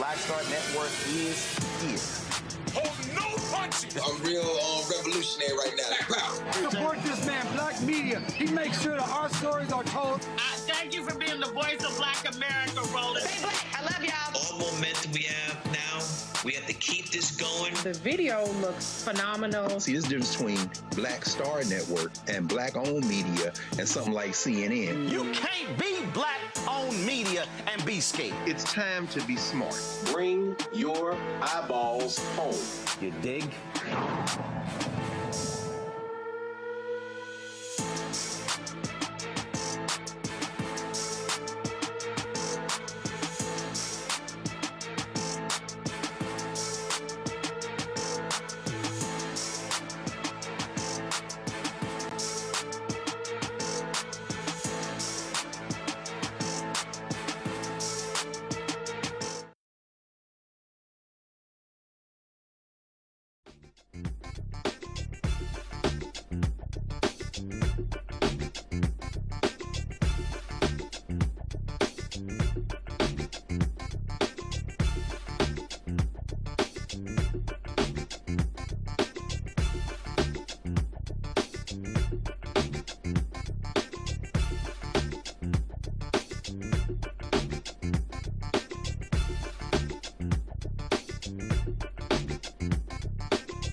Black Star Network is here. Hold no punches. I'm real revolutionary right now. Support this man, Black Media. He makes sure that our stories are told. Thank you for being the voice of Black America, Roland. Stay black. I love y'all. All momentum we have now, we have to keep this going. The video looks phenomenal. See, this difference between Black Star Network and Black-owned media and something like CNN. You can't be Black-owned media and be scared. It's time to be smart. Bring your eyeballs home. You dig?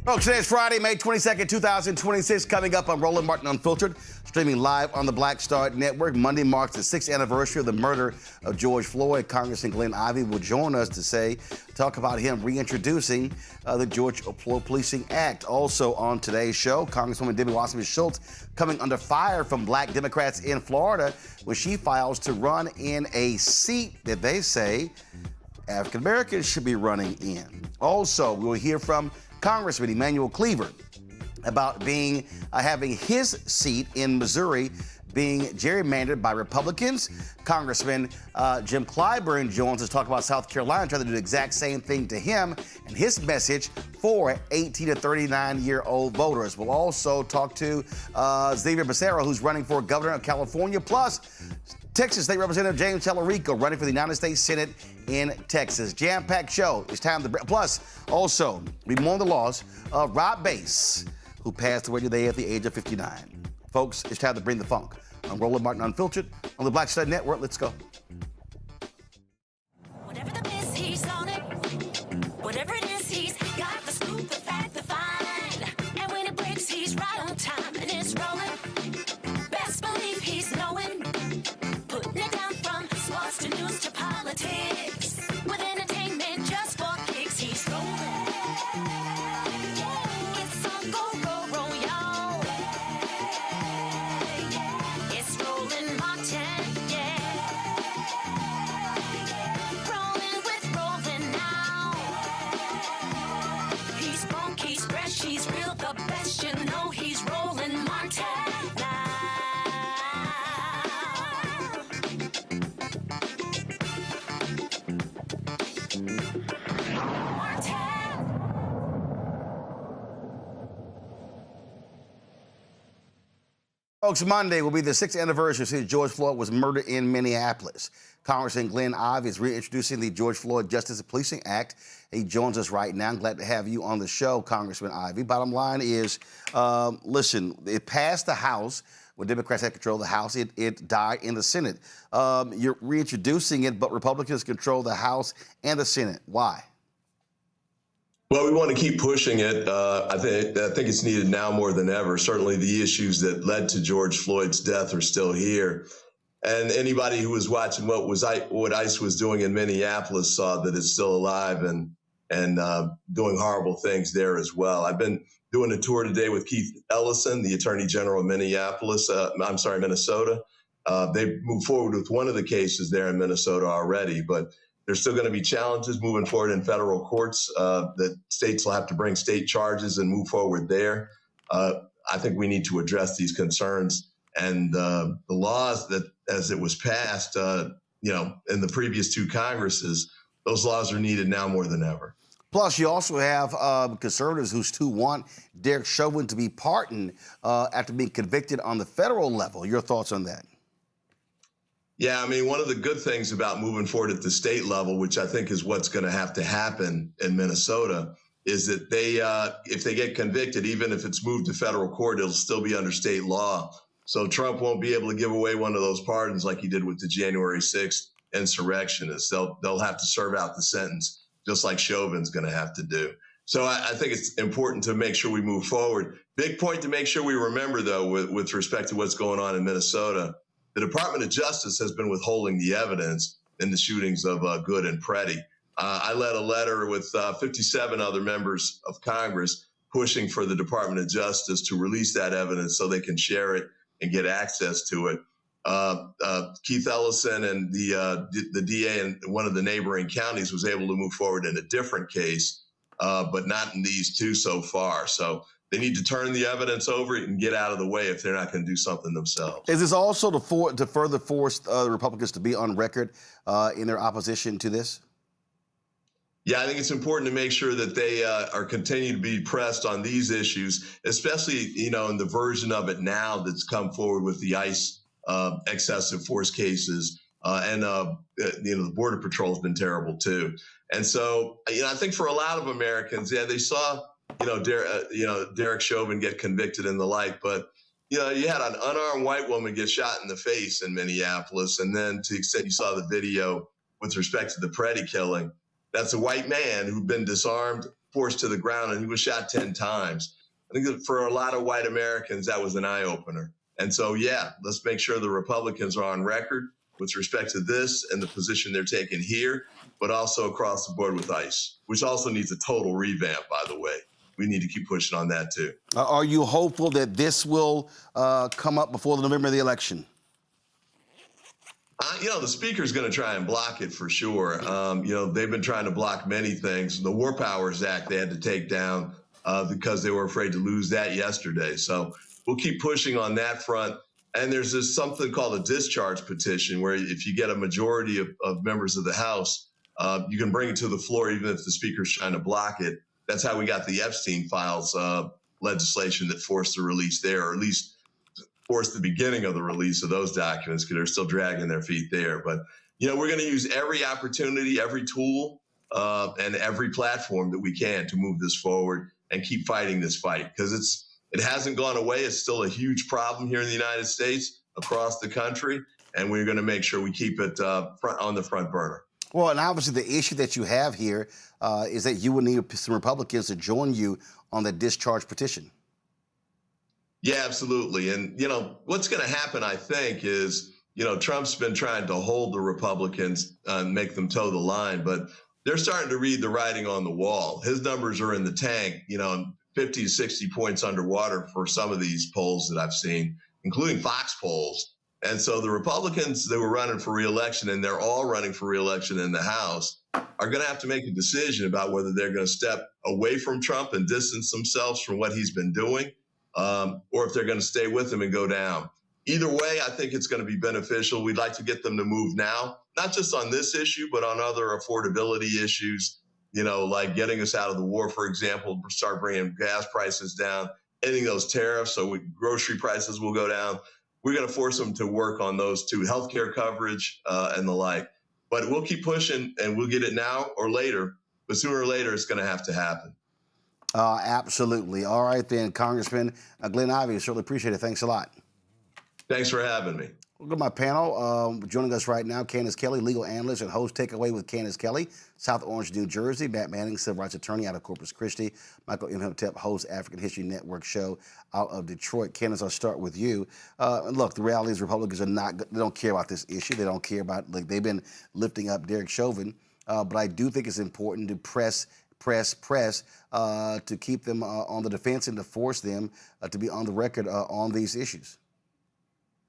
Folks, today is Friday, May 22nd, 2026. Coming up on Roland Martin Unfiltered, streaming live on the Black Star Network. Monday marks the 6th anniversary of the murder of George Floyd. Congressman Glen Ivey will join us to talk about him reintroducing the George Floyd Policing Act. Also on today's show, Congresswoman Debbie Wasserman-Schultz coming under fire from Black Democrats in Florida when she files to run in a seat that they say African Americans should be running in. Also, we will hear from Congressman Emanuel Cleaver about having his seat in Missouri being gerrymandered by Republicans. Congressman Jim Clyburn joins us to talk about South Carolina trying to do the exact same thing to him and his message for 18 to 39-year-old voters. We'll also talk to Xavier Becerra, who's running for governor of California, plus Texas State Representative James Talarico running for the United States Senate in Texas. Jam-packed show. It's time to... Plus, also, we mourn the loss of Rob Bass, who passed away today at the age of 59. Folks, it's time to bring the funk. I'm Roland Martin Unfiltered on the Black Star Network. Let's go. Whatever the piss, he's on it. Whatever it is, he's got the scoop, the fact, the find. And when it breaks, he's right on time and it's rolling. Best believe he's knowing. Putting it down from sports to news to politics. With entertainment just for kicks, he's rolling. It's on go, y'all. It's Roland Martin, yeah. Rolling with Roland now. He's funk, he's fresh, he's real, the best, you know he's Roland Martin now. Folks, Monday will be the 6th anniversary since George Floyd was murdered in Minneapolis. Congressman Glen Ivey is reintroducing the George Floyd Justice Policing Act. He joins us right now. I'm glad to have you on the show, Congressman Ivey. Bottom line is, listen, it passed the House. When Democrats had control of the House, it died in the Senate. You're reintroducing it, but Republicans control the House and the Senate. Why? Well, we want to keep pushing it. I think it's needed now more than ever. Certainly the issues that led to George Floyd's death are still here. And anybody who was watching what ICE was doing in Minneapolis saw that it's still alive and doing horrible things there as well. I've been doing a tour today with Keith Ellison, the Attorney General of Minnesota. They moved forward with one of the cases there in Minnesota already, but there's still going to be challenges moving forward in federal courts that states will have to bring state charges and move forward there. I think we need to address these concerns and the laws that, as it was passed, in the previous two Congresses, those laws are needed now more than ever. Plus, you also have conservatives who still want Derek Chauvin to be pardoned after being convicted on the federal level. Your thoughts on that? Yeah, I mean, one of the good things about moving forward at the state level, which I think is what's going to have to happen in Minnesota, is that if they get convicted, even if it's moved to federal court, it'll still be under state law. So Trump won't be able to give away one of those pardons like he did with the January 6th insurrectionists. They'll have to serve out the sentence, just like Chauvin's going to have to do. So I think it's important to make sure we move forward. Big point to make sure we remember, though, with respect to what's going on in Minnesota. The Department of Justice has been withholding the evidence in the shootings of Good and Preddy. I led a letter with 57 other members of Congress pushing for the Department of Justice to release that evidence so they can share it and get access to it. Keith Ellison and the DA in one of the neighboring counties was able to move forward in a different case, but not in these two so far. So they need to turn the evidence over and get out of the way if they're not going to do something themselves. Is this also to further force the Republicans to be on record in their opposition to this? Yeah, I think it's important to make sure that they are continuing to be pressed on these issues, especially, in the version of it now that's come forward with the ICE excessive force cases. And the Border Patrol has been terrible, too. And so, I think for a lot of Americans, they saw, Derek Chauvin get convicted and the like. But, you had an unarmed white woman get shot in the face in Minneapolis. And then to the extent you saw the video with respect to the Preddy killing, that's a white man who'd been disarmed, forced to the ground, and he was shot 10 times. I think that for a lot of white Americans, that was an eye-opener. And so, let's make sure the Republicans are on record with respect to this and the position they're taking here, but also across the board with ICE, which also needs a total revamp, by the way. We need to keep pushing on that, too. Are you hopeful that this will come up before the November of the election? The speaker's going to try and block it for sure. They've been trying to block many things. The War Powers Act they had to take down because they were afraid to lose that yesterday. So we'll keep pushing on that front. And there's this something called a discharge petition where if you get a majority of members of the House, you can bring it to the floor even if the speaker's trying to block it. That's how we got the Epstein files legislation that forced the release there, or at least forced the beginning of the release of those documents because they're still dragging their feet there. But, we're going to use every opportunity, every tool, and every platform that we can to move this forward and keep fighting this fight because it hasn't gone away. It's still a huge problem here in the United States, across the country, and we're going to make sure we keep it on the front burner. Well, and obviously the issue that you have here is that you will need some Republicans to join you on the discharge petition. Yeah, absolutely. And, what's going to happen, I think, is, Trump's been trying to hold the Republicans and make them toe the line, but they're starting to read the writing on the wall. His numbers are in the tank, 50 to 60 points underwater for some of these polls that I've seen, including Fox polls. And so the Republicans that were running for re-election, and they're all running for re-election in the House, are going to have to make a decision about whether they're going to step away from Trump and distance themselves from what he's been doing, or if they're going to stay with him and go down. Either way, I think it's going to be beneficial. We'd like to get them to move now, not just on this issue, but on other affordability issues, like getting us out of the war, for example, start bringing gas prices down, ending those tariffs so grocery prices will go down. We're going to force them to work on those too, healthcare coverage and the like. But we'll keep pushing, and we'll get it now or later. But sooner or later, it's going to have to happen. Absolutely. All right, then, Congressman Glen Ivey, certainly appreciate it. Thanks a lot. Thanks for having me. Look at my panel. Joining us right now, Candace Kelly, legal analyst and host Takeaway with Candace Kelly, South Orange, New Jersey. Matt Manning, civil rights attorney out of Corpus Christi. Michael Imhotep, host African History Network show out of Detroit. Candace, I'll start with you. Look, the reality is Republicans they don't care about this issue. They don't care about, they've been lifting up Derek Chauvin. But I do think it's important to press to keep them on the defense and to force them to be on the record on these issues.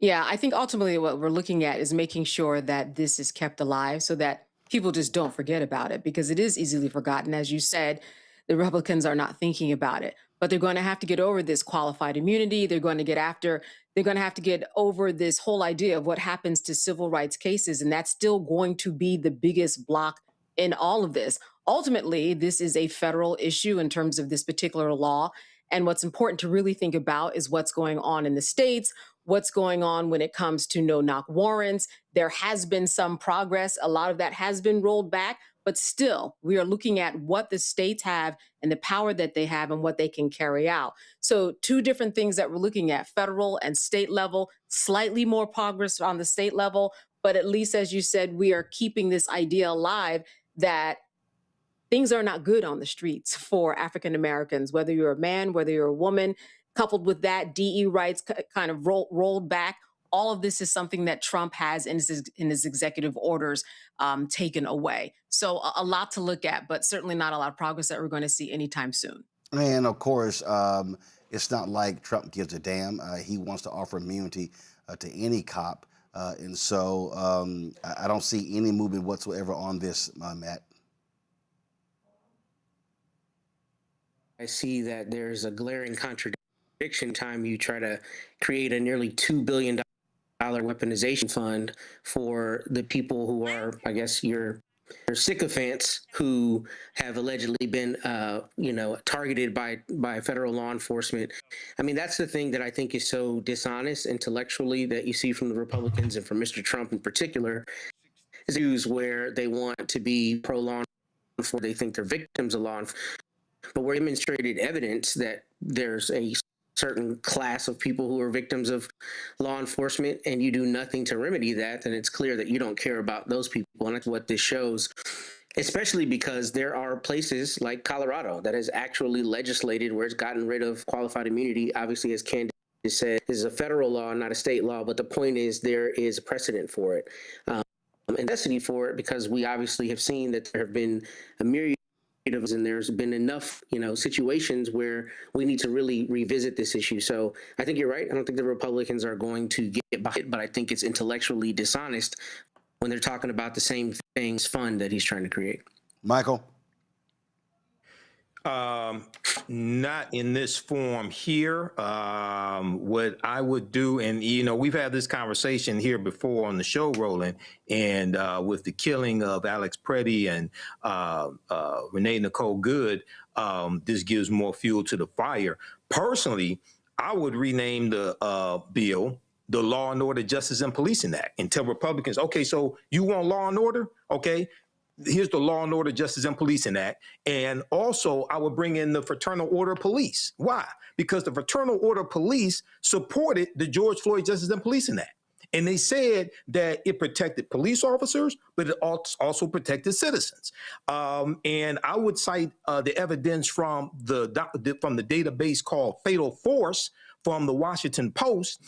Yeah, I think ultimately what we're looking at is making sure that this is kept alive so that people just don't forget about it, because it is easily forgotten. As you said, the Republicans are not thinking about it, but they're going to have to get over this qualified immunity. They're going to have to get over this whole idea of what happens to civil rights cases. And that's still going to be the biggest block in all of this. Ultimately, this is a federal issue in terms of this particular law. And what's important to really think about is what's going on in the states, what's going on when it comes to no-knock warrants. There has been some progress. A lot of that has been rolled back, but still, we are looking at what the states have and the power that they have and what they can carry out. So two different things that we're looking at, federal and state level, slightly more progress on the state level, but at least, as you said, we are keeping this idea alive that things are not good on the streets for African Americans, whether you're a man, whether you're a woman. Coupled with that, DE rights kind of rolled back. All of this is something that Trump has in his executive orders taken away. So a lot to look at, but certainly not a lot of progress that we're going to see anytime soon. And of course, it's not like Trump gives a damn. He wants to offer immunity to any cop. And so I don't see any movement whatsoever on this, Matt. I see that there's a glaring contradiction time you try to create a nearly $2 billion weaponization fund for the people who are, I guess, your sycophants who have allegedly been, targeted by federal law enforcement. I mean, that's the thing that I think is so dishonest intellectually that you see from the Republicans and from Mr. Trump in particular, is where they want to be pro-law enforcement, they think they're victims of law enforcement. But we're demonstrated evidence that there's a certain class of people who are victims of law enforcement, and you do nothing to remedy that, then it's clear that you don't care about those people. And that's what this shows, especially because there are places like Colorado that has actually legislated where it's gotten rid of qualified immunity. Obviously, as Candace said, this is a federal law, not a state law. But the point is there is a precedent for it and necessity for it, because we obviously have seen that there have been a myriad and there's been enough, situations where we need to really revisit this issue. So I think you're right. I don't think the Republicans are going to get behind it, but I think it's intellectually dishonest when they're talking about the same things fund that he's trying to create. Michael? Not in this form here. What I would do, and we've had this conversation here before on the show, Roland, and with the killing of Alex Preddy and Renee Nicole Good, this gives more fuel to the fire. Personally, I would rename the bill the Law and Order, Justice and Policing Act, and tell Republicans, okay, so you want law and order? Okay. Here's the Law and Order, Justice and Policing Act. And also, I would bring in the Fraternal Order Police. Why? Because the Fraternal Order Police supported the George Floyd Justice and Policing Act. And they said that it protected police officers, but it also protected citizens. And I would cite the evidence from the database called Fatal Force from the Washington Post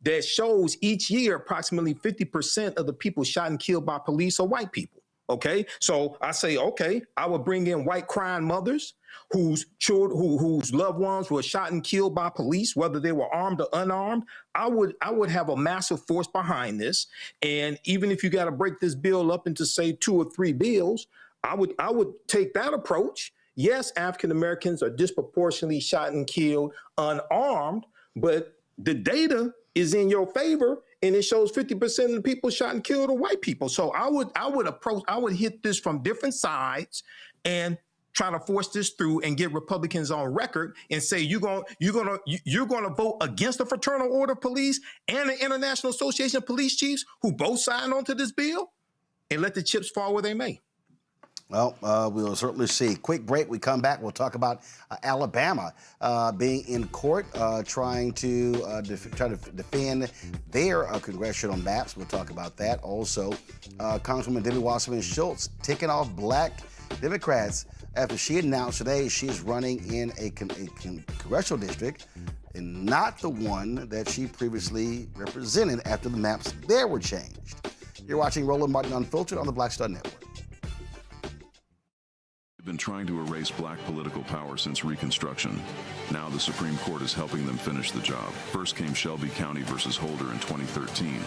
that shows each year approximately 50% of the people shot and killed by police are white people. Okay, so I say, okay, I would bring in white crying mothers whose children, whose loved ones were shot and killed by police, whether they were armed or unarmed. I would have a massive force behind this, and even if you got to break this bill up into say 2 or 3 bills, I would take that approach. Yes, African Americans are disproportionately shot and killed unarmed, but the data is in your favor. And it shows 50% of the people shot and killed are white people. So I would hit this from different sides and try to force this through and get Republicans on record and say you're gonna vote against the Fraternal Order Police and the International Association of Police Chiefs, who both signed onto this bill, and let the chips fall where they may. Well, we'll certainly see. Quick break. We come back. We'll talk about Alabama being in court, trying to defend their congressional maps. We'll talk about that. Also, Congresswoman Debbie Wasserman Schultz ticking off black Democrats after she announced today she's running in a congressional district and not the one that she previously represented after the maps there were changed. You're watching Roland Martin Unfiltered on the Black Star Network. Been trying to erase black political power since Reconstruction. Now the Supreme Court is helping them finish the job. First came Shelby County versus Holder in 2013,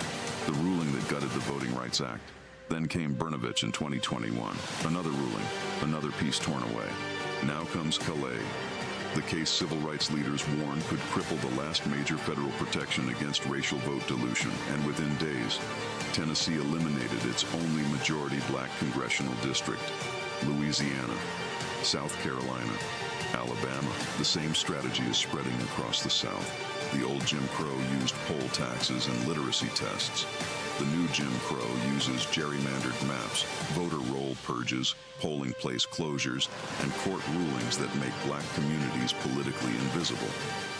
the ruling that gutted the Voting Rights Act. Then came Brnovich in 2021, another ruling, another piece torn away. Now comes Calais, the case civil rights leaders warned could cripple the last major federal protection against racial vote dilution. And within days, Tennessee eliminated its only majority black congressional district. Louisiana. South Carolina, Alabama. The same strategy is spreading across the South. The old Jim Crow used poll taxes and literacy tests. The new Jim Crow uses gerrymandered maps, voter roll purges, polling place closures, and court rulings that make black communities politically invisible.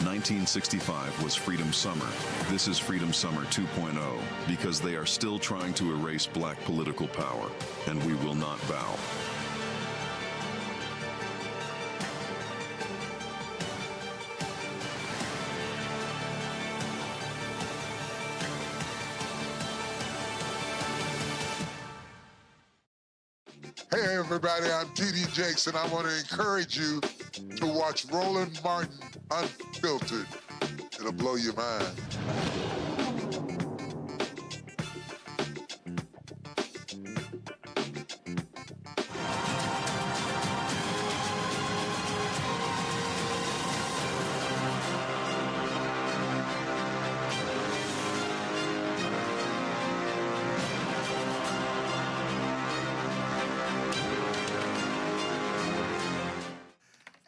1965 was Freedom Summer. This is Freedom Summer 2.0, because they are still trying to erase black political power, and we will not bow. Hey everybody, I'm T.D. Jakes, and I want to encourage you to watch Roland Martin Unfiltered. It'll blow your mind.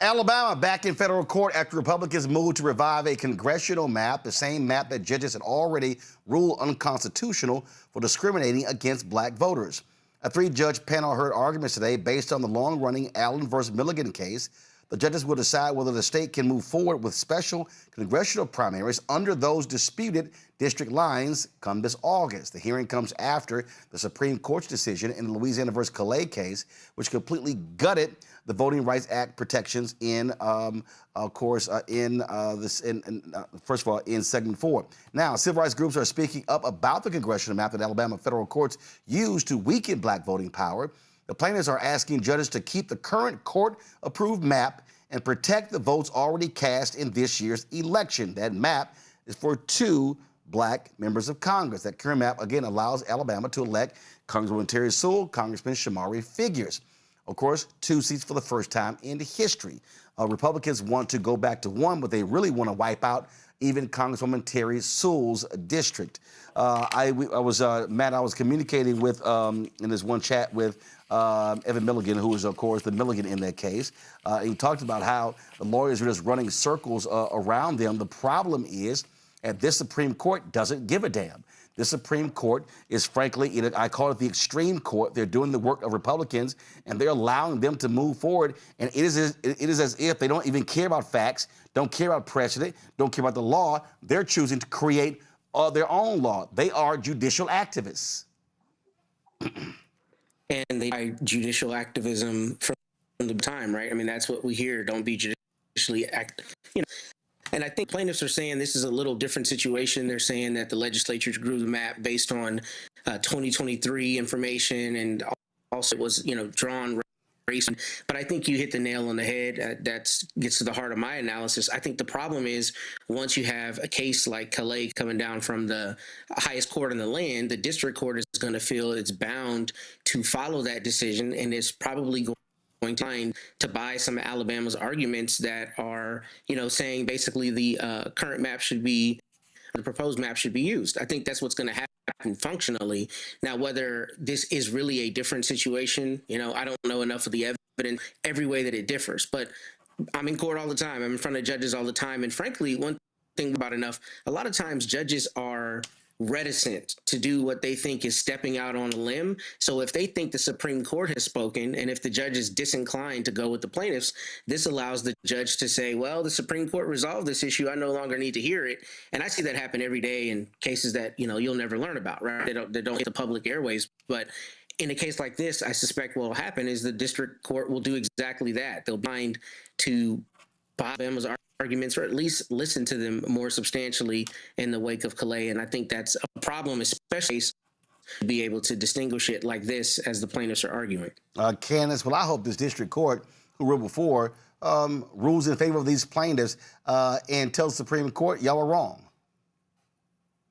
Alabama back in federal court after Republicans moved to revive a congressional map, the same map that judges had already ruled unconstitutional for discriminating against black voters. A three-judge panel heard arguments today based on the long-running Allen versus Milligan case. The judges will decide whether the state can move forward with special congressional primaries under those disputed district lines come this August. The hearing comes after the Supreme Court's decision in the Louisiana versus Calais case, which completely gutted the Voting Rights Act protections in, first of all, in Segment 4. Now, civil rights groups are speaking up about the congressional map that Alabama federal courts use to weaken black voting power. The plaintiffs are asking judges to keep the current court-approved map and protect the votes already cast in this year's election. That map is for 2 black members of Congress. That current map, again, allows Alabama to elect Congresswoman Terry Sewell, Congressman Shamari Figures. Of course, 2 seats for the first time in history. Republicans want to go back to 1, but they really want to wipe out even Congresswoman Terry Sewell's district. I was communicating with, in this one chat with Evan Milligan, who is, of course, the Milligan in that case. He talked about how the lawyers are just running circles around them. The problem is that this Supreme Court doesn't give a damn. The Supreme Court is, frankly, I call it the extreme court. They're doing the work of Republicans, and they're allowing them to move forward. And it is as if they don't even care about facts, don't care about precedent, don't care about the law. They're choosing to create their own law. They are judicial activists. And they are judicial activism from the time, right? I mean, that's what we hear. Don't be judicially active, And I think plaintiffs are saying this is a little different situation. They're saying that the legislature drew the map based on 2023 information, and also it was, drawn race. But I think you hit the nail on the head. That gets to the heart of my analysis. I think the problem is once you have a case like Calais coming down from the highest court in the land, the district court is going to feel it's bound to follow that decision, and it's probably going to buy some of Alabama's arguments that are, saying basically the current map should be, the proposed map should be used. I think that's what's going to happen functionally. Now, whether this is really a different situation, I don't know enough of the evidence every way that it differs, but I'm in court all the time. I'm in front of judges all the time. And frankly, one thing about enough, a lot of times judges are reticent to do what they think is stepping out on a limb. So if they think the Supreme Court has spoken, and if the judge is disinclined to go with the plaintiffs, this allows the judge to say, well, the Supreme Court resolved this issue. I no longer need to hear it. And I see that happen every day in cases that, you'll never learn about, right? They don't hit the public airways. But in a case like this, I suspect what will happen is the district court will do exactly that. They'll bind to Alabama's arguments, or at least listen to them more substantially in the wake of Calais. And I think that's a problem, especially to be able to distinguish it like this as the plaintiffs are arguing. Candace, well, I hope this district court, who ruled before, rules in favor of these plaintiffs and tells the Supreme Court, y'all are wrong.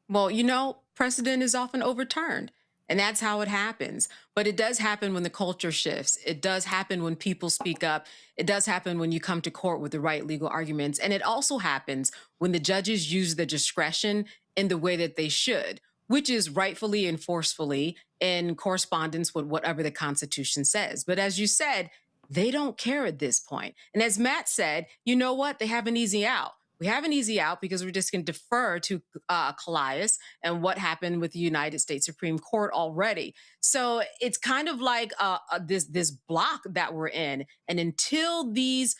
Well, precedent is often overturned. And that's how it happens. But it does happen when the culture shifts. It does happen when people speak up. It does happen when you come to court with the right legal arguments. And it also happens when the judges use their discretion in the way that they should, which is rightfully and forcefully in correspondence with whatever the Constitution says. But as you said, They don't care at this point. And as Matt said, you know what? They have an easy out. We have an easy out because we're just going to defer to Calais and what happened with the United States Supreme Court already. So it's kind of like this block that we're in. And until these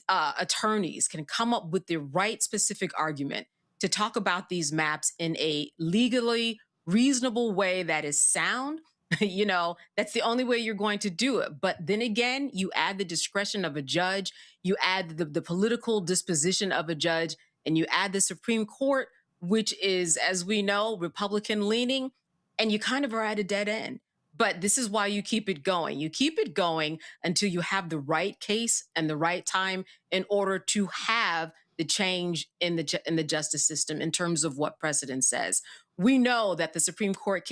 attorneys can come up with the right specific argument to talk about these maps in a legally reasonable way that is sound, you know, that's the only way you're going to do it. But then again, you add the discretion of a judge, you add the political disposition of a judge, and you add the Supreme Court, which is, as we know, Republican leaning, and you kind of are at a dead end. But this is why you keep it going. You keep it going until you have the right case and the right time in order to have the change in the justice system in terms of what precedent says. We know that the Supreme Court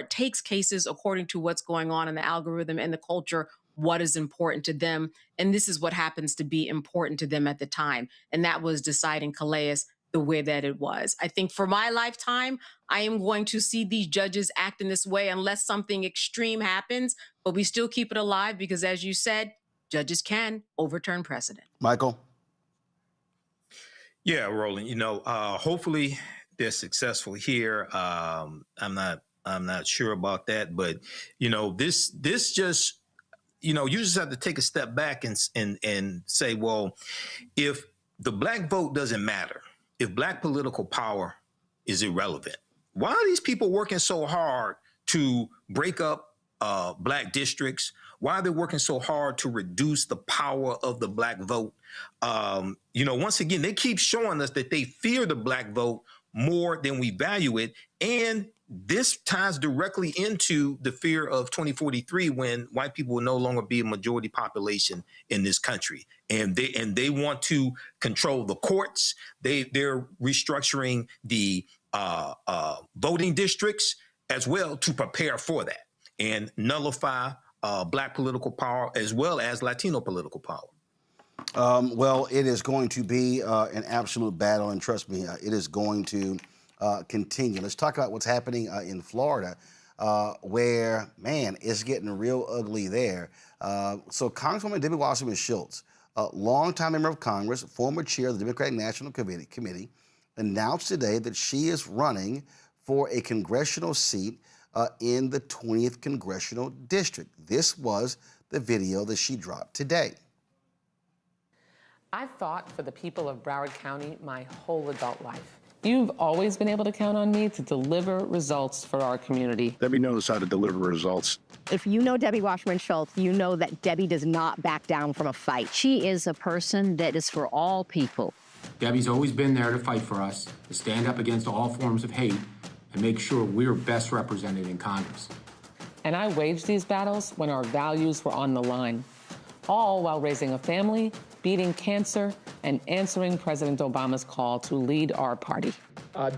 takes cases according to what's going on in the algorithm and the culture, what is important to them. And this is what happens to be important to them at the time. And that was deciding Calais the way that it was. I think for my lifetime, I am going to see these judges act in this way unless something extreme happens, but we still keep it alive because, as you said, judges can overturn precedent. Michael? Yeah, Roland, you know, hopefully they're successful here. I'm not sure about that, but you know, this just, you know, you just have to take a step back and say, well, if the black vote doesn't matter, if black political power is irrelevant, why are these people working so hard to break up black districts? Why are they working so hard to reduce the power of the black vote? You know, once again, they keep showing us that they fear the black vote more than we value it. And this ties directly into the fear of 2043, when white people will no longer be a majority population in this country. And they want to control the courts. They're restructuring the voting districts as well to prepare for that and nullify black political power as well as Latino political power. Well, it is going to be an absolute battle, and trust me, it is going to continue. Let's talk about what's happening in Florida, where, man, it's getting real ugly there. So Congresswoman Debbie Wasserman Schultz, a longtime member of Congress, former chair of the Democratic National Committee, announced today that she is running for a congressional seat in the 20th Congressional District. This was the video that she dropped today. I've fought for the people of Broward County my whole adult life. You've always been able to count on me to deliver results for our community. Debbie knows how to deliver results. If you know Debbie Wasserman Schultz, you know that Debbie does not back down from a fight. She is a person that is for all people. Debbie's always been there to fight for us, to stand up against all forms of hate, and make sure we're best represented in Congress. And I waged these battles when our values were on the line, all while raising a family, beating cancer, and answering President Obama's call to lead our party.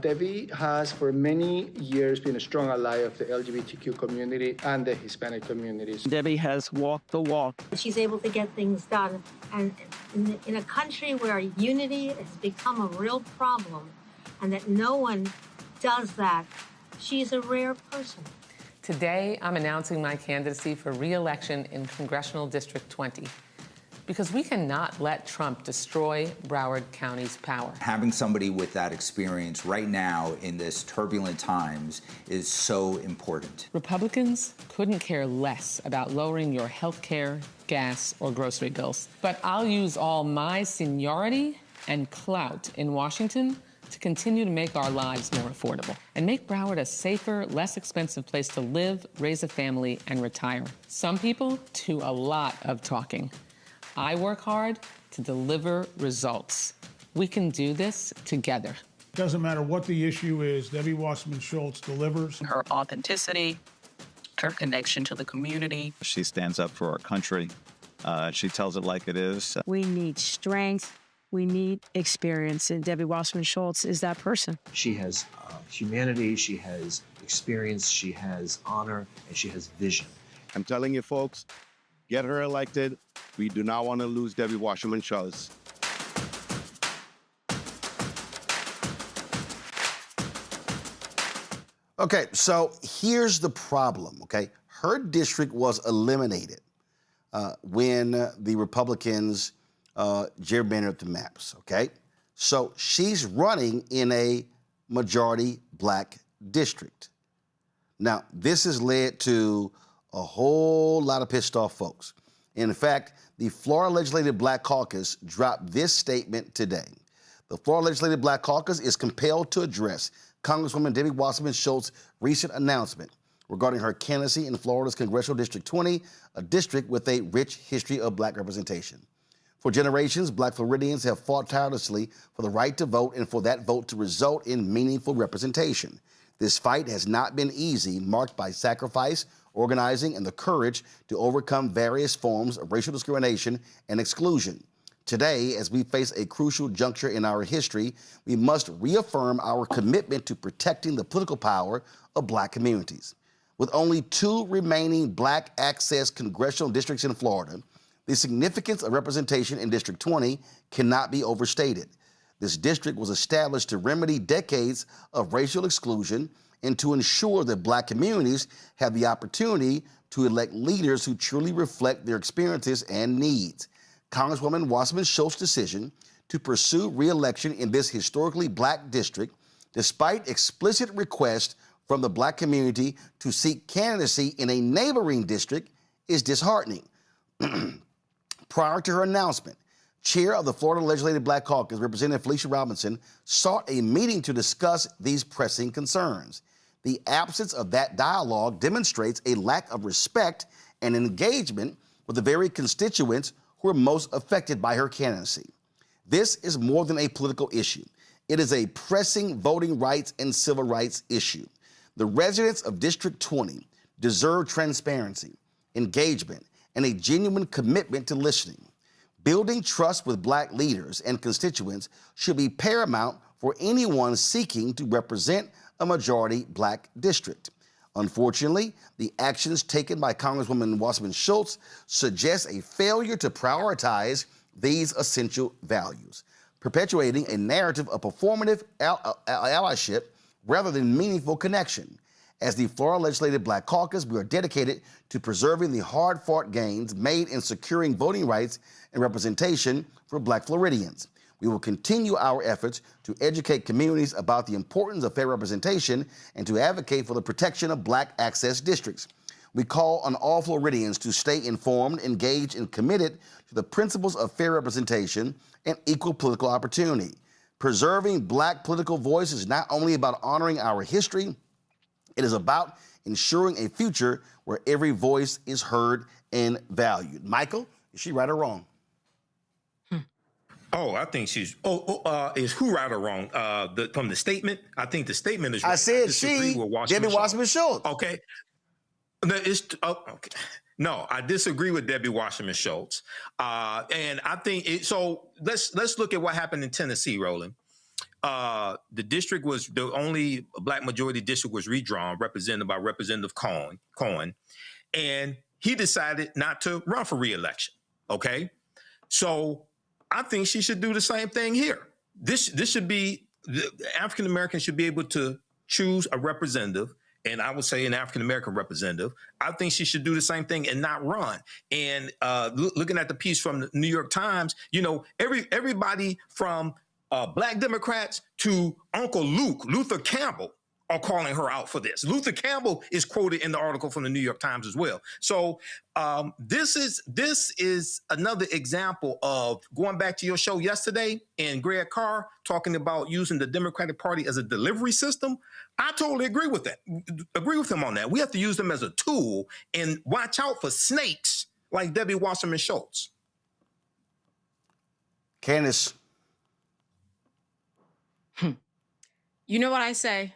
Debbie has for many years been a strong ally of the LGBTQ community and the Hispanic communities. Debbie has walked the walk. She's able to get things done. And in a country where unity has become a real problem and that no one does that, she's a rare person. Today, I'm announcing my candidacy for re-election in Congressional District 20. Because we cannot let Trump destroy Broward County's power. Having somebody with that experience right now in this turbulent times is so important. Republicans couldn't care less about lowering your health care, gas, or grocery bills. But I'll use all my seniority and clout in Washington to continue to make our lives more affordable and make Broward a safer, less expensive place to live, raise a family, and retire. Some people do a lot of talking. I work hard to deliver results. We can do this together. Doesn't matter what the issue is, Debbie Wasserman Schultz delivers. Her authenticity, her connection to the community. She stands up for our country. She tells it like it is. We need strength. We need experience, and Debbie Wasserman Schultz is that person. She has humanity, she has experience, she has honor, and she has vision. I'm telling you, folks, get her elected. We do not want to lose Debbie Wasserman Schultz. Okay, so here's the problem, okay? Her district was eliminated when the Republicans gerrymandered the maps, okay? So she's running in a majority black district. Now, this has led to a whole lot of pissed off folks. In fact, the Florida Legislative Black Caucus dropped this statement today. The Florida Legislative Black Caucus is compelled to address Congresswoman Debbie Wasserman Schultz's recent announcement regarding her candidacy in Florida's Congressional District 20, a district with a rich history of black representation. For generations, black Floridians have fought tirelessly for the right to vote and for that vote to result in meaningful representation. This fight has not been easy, marked by sacrifice, organizing, and the courage to overcome various forms of racial discrimination and exclusion. Today, as we face a crucial juncture in our history, we must reaffirm our commitment to protecting the political power of black communities. With only 2 remaining black access congressional districts in Florida, the significance of representation in District 20 cannot be overstated. This district was established to remedy decades of racial exclusion and to ensure that black communities have the opportunity to elect leaders who truly reflect their experiences and needs. Congresswoman Wasserman Schultz's decision to pursue re-election in this historically black district, despite explicit requests from the black community to seek candidacy in a neighboring district, is disheartening. Prior to her announcement, Chair of the Florida Legislative Black Caucus, Representative Felicia Robinson, sought a meeting to discuss these pressing concerns. The absence of that dialogue demonstrates a lack of respect and engagement with the very constituents who are most affected by her candidacy. This is more than a political issue. It is a pressing voting rights and civil rights issue. The residents of District 20 deserve transparency, engagement, and a genuine commitment to listening. Building trust with black leaders and constituents should be paramount for anyone seeking to represent a majority black district. Unfortunately, the actions taken by Congresswoman Wasserman Schultz suggest a failure to prioritize these essential values, perpetuating a narrative of performative allyship rather than meaningful connection. As the Florida Legislative Black Caucus, we are dedicated to preserving the hard-fought gains made in securing voting rights and representation for black Floridians. We will continue our efforts to educate communities about the importance of fair representation and to advocate for the protection of black access districts. We call on all Floridians to stay informed, engaged, and committed to the principles of fair representation and equal political opportunity. Preserving black political voice is not only about honoring our history, it is about ensuring a future where every voice is heard and valued. Michael, is she right or wrong? Oh, I think she's. Is who right or wrong? From the statement, I think the statement is right. I said she, Debbie Wasserman Schultz. Okay. Okay. No, I disagree with Debbie Wasserman Schultz, and I think so. Let's look at what happened in Tennessee, Roland. The district was the only black majority district was redrawn, represented by Representative Cohen, and he decided not to run for re-election. Okay, so I think she should do the same thing here. This should be the African Americans should be able to choose a representative, and I would say an African American representative. I think she should do the same thing and not run. And looking at the piece from the New York Times, you know, everybody from black Democrats to Uncle Luke, Luther Campbell, are calling her out for this. Luther Campbell is quoted in the article from the New York Times as well. So this is another example of going back to your show yesterday and Greg Carr talking about using the Democratic Party as a delivery system. I totally agree with that. Agree with him on that. We have to use them as a tool and watch out for snakes like Debbie Wasserman Schultz. Candace. You know what I say?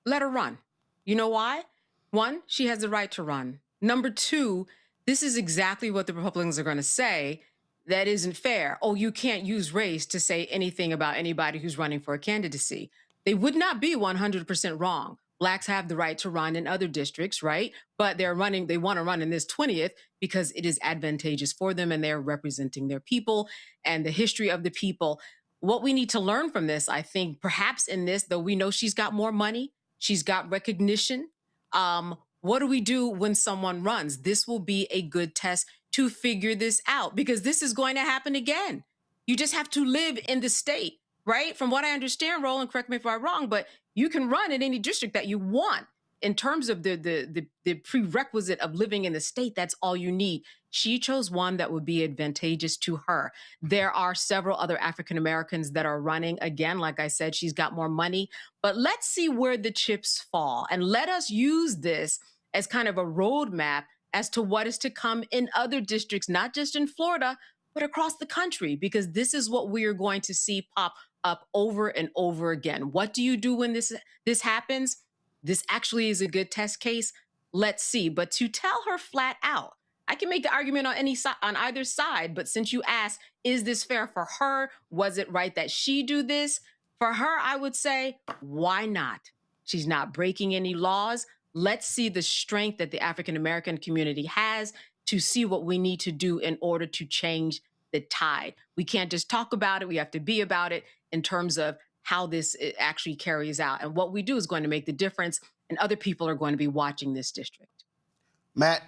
Let her run. You know why? One, she has the right to run. Number two, this is exactly what the Republicans are going to say. That isn't fair. Oh, you can't use race to say anything about anybody who's running for a candidacy. They would not be 100% wrong. Blacks have the right to run in other districts, right? But they want to run in this 20th because it is advantageous for them and they're representing their people and the history of the people. What we need to learn from this, I think, perhaps in this, though we know she's got more money, she's got recognition. What do we do when someone runs? This will be a good test. to figure this out, because this is going to happen again. You just have to live in the state, right? From what I understand, Roland, correct me if I'm wrong, but you can run in any district that you want. In terms of the prerequisite of living in the state, that's all you need. She chose one that would be advantageous to her. There are several other African Americans that are running. Again, like I said, she's got more money, but let's see where the chips fall. And let us use this as kind of a roadmap as to what is to come in other districts, not just in Florida, but across the country, because this is what we are going to see pop up over and over again. What do you do when this happens? This actually is a good test case. Let's see. But to tell her flat out, I can make the argument on either side, but since you asked, is this fair for her? Was it right that she do this? For her, I would say, why not? She's not breaking any laws. Let's see the strength that the African American community has to see what we need to do in order to change the tide. We can't just talk about it. We have to be about it in terms of how this actually carries out. And what we do is going to make the difference, and other people are going to be watching this district. Matt?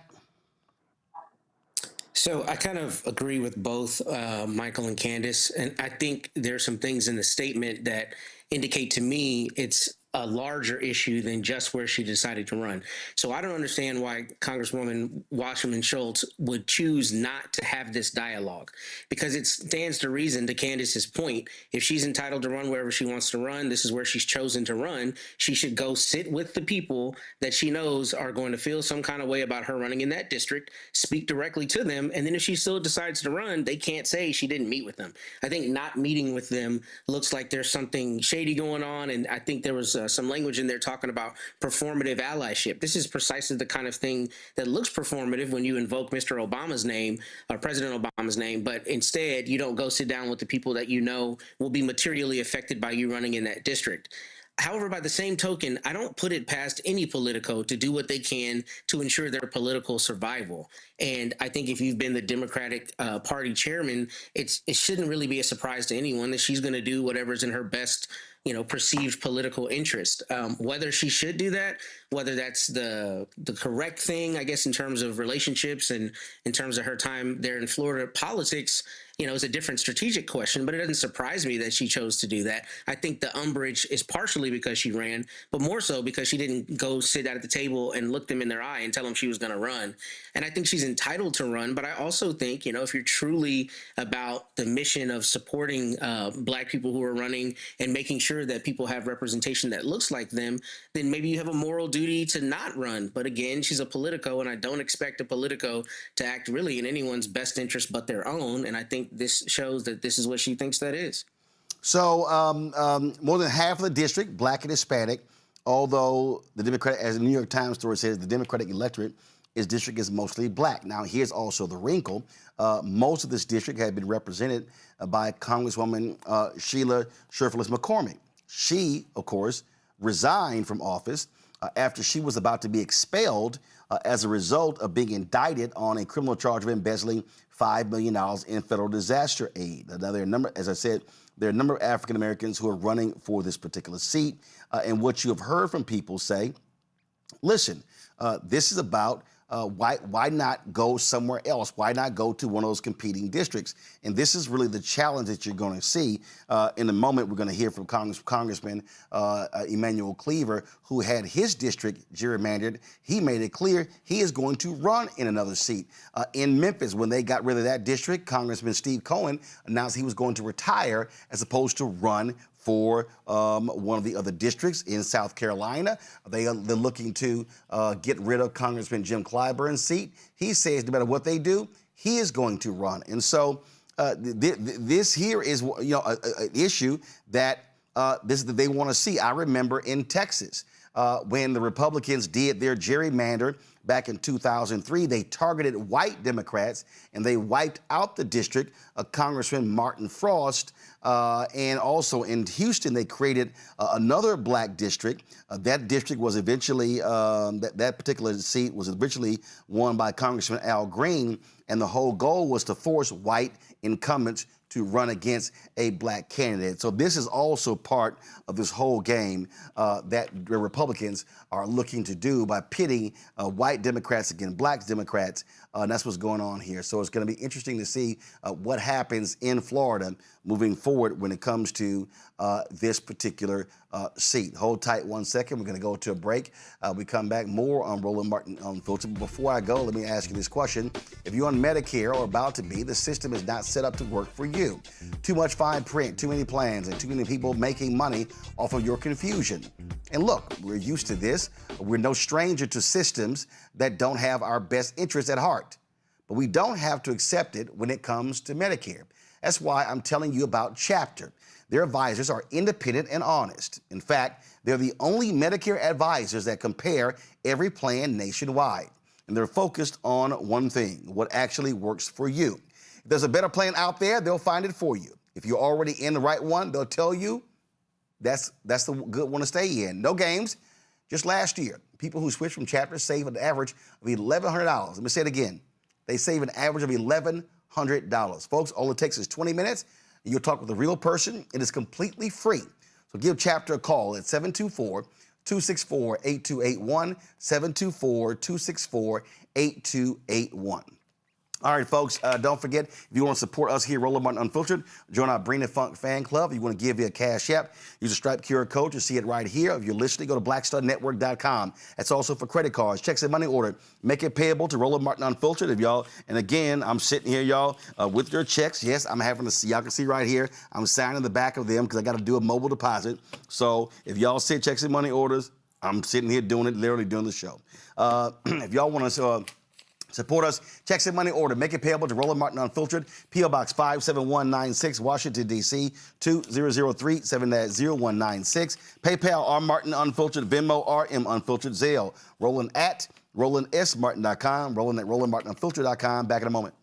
So I kind of agree with both Michael and Candace, and I think there's some things in the statement that indicate to me it's a larger issue than just where she decided to run. So I don't understand why Congresswoman Wasserman Schultz would choose not to have this dialogue, because it stands to reason, to Candace's point, if she's entitled to run wherever she wants to run, this is where she's chosen to run, she should go sit with the people that she knows are going to feel some kind of way about her running in that district, speak directly to them, and then if she still decides to run, they can't say she didn't meet with them. I think not meeting with them looks like there's something shady going on, and I think there was some language in there talking about performative allyship. This is precisely the kind of thing that looks performative when you invoke Mr. Obama's name, or President Obama's name, but instead you don't go sit down with the people that you know will be materially affected by you running in that district. However, by the same token, I don't put it past any politico to do what they can to ensure their political survival. And I think if you've been the Democratic Party chairman, it shouldn't really be a surprise to anyone that she's going to do whatever's in her best, perceived political interest. Whether she should do that, whether that's the correct thing, I guess, in terms of relationships and in terms of her time there in Florida politics, is a different strategic question, but it doesn't surprise me that she chose to do that. I think the umbrage is partially because she ran, but more so because she didn't go sit at the table and look them in their eye and tell them she was going to run. And I think she's entitled to run, but I also think, if you're truly about the mission of supporting Black people who are running and making sure that people have representation that looks like them, then maybe you have a moral duty to not run. But again, she's a politico, and I don't expect a politico to act really in anyone's best interest but their own. And I think this shows that this is what she thinks that is. So more than half of the district, Black and Hispanic, although the Democratic, as the New York Times story says, the Democratic electorate, its district is mostly Black. Now, here's also the wrinkle. Most of this district had been represented by Congresswoman Sheila Sherfless McCormick. She, of course, resigned from office after she was about to be expelled as a result of being indicted on a criminal charge of embezzling $5 million in federal disaster aid. Now, there are a number, as I said, there are a number of African Americans who are running for this particular seat. And what you have heard from people say, listen, this is about why not go somewhere else? Why not go to one of those competing districts? And this is really the challenge that you're going to see. In a moment, we're going to hear from Congressman Emanuel Cleaver, who had his district gerrymandered. He made it clear he is going to run in another seat. In Memphis, when they got rid of that district, Congressman Steve Cohen announced he was going to retire as opposed to run for one of the other districts in South Carolina. They're looking to get rid of Congressman Jim Clyburn's seat. He says no matter what they do, he is going to run. And so this here is an issue that they want to see. I remember in Texas when the Republicans did their gerrymander back in 2003, they targeted white Democrats and they wiped out the district of Congressman Martin Frost. And also in Houston, they created another Black district. That district was eventually, that particular seat was originally won by Congressman Al Green. And the whole goal was to force white incumbents to run against a Black candidate. So this is also part of this whole game that the Republicans are looking to do by pitting white white Democrats against black Democrats, and that's what's going on here. So it's going to be interesting to see what happens in Florida moving forward when it comes to this particular seat. Hold tight 1 second. We're going to go to a break. We come back more on Roland Martin Unfiltered. But before I go, let me ask you this question. If you're on Medicare or about to be, the system is not set up to work for you. Too much fine print, too many plans, and too many people making money off of your confusion. And look, we're used to this. We're no stranger to systems that don't have our best interests at heart. But we don't have to accept it when it comes to Medicare. That's why I'm telling you about Chapter. Their advisors are independent and honest. In fact, they're the only Medicare advisors that compare every plan nationwide. And they're focused on one thing, what actually works for you. If there's a better plan out there, they'll find it for you. If you're already in the right one, they'll tell you that's the good one to stay in. No games. Just last year, people who switched from Chapter saved an average of $1,100. Let me say it again. They save an average of $1,100. Folks, all it takes is 20 minutes. And you'll talk with a real person. It is completely free. So give Chapter a call at 724-264-8281, 724-264-8281. All right, folks, don't forget, if you want to support us here, Roland Martin Unfiltered, join our Bring the Funk fan club. If you want to give via Cash App, use a Stripe QR code. You see it right here. If you're listening, go to blackstarnetwork.com. That's also for credit cards, checks, and money order. Make it payable to Roland Martin Unfiltered. If y'all, and again, I'm sitting here, y'all, with your checks. Yes, I'm having to see, y'all can see right here, I'm signing the back of them because I got to do a mobile deposit. So if y'all see checks and money orders, I'm sitting here doing it, literally doing the show. If y'all want to support us, checks and money order. Make it payable to Roland Martin Unfiltered, P.O. Box 57196, Washington, D.C. 2003 70196. PayPal, R. Martin Unfiltered, Venmo, RM Unfiltered, Zelle. Roland at RolandSMartin.com, Roland at RolandMartinUnfiltered.com. Back in a moment.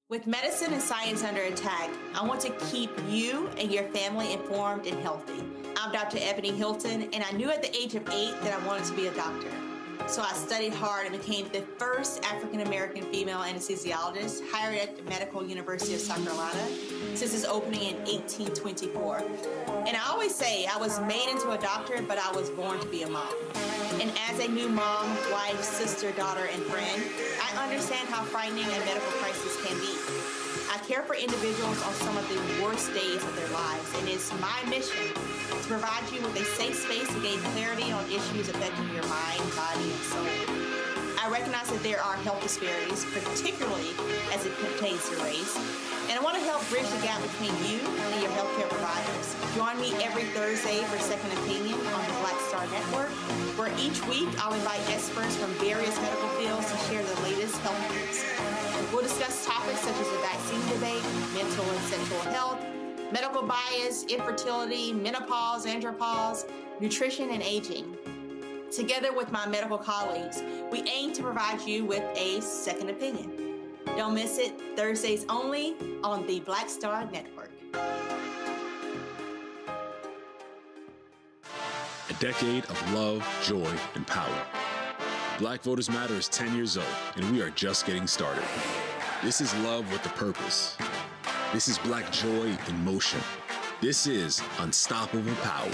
With medicine and science under attack, I want to keep you and your family informed and healthy. I'm Dr. Ebony Hilton, and I knew at the age of 8 that I wanted to be a doctor. So I studied hard and became the first African-American female anesthesiologist hired at the Medical University of South Carolina since its opening in 1824. And I always say I was made into a doctor, but I was born to be a mom. And as a new mom, wife, sister, daughter, and friend, I understand how frightening a medical crisis can be. I care for individuals on some of the worst days of their lives, and it's my mission to provide you with a safe space to gain clarity on issues affecting your mind, body, and soul. I recognize that there are health disparities, particularly as it pertains to race, and I want to help bridge the gap between you and your healthcare providers. Join me every Thursday for Second Opinion on the Black Star Network, where each week I'll invite experts from various medical fields to share the latest health news. We'll discuss topics such as the vaccine debate, mental and sexual health, medical bias, infertility, menopause, andropause, nutrition, and aging. Together with my medical colleagues, we aim to provide you with a second opinion. Don't miss it, Thursdays only on the Black Star Network. A decade of love, joy, and power. Black Voters Matter is 10 years old, and we are just getting started. This is love with a purpose. This is Black joy in motion. This is unstoppable power.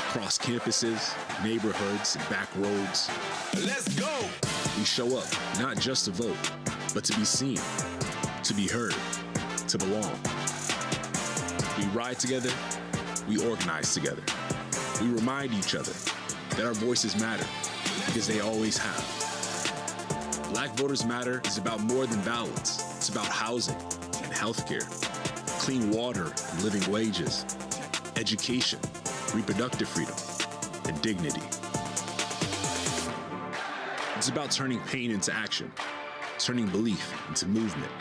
Across campuses, neighborhoods, and back roads. Let's go! We show up, not just to vote, but to be seen, to be heard, to belong. We ride together, we organize together. We remind each other that our voices matter, because they always have. Black Voters Matter is about more than ballots. It's about housing and healthcare, clean water and living wages, education, reproductive freedom, and dignity. It's about turning pain into action, turning belief into movement,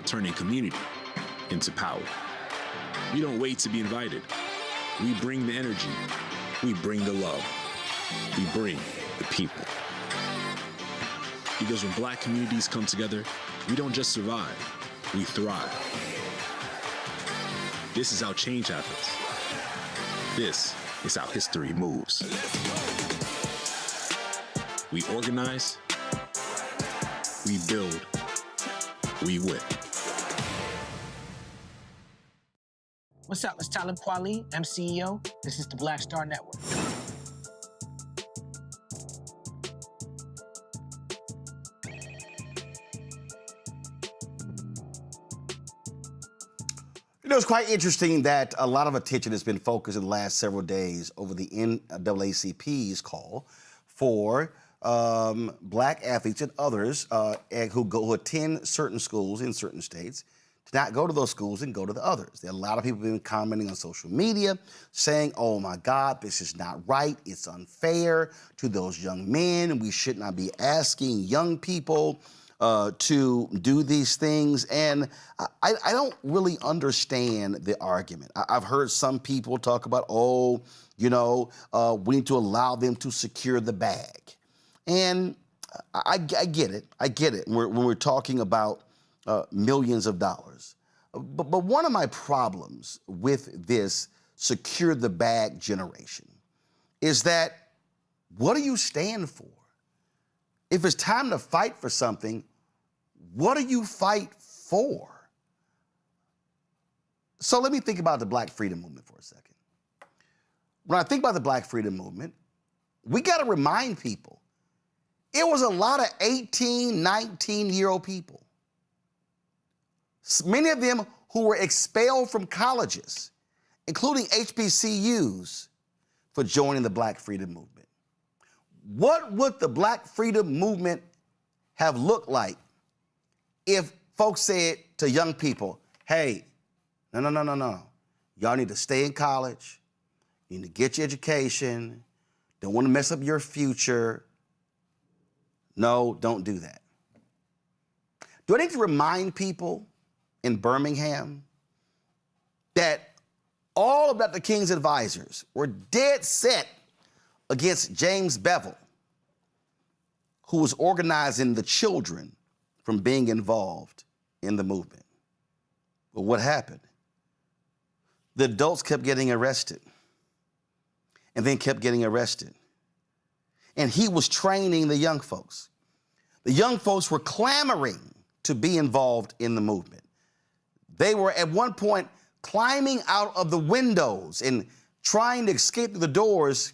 turning community into power. We don't wait to be invited. We bring the energy. We bring the love. We bring the people. Because when Black communities come together, we don't just survive, we thrive. This is how change happens. This is how history moves. We organize, we build, we win. What's up? It's Talib Kweli. I'm CEO. This is the Black Star Network. You know, it's quite interesting that a lot of attention has been focused in the last several days over the NAACP's call for black athletes and others who attend certain schools in certain states to not go to those schools and go to the others. There are a lot of people who've been commenting on social media saying, oh my God, this is not right. It's unfair to those young men. We should not be asking young people to do these things. And I don't really understand the argument. I've heard some people talk about, we need to allow them to secure the bag. And I get it. I get it when we're talking about millions of dollars. But one of my problems with this secure the bag generation is that, what do you stand for? If it's time to fight for something, what do you fight for? So let me think about the Black Freedom Movement for a second. When I think about the Black Freedom Movement, we got to remind people, it was a lot of 18, 19-year-old people. Many of them who were expelled from colleges, including HBCUs, for joining the Black Freedom Movement. What would the Black Freedom Movement have looked like if folks said to young people, hey, no. Y'all need to stay in college. You need to get your education. Don't want to mess up your future. No, don't do that. Do I need to remind people in Birmingham that all of Dr. King's advisors were dead set against James Bevel, who was organizing the children from being involved in the movement? But what happened? The adults kept getting arrested and then kept getting arrested. And he was training the young folks. The young folks were clamoring to be involved in the movement. They were at one point climbing out of the windows and trying to escape through the doors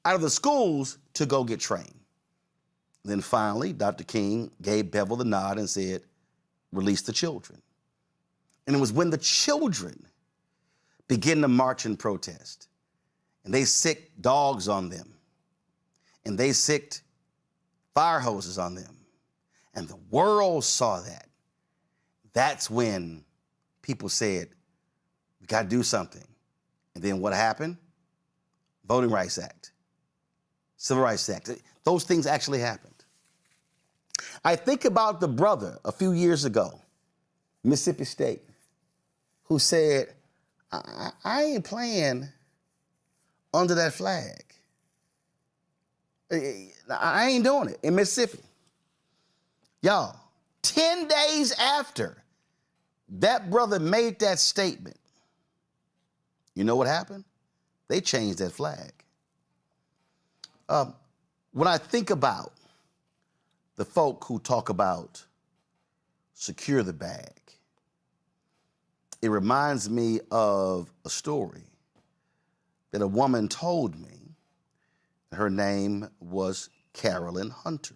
out of the schools to go get trained. Then finally, Dr. King gave Bevel the nod and said, release the children. And it was when the children began to march and protest, and they sicked dogs on them, and they sicked fire hoses on them, and the world saw that. That's when people said, we got to do something. And then what happened? Voting Rights Act, Civil Rights Act. Those things actually happened. I think about the brother a few years ago, Mississippi State, who said, I ain't playing under that flag. I ain't doing it in Mississippi. Y'all, 10 days after that brother made that statement, you know what happened? They changed that flag. When I think about the folk who talk about secure the bag, it reminds me of a story that a woman told me. Her name was Carolyn Hunter.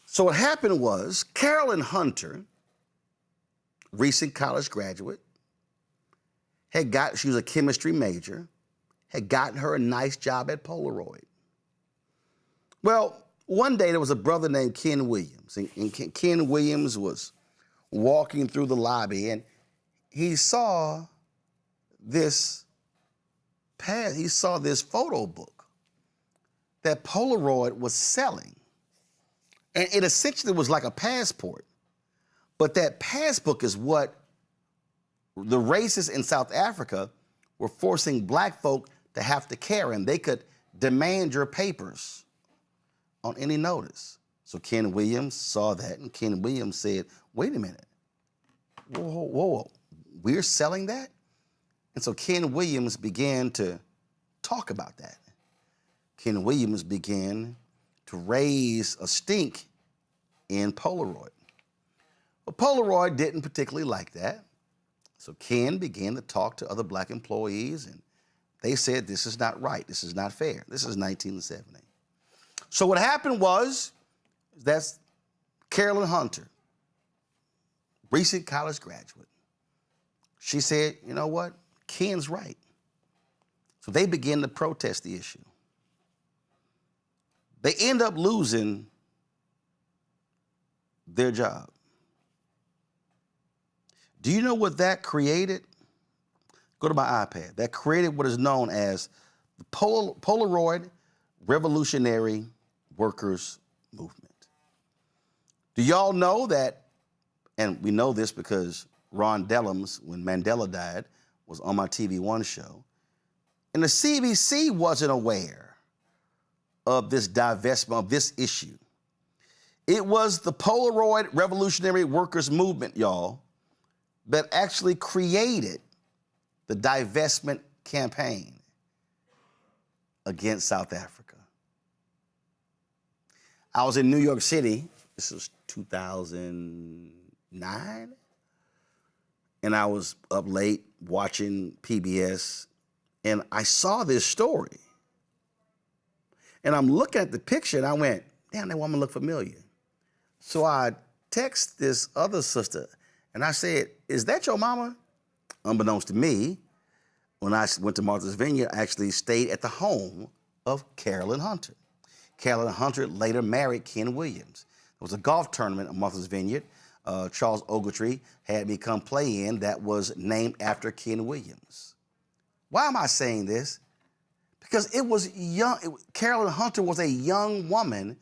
So what happened was, Carolyn Hunter, recent college graduate, she was a chemistry major, had gotten her a nice job at Polaroid. Well, one day there was a brother named Ken Williams, and Ken Williams was walking through the lobby, and he saw this photo book that Polaroid was selling. And it essentially was like a passport. But that passbook is what the racists in South Africa were forcing black folk to have to carry, and they could demand your papers on any notice. So Ken Williams saw that, and Ken Williams said, wait a minute, whoa, we're selling that? And so Ken Williams began to talk about that. Ken Williams began to raise a stink in Polaroid. But Polaroid didn't particularly like that. So Ken began to talk to other black employees, and they said, this is not right. This is not fair. This is 1970. So what happened was, that's Carolyn Hunter, recent college graduate. She said, you know what? Ken's right. So they began to protest the issue. They end up losing their job. Do you know what that created? Go to my iPad. That created what is known as the Polaroid Revolutionary Workers Movement. Do y'all know that, and we know this because Ron Dellums, when Mandela died, was on my TV One show, and the CBC wasn't aware of this divestment, of this issue. It was the Polaroid Revolutionary Workers Movement, y'all, that actually created the divestment campaign against South Africa. I was in New York City, this was 2009, and I was up late watching PBS, and I saw this story. And I'm looking at the picture, and I went, damn, that woman looked familiar. So I text this other sister, and I said, is that your mama? Unbeknownst to me, when I went to Martha's Vineyard, I actually stayed at the home of Carolyn Hunter. Carolyn Hunter later married Ken Williams. There was a golf tournament at Martha's Vineyard. Charles Ogletree had me come play in that was named after Ken Williams. Why am I saying this? Because it was young. Carolyn Hunter was a young woman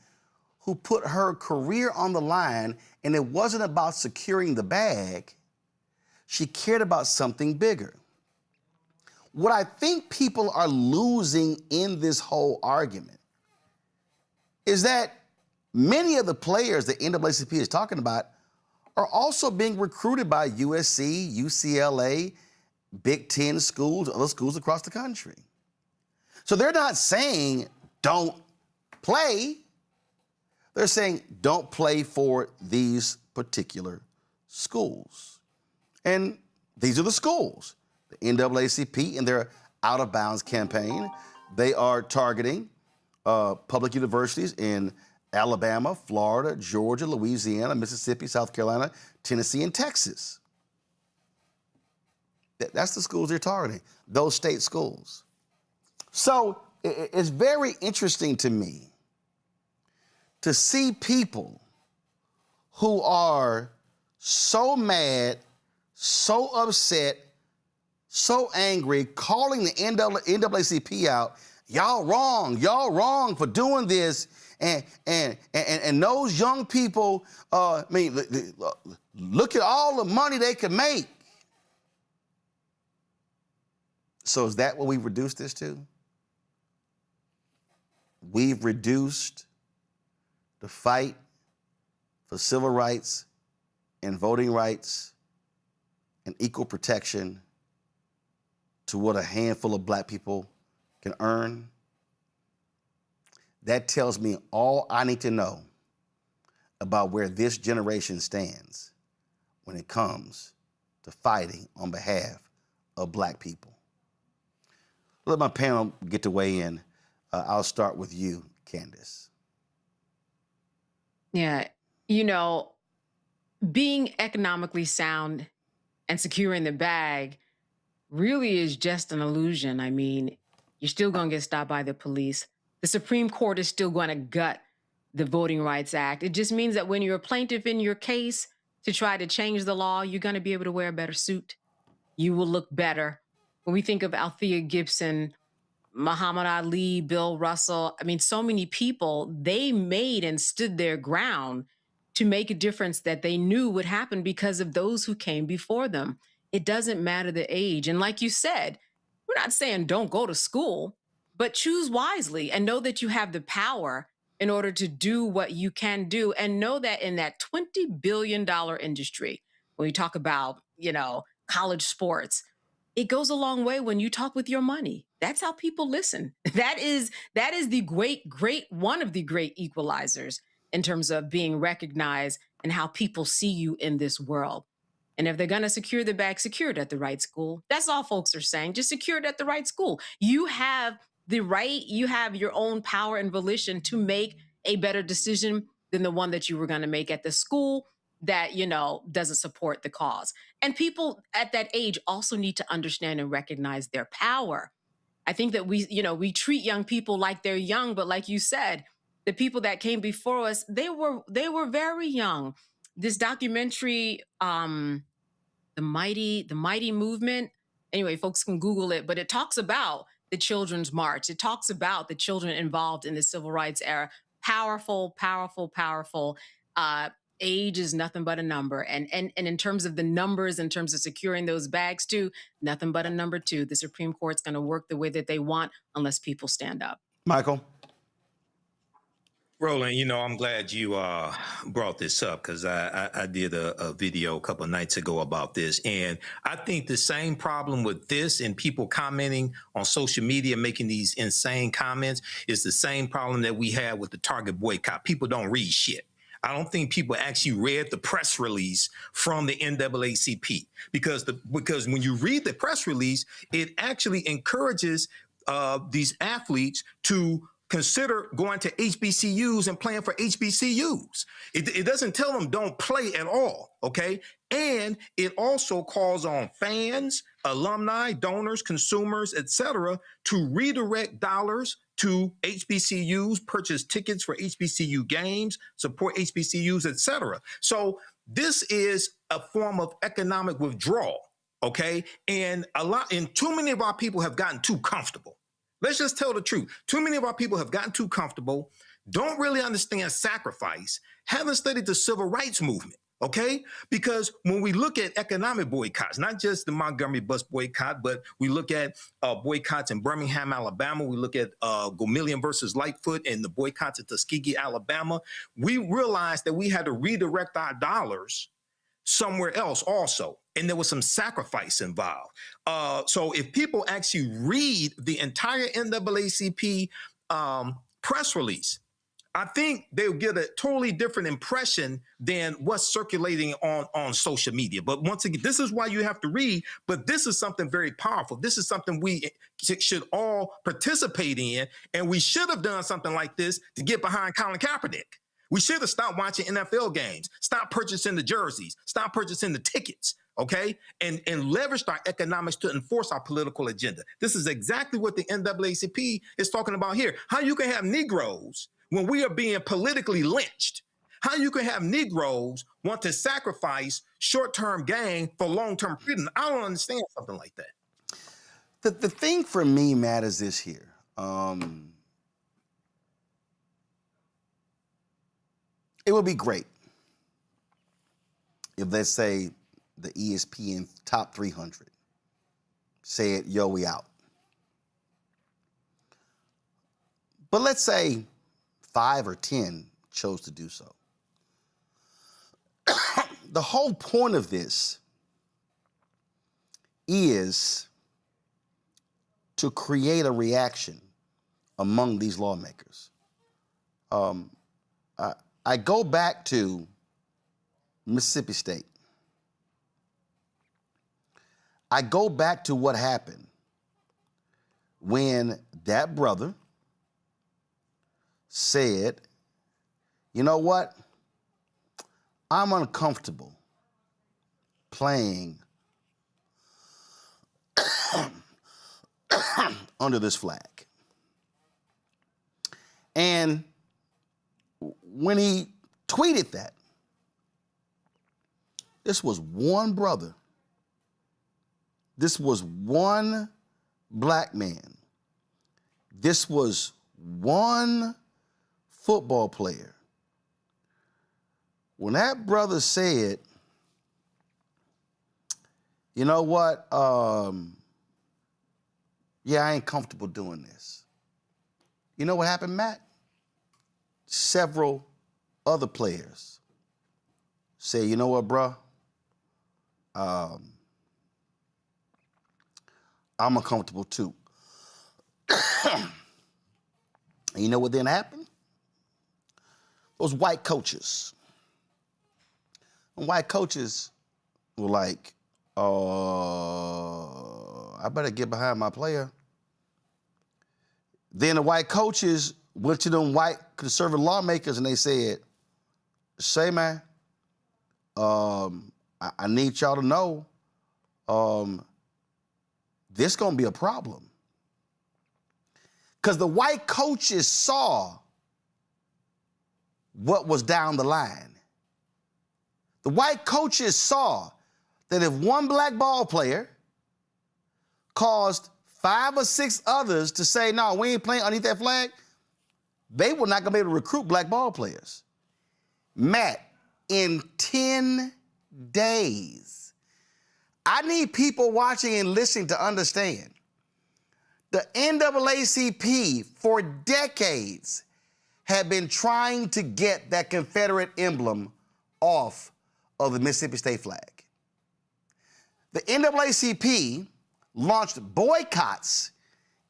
who put her career on the line, and it wasn't about securing the bag. She cared about something bigger. What I think people are losing in this whole argument is that many of the players that NAACP is talking about are also being recruited by USC, UCLA, Big Ten schools, other schools across the country. So they're not saying don't play. They're saying don't play for these particular schools. And these are the schools. The NAACP, in their Out of Bounds campaign, they are targeting public universities in Alabama, Florida, Georgia, Louisiana, Mississippi, South Carolina, Tennessee, and Texas. That's the schools they're targeting, those state schools. So it's very interesting to me to see people who are so mad, so upset, so angry, calling the NAACP out, y'all wrong for doing this, and those young people, look at all the money they could make. So is that what we've reduced this to? We've reduced the fight for civil rights and voting rights and equal protection to what a handful of black people can earn. That tells me all I need to know about where this generation stands when it comes to fighting on behalf of black people. Let my panel get to weigh in. I'll start with you, Candace. Yeah, you know, being economically sound and securing the bag really is just an illusion. I mean, you're still going to get stopped by the police. The Supreme Court is still going to gut the Voting Rights Act. It just means that when you're a plaintiff in your case to try to change the law, you're going to be able to wear a better suit. You will look better. When we think of Althea Gibson, Muhammad Ali, Bill Russell, I mean, so many people, they made and stood their ground to make a difference that they knew would happen because of those who came before them. It doesn't matter the age. And like you said, we're not saying don't go to school, but choose wisely and know that you have the power in order to do what you can do, and know that in that $20 billion industry, when you talk about, you know, college sports, it goes a long way when you talk with your money. That's how people listen. That is the one of the great equalizers in terms of being recognized and how people see you in this world. And if they're going to secure the bag, secure it at the right school. That's all folks are saying. Just secure it at the right school. You have the right, you have your own power and volition to make a better decision than the one that you were going to make at the school that, you know, doesn't support the cause. And people at that age also need to understand and recognize their power. I think that we treat young people like they're young, but like you said, the people that came before us, they were very young. This documentary, the mighty movement. Anyway, folks can Google it, but it talks about the Children's March. It talks about the children involved in the civil rights era. Powerful, powerful, powerful. Age is nothing but a number. And in terms of the numbers, in terms of securing those bags too, nothing but a number too. The Supreme Court's going to work the way that they want unless people stand up. Michael? Roland, you know, I'm glad you brought this up because I did a video a couple of nights ago about this. And I think the same problem with this and people commenting on social media, making these insane comments, is the same problem that we had with the Target boycott. People don't read shit. I don't think people actually read the press release from the NAACP because when you read the press release, it actually encourages these athletes to consider going to HBCUs and playing for HBCUs. It doesn't tell them don't play at all, okay? And it also calls on fans, alumni, donors, consumers, etc., to redirect dollars to HBCUs, purchase tickets for HBCU games, support HBCUs, etc. So this is a form of economic withdrawal, okay? And too many of our people have gotten too comfortable. Let's just tell the truth. Too many of our people have gotten too comfortable, don't really understand sacrifice, haven't studied the civil rights movement, okay? Because when we look at economic boycotts, not just the Montgomery bus boycott, but we look at boycotts in Birmingham, Alabama, we look at Gomillion versus Lightfoot and the boycotts at Tuskegee, Alabama, we realized that we had to redirect our dollars somewhere else also. And there was some sacrifice involved. So if people actually read the entire NAACP press release, I think they'll get a totally different impression than what's circulating on social media. But once again, this is why you have to read, but this is something very powerful. This is something we should all participate in, and we should have done something like this to get behind Colin Kaepernick. We should have stopped watching NFL games, stop purchasing the jerseys, stop purchasing the tickets, okay? And leveraged our economics to enforce our political agenda. This is exactly what the NAACP is talking about here. How you can have Negroes when we are being politically lynched. How you can have Negroes want to sacrifice short-term gain for long-term freedom. I don't understand something like that. The thing for me, Matt, is this here. It would be great if, let's say, the ESPN top 300 said, yo, we out. But let's say 5 or 10 chose to do so. The whole point of this is to create a reaction among these lawmakers. I go back to Mississippi State. I go back to what happened when that brother said, you know what? I'm uncomfortable playing under this flag. And when he tweeted that, this was one brother. This was one black man. This was one football player. When that brother said, you know what, yeah, I ain't comfortable doing this. You know what happened, Matt? Several other players say, you know what, bro? I'm uncomfortable too. And you know what then happened? Those white coaches. And white coaches were like, I better get behind my player. Then the white coaches went to them white conservative lawmakers and they said, say, man, I need y'all to know this gonna be a problem. Because the white coaches saw what was down the line. The white coaches saw that if one black ball player caused 5 or 6 others to say, no, we ain't playing underneath that flag, they were not gonna be able to recruit black ball players. Matt, in 10 days, I need people watching and listening to understand the NAACP for decades had been trying to get that Confederate emblem off of the Mississippi state flag. The NAACP launched boycotts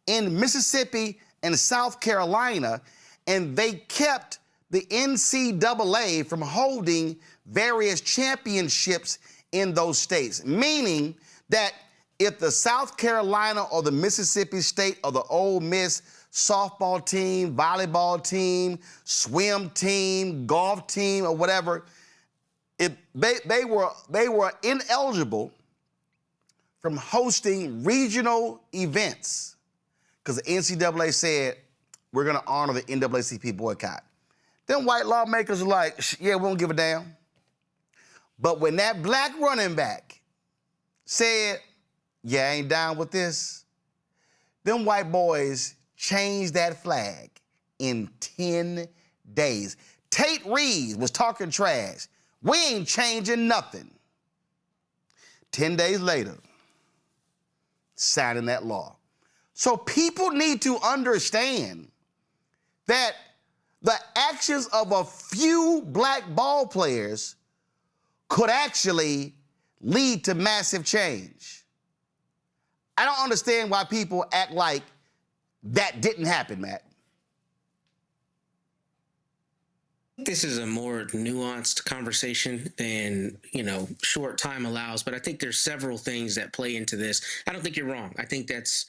in Mississippi and South Carolina, and they kept the NCAA from holding various championships in those states, meaning that if the South Carolina or the Mississippi State or the Ole Miss softball team, volleyball team, swim team, golf team, or whatever, if they were ineligible from hosting regional events because the NCAA said, we're gonna honor the NAACP boycott. Then white lawmakers are like, yeah, we don't give a damn. But when that black running back said, yeah, I ain't down with this, them white boys changed that flag in 10 days. Tate Reeves was talking trash. We ain't changing nothing. 10 days later, signing that law. So people need to understand that the actions of a few black ball players could actually lead to massive change. I don't understand why people act like that didn't happen, Matt. This is a more nuanced conversation than, short time allows, but I think there's several things that play into this. I don't think you're wrong. I think that's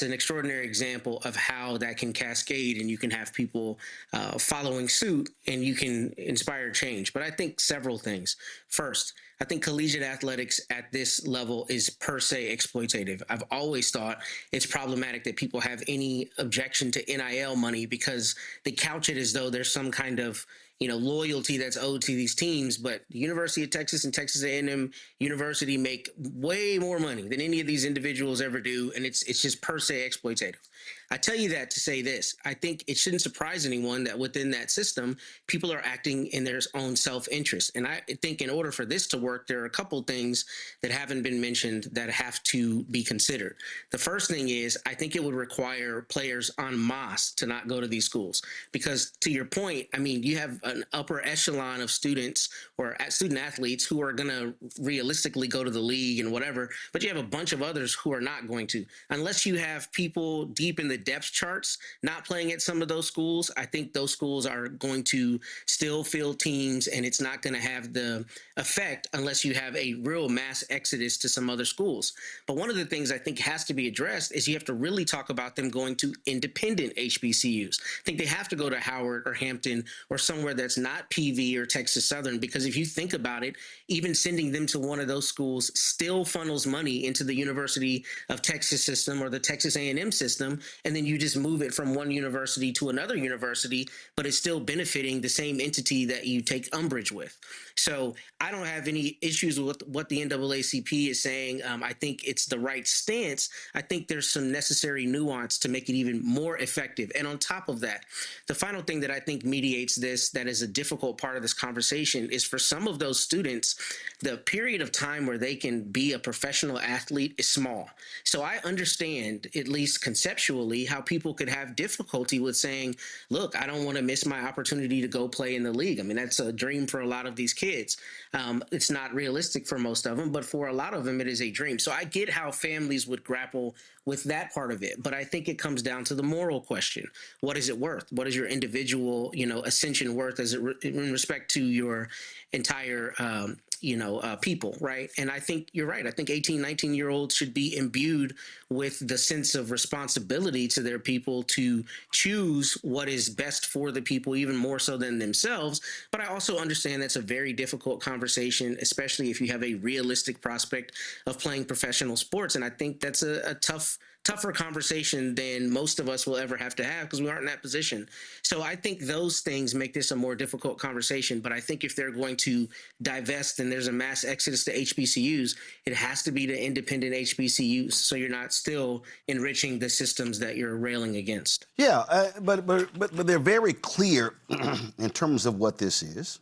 an extraordinary example of how that can cascade and you can have people following suit and you can inspire change. But I think several things. First, I think collegiate athletics at this level is per se exploitative. I've always thought it's problematic that people have any objection to NIL money because they couch it as though there's some kind of loyalty that's owed to these teams. But the University of Texas and Texas A&M University make way more money than any of these individuals ever do, and it's just per se exploitative. I tell you that to say this. I think it shouldn't surprise anyone that within that system, people are acting in their own self-interest. And I think in order for this to work, there are a couple things that haven't been mentioned that have to be considered. The first thing is, I think it would require players en masse to not go to these schools. Because to your point, I mean, you have an upper echelon of students or student athletes who are going to realistically go to the league and whatever, but you have a bunch of others who are not going to. Unless you have people deep in the depth charts not playing at some of those schools, I think those schools are going to still field teams, and it's not going to have the effect unless you have a real mass exodus to some other schools. But one of the things I think has to be addressed is you have to really talk about them going to independent HBCUs. I think they have to go to Howard or Hampton or somewhere that's not PV or Texas Southern, because if you think about it, even sending them to one of those schools still funnels money into the University of Texas system or the Texas A&M system, and then you just move it from one university to another university, but it's still benefiting the same entity that you take umbrage with. So I don't have any issues with what the NAACP is saying. I think it's the right stance. I think there's some necessary nuance to make it even more effective. And on top of that, the final thing that I think mediates this, that is a difficult part of this conversation, is for some of those students, the period of time where they can be a professional athlete is small. So I understand, at least conceptually, how people could have difficulty with saying, look, I don't want to miss my opportunity to go play in the league. I mean, that's a dream for a lot of these kids. It's not realistic for most of them, but for a lot of them, it is a dream. So I get how families would grapple with that part of it, but I think it comes down to the moral question. What is it worth? What is your individual, ascension worth as in respect to your entire people, right? And I think you're right. I think 18, 19-year-olds should be imbued with the sense of responsibility to their people to choose what is best for the people, even more so than themselves. But I also understand that's a very difficult conversation, especially if you have a realistic prospect of playing professional sports. And I think that's a tougher conversation than most of us will ever have to have because we aren't in that position. So I think those things make this a more difficult conversation. But I think if they're going to divest and there's a mass exodus to HBCUs, it has to be to independent HBCUs so you're not still enriching the systems that you're railing against. Yeah, but they're very clear in terms of what this is.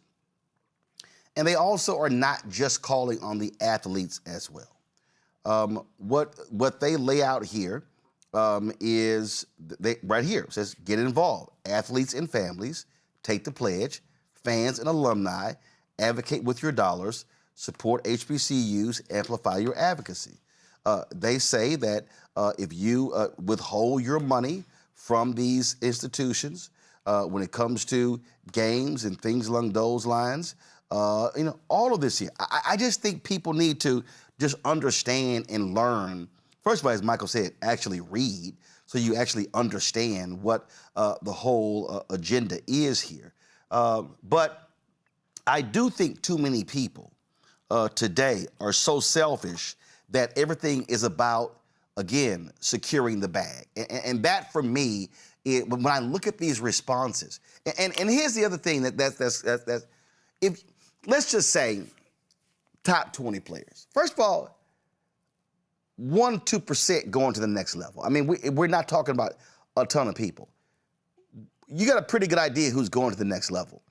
And they also are not just calling on the athletes as well. What they lay out here is right here. It says, get involved. Athletes and families, take the pledge. Fans and alumni, advocate with your dollars. Support HBCUs, amplify your advocacy. They say that if you withhold your money from these institutions when it comes to games and things along those lines, all of this here. I just think people need to just understand and learn. First of all, as Michael said, actually read so you actually understand what the whole agenda is here. But I do think too many people today are so selfish that everything is about, again, securing the bag. And that, for me, when I look at these responses, and here's the other thing that's if let's just say top 20 players. First of all, 1-2% going to the next level. I mean, we're not talking about a ton of people. You got a pretty good idea who's going to the next level.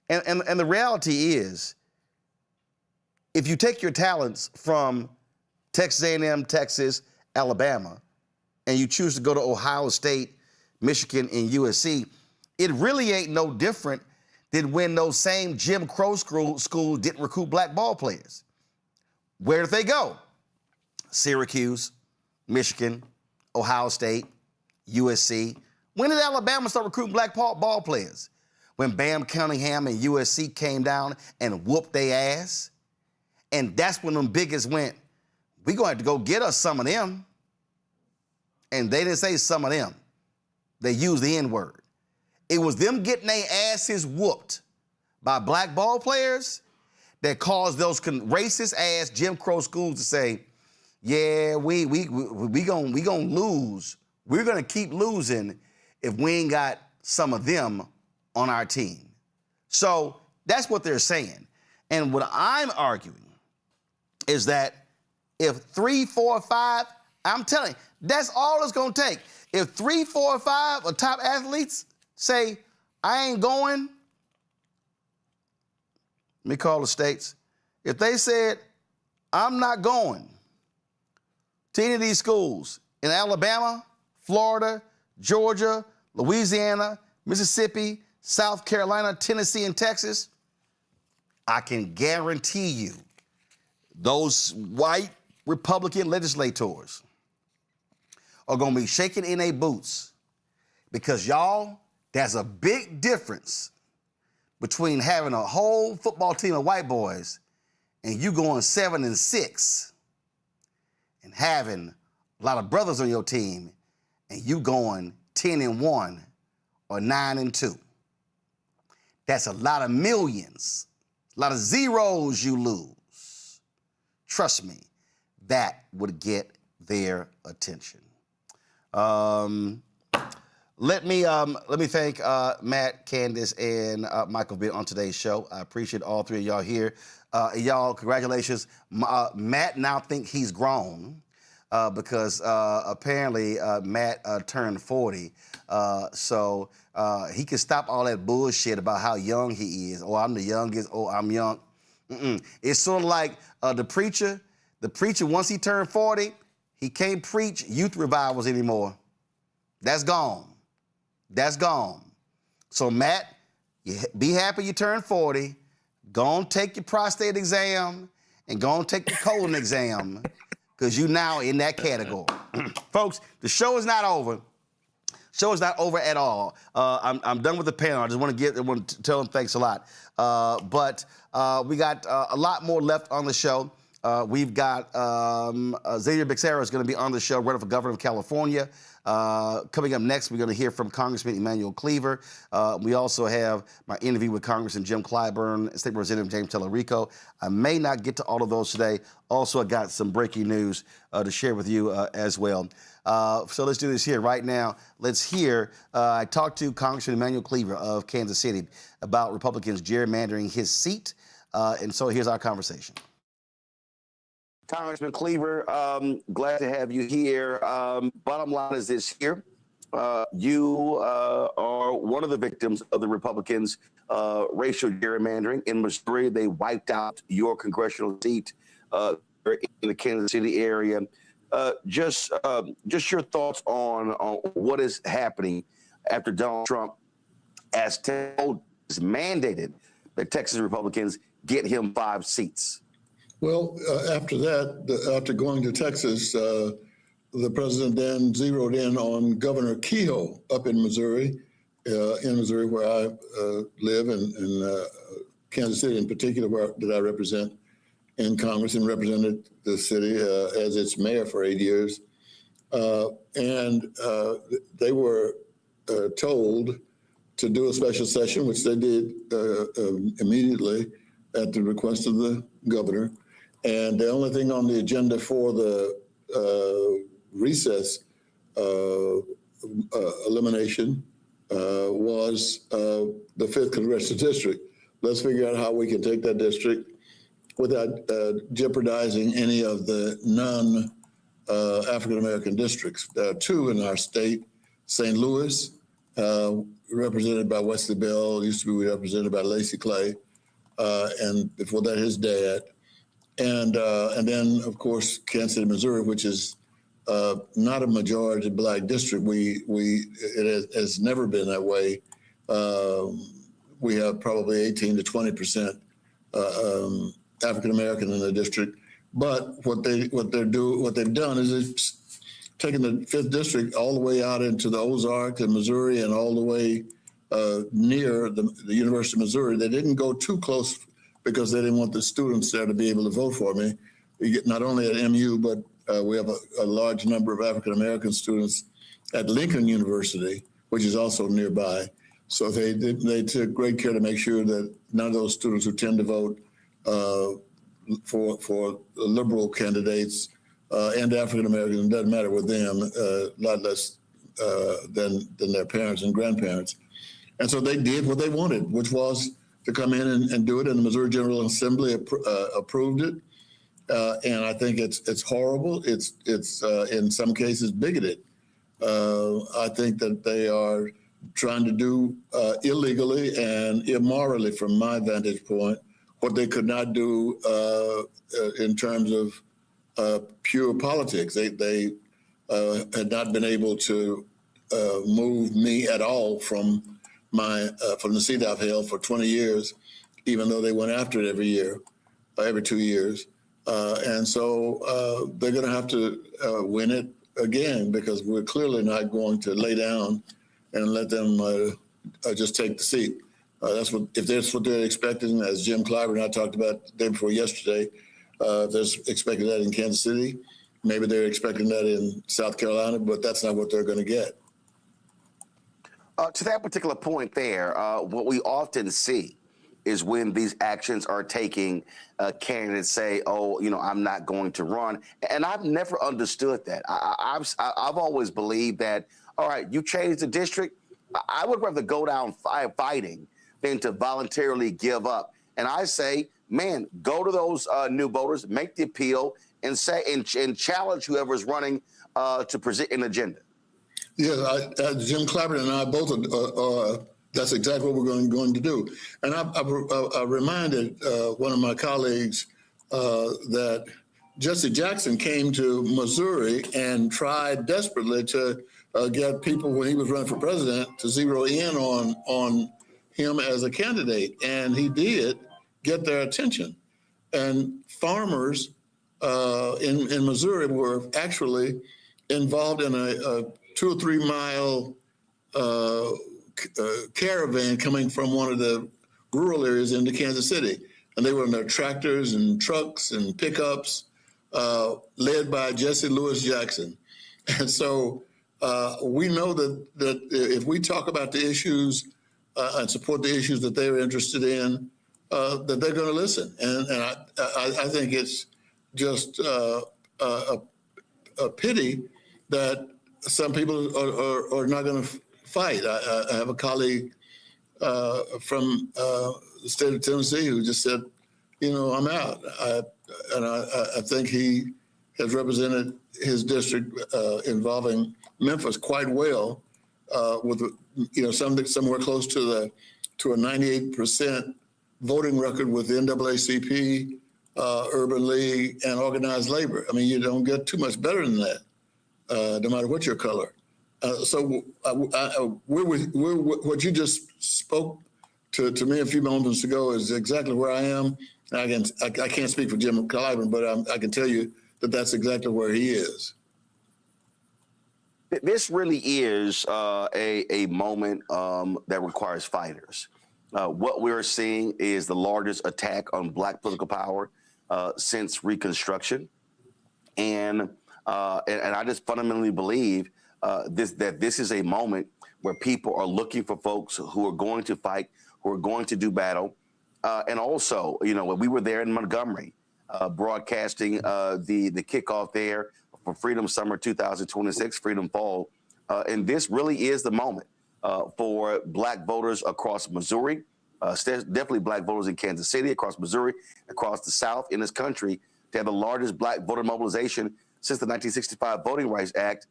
And the reality is, if you take your talents from Texas A&M, Texas, Alabama, and you choose to go to Ohio State, Michigan, and USC, it really ain't no different than when those same Jim Crow schools didn't recruit black ball players. Where did they go? Syracuse, Michigan, Ohio State, USC. When did Alabama start recruiting black ball players? When Bam Cunningham and USC came down and whooped their ass. And that's when them biggest went, we gonna have to go get us some of them. And they didn't say some of them. They used the N-word. It was them getting their asses whooped by black ball players that caused those racist ass Jim Crow schools to say, yeah, we gonna lose. We're gonna keep losing if we ain't got some of them on our team. So that's what they're saying. And what I'm arguing is that if 3, 4, 5, I'm telling you, that's all it's gonna take. If 3, 4, 5 are top athletes say, I ain't going, let me call the states. If they said, I'm not going to any of these schools in Alabama, Florida, Georgia, Louisiana, Mississippi, South Carolina, Tennessee, and Texas, I can guarantee you those white Republican legislators are going to be shaking in their boots because, y'all, there's a big difference between having a whole football team of white boys and you going 7-6 and having a lot of brothers on your team and you going 10-1 or 9-2. That's a lot of millions, a lot of zeros you lose. Trust me, that would get their attention. Let me thank Matt, Candace, and Michael being on today's show. I appreciate all three of y'all here. Y'all, congratulations. Matt now think he's grown because apparently Matt turned 40. So he can stop all that bullshit about how young he is. Oh, I'm the youngest. Oh, I'm young. It's sort of like the preacher. The preacher, once he turned 40, he can't preach youth revivals anymore. That's gone. That's gone. So, Matt, be happy you turned 40. Go and take your prostate exam and go and take your colon exam because you now in that category. Folks, the show is not over. Show is not over at all. I'm done with the panel. I just want to tell them thanks a lot. But we got a lot more left on the show. We've got Xavier Becerra is going to be on the show, running for governor of California. Coming up next, we're going to hear from Congressman Emanuel Cleaver. We also have my interview with Congressman Jim Clyburn, State Representative James Talarico. I may not get to all of those today. Also, I got some breaking news to share with you as well. So let's do this here right now. Let's hear, I talked to Congressman Emanuel Cleaver of Kansas City about Republicans gerrymandering his seat. And so here's our conversation. Congressman Cleaver, glad to have you here. Bottom line is this here. You are one of the victims of the Republicans' racial gerrymandering. In Missouri, they wiped out your congressional seat in the Kansas City area. Just your thoughts on what is happening after Donald Trump has mandated that Texas Republicans get him 5 seats. Well, after that, after going to Texas, the president then zeroed in on Governor Kehoe up in Missouri where I live, and Kansas City in particular, that I represent in Congress and represented the city as its mayor for 8 years. And they were told to do a special session, which they did immediately at the request of the governor. And the only thing on the agenda for the recess elimination was the 5th Congressional District. Let's figure out how we can take that district without jeopardizing any of the non-African-American districts. There are 2 in our state, St. Louis, represented by Wesley Bell, used to be represented by Lacey Clay, and before that, his dad. And then, of course, Kansas City, Missouri, which is not a majority Black district. It has never been that way. We have probably 18 to 20% African American in the district. But what they've done is it's taken the 5th district all the way out into the Ozarks and Missouri and all the way near the University of Missouri. They didn't go too close because they didn't want the students there to be able to vote for me. We get not only at MU, but we have a large number of African-American students at Lincoln University, which is also nearby. So they took great care to make sure that none of those students who tend to vote for liberal candidates and African-Americans, it doesn't matter with them, a lot less than their parents and grandparents. And so they did what they wanted, which was to come in and do it, and the Missouri General Assembly approved it. And I think it's horrible. It's in some cases bigoted. I think that they are trying to do illegally and immorally, from my vantage point, what they could not do in terms of pure politics. They had not been able to move me at all from the seat I've held for 20 years, even though they went after it every 2 years. And so they're going to have to win it again, because we're clearly not going to lay down and let them just take the seat. If that's what they're expecting, as Jim Clyburn and I talked about the day before yesterday, if they're expecting that in Kansas City, maybe they're expecting that in South Carolina, but that's not what they're going to get. To that particular point there, what we often see is when these actions are taking, candidates say, oh, I'm not going to run. And I've never understood that. I've always believed that, all right, you change the district. I would rather go down fighting than to voluntarily give up. And I say, man, go to those new voters, make the appeal, and say and challenge whoever's running to present an agenda. Yeah, Jim Clyburn and I both that's exactly what we're going to do. And I reminded one of my colleagues that Jesse Jackson came to Missouri and tried desperately to get people, when he was running for president, to zero in on him as a candidate. And he did get their attention. And farmers in Missouri were actually involved in a 2 or 3 mile caravan coming from one of the rural areas into Kansas City. And they were in their tractors and trucks and pickups, led by Jesse Lewis Jackson. And so we know that if we talk about the issues and support the issues that they're interested in, that they're going to listen. And I think it's just a pity that some people are not going to fight. I have a colleague from the state of Tennessee who just said, I'm out. I think he has represented his district involving Memphis quite well, with somewhere close to a 98% voting record with the NAACP, Urban League, and organized labor. I mean, you don't get too much better than that, no matter what your color. So what you just spoke to me a few moments ago is exactly where I am. I can't speak for Jim Clyburn, but I can tell you that that's exactly where he is. This really is a moment that requires fighters. What we're seeing is the largest attack on Black political power since Reconstruction, and I just fundamentally believe that this is a moment where people are looking for folks who are going to fight, who are going to do battle, and also, when we were there in Montgomery, broadcasting the kickoff there for Freedom Summer 2026, Freedom Fall, and this really is the moment for Black voters across Missouri, definitely Black voters in Kansas City, across Missouri, across the South in this country, to have the largest Black voter mobilization since the 1965 Voting Rights Act,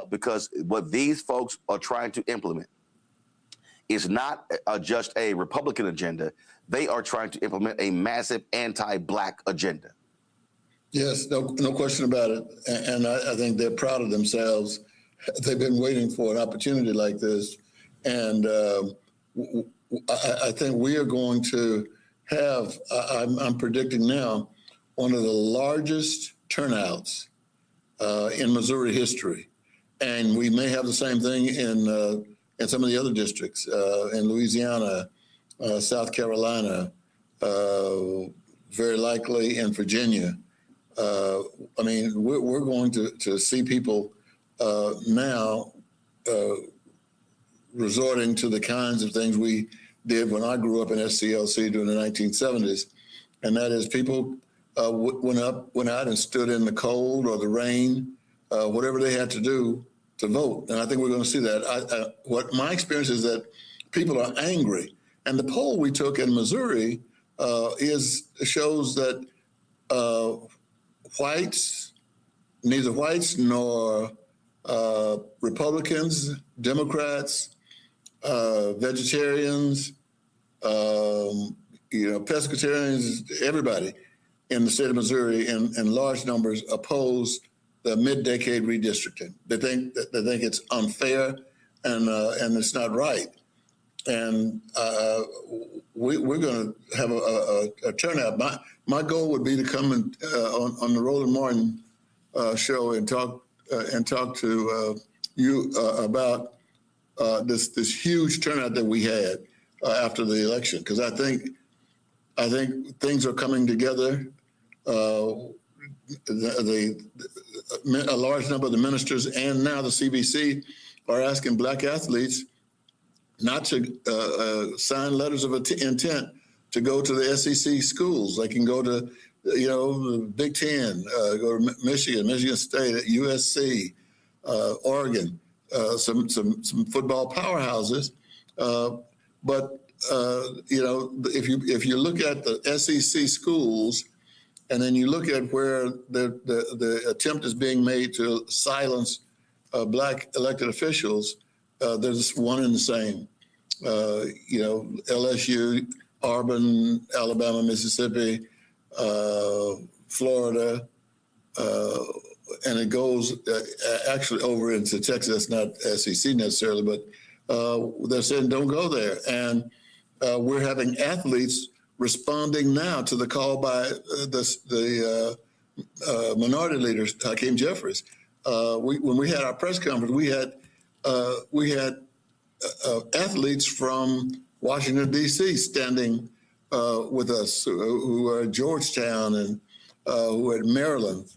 because what these folks are trying to implement is not just a Republican agenda. They are trying to implement a massive anti-Black agenda. Yes, no question about it. And I think they're proud of themselves. They've been waiting for an opportunity like this. And I think we are going to have, I'm predicting now, one of the largest turnouts in Missouri history. And we may have the same thing in some of the other districts, in Louisiana, South Carolina, very likely in Virginia. I mean, we're going to see people now resorting to the kinds of things we did when I grew up in SCLC during the 1970s. And that is people went out and stood in the cold or the rain, whatever they had to do to vote. And I think we're going to see that. What my experience is that people are angry. And the poll we took in Missouri shows that neither whites nor Republicans, Democrats, vegetarians, pescatarians, everybody in the state of Missouri in large numbers oppose the mid-decade redistricting. They think it's unfair and it's not right. And we're going to have a turnout. My goal would be to come on the Roland Martin show and talk to you about this huge turnout that we had after the election, because I think things are coming together. A large number of the ministers and now the CBC are asking Black athletes not to sign letters of intent to go to the SEC schools. They can go to, the Big Ten, go to Michigan State, USC, Oregon, some football powerhouses. But if you look at the SEC schools, and then you look at where the attempt is being made to silence Black elected officials, there's one and the same. LSU, Auburn, Alabama, Mississippi, Florida, and it goes actually over into Texas. That's not SEC necessarily, but they're saying don't go there. And we're having athletes responding now to the call by the minority leaders, Hakeem Jeffries. When we had our press conference, we had athletes from Washington, D.C. standing with us, who are at Georgetown and who are at Maryland.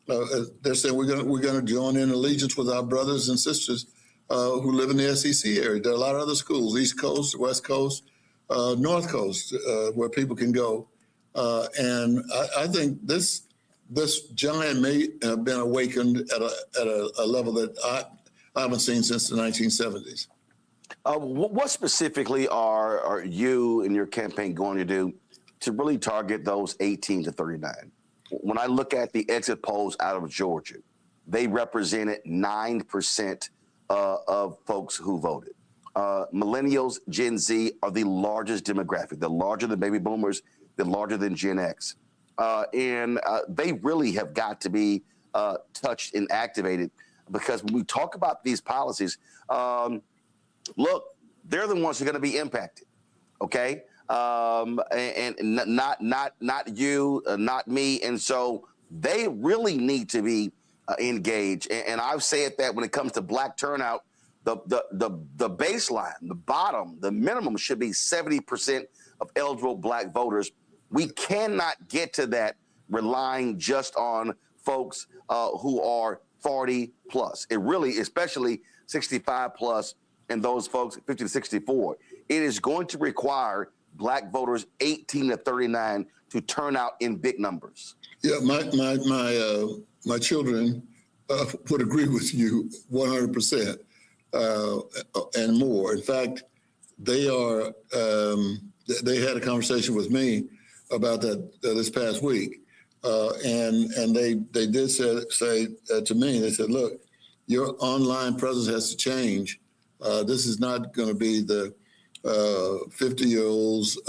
They're saying we're going to join in allegiance with our brothers and sisters who live in the SEC area. There are a lot of other schools, East Coast, West Coast, North Coast, where people can go. And I think this giant may have been awakened at a level that I haven't seen since the 1970s. What specifically are you and your campaign going to do to really target those 18 to 39? When I look at the exit polls out of Georgia, they represented 9% of folks who voted. Millennials, Gen Z are the largest demographic. They're larger than baby boomers. They're larger than Gen X. And they really have got to be touched and activated, because when we talk about these policies, look, they're the ones who are going to be impacted, okay? And not you, not me. And so they really need to be engaged. And I've said that when it comes to black turnout, the baseline, the bottom, the minimum should be 70% of eligible black voters. We cannot get to that relying just on folks who are 40 plus. It really, especially 65 plus, and those folks 50 to 64. It is going to require black voters 18 to 39 to turn out in big numbers. Yeah, my children would agree with you 100% and more. In fact, they had a conversation with me about that this past week, and they did say to me, they said, "Look, your online presence has to change. This is not going to be the 50-year-olds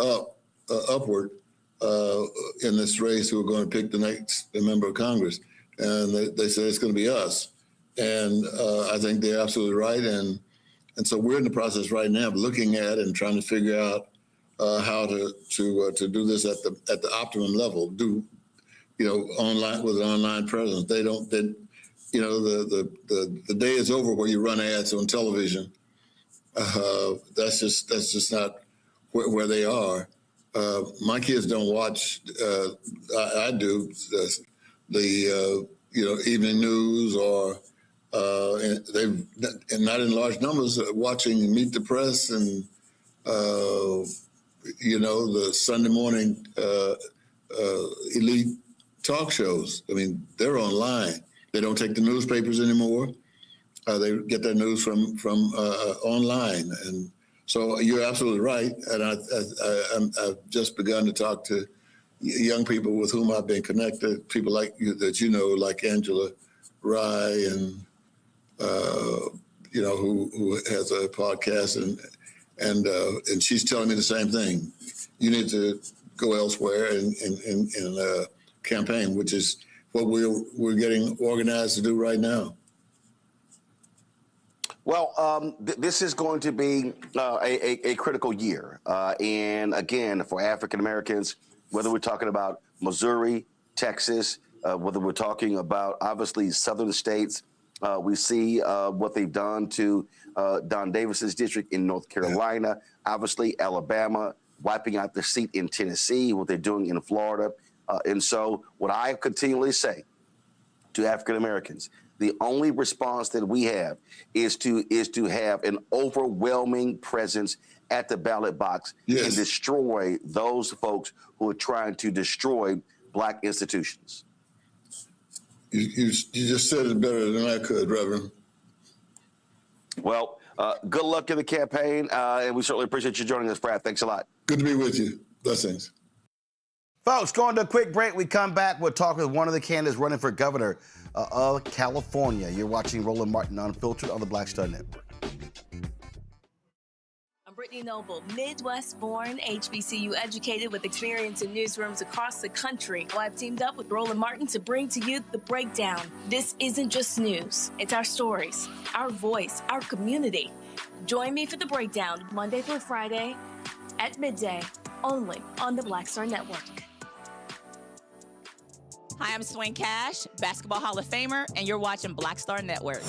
upward in this race who are going to pick the next member of Congress." And they said it's going to be us. And I think they're absolutely right. And so we're in the process right now of looking at and trying to figure out how to do this at the optimum level. Do online with an online presence? The day is over where you run ads on television. That's just not where they are. My kids don't watch. I do the evening news, or they've not in large numbers watching Meet the Press and the Sunday morning elite talk shows. I mean, they're online. They don't take the newspapers anymore. They get their news from online. And so you're absolutely right. And I've just begun to talk to young people with whom I've been connected, people like you that like Angela Rye, and who has a podcast, and she's telling me the same thing. You need to go elsewhere and campaign, which is what we're getting organized to do right now. Well, this is going to be a critical year. And again, for African Americans, whether we're talking about Missouri, Texas, whether we're talking about, obviously, southern states, we see what they've done to Don Davis's district in North Carolina, obviously Alabama, wiping out the seat in Tennessee, what they're doing in Florida. And so what I continually say to African Americans, the only response that we have is to have an overwhelming presence at the ballot box and destroy those folks who are trying to destroy black institutions. You just said it better than I could, Reverend. Well, good luck in the campaign, and we certainly appreciate you joining us, Brad. Thanks a lot. Good to be with you. Blessings. Folks, going to a quick break. We come back, we'll talk with one of the candidates running for governor of California. You're watching Roland Martin Unfiltered on the Black Star Network. I'm Brittany Noble, Midwest-born, HBCU educated with experience in newsrooms across the country. Well, I've teamed up with Roland Martin to bring to you The Breakdown. This isn't just news. It's our stories, our voice, our community. Join me for The Breakdown, Monday through Friday at midday, only on the Black Star Network. Hi, I'm Swain Cash, Basketball Hall of Famer, and you're watching Black Star Network.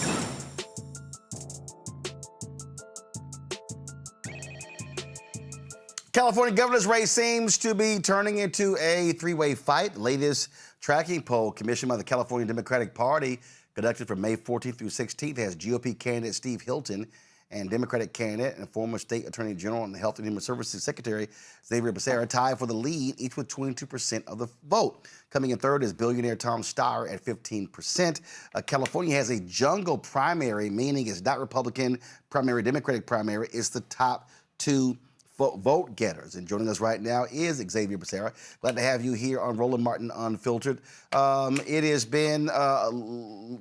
California governor's race seems to be turning into a three-way fight. The latest tracking poll commissioned by the California Democratic Party, conducted from May 14th through 16th, has GOP candidate Steve Hilton and Democratic candidate and former state attorney general and Health and Human Services Secretary Xavier Becerra tied for the lead, each with 22% of the vote. Coming in third is billionaire Tom Steyer at 15%. California has a jungle primary, meaning it's not Republican primary, Democratic primary. It's the top two vote getters. And joining us right now is Xavier Becerra. Glad to have you here on Roland Martin Unfiltered. It has been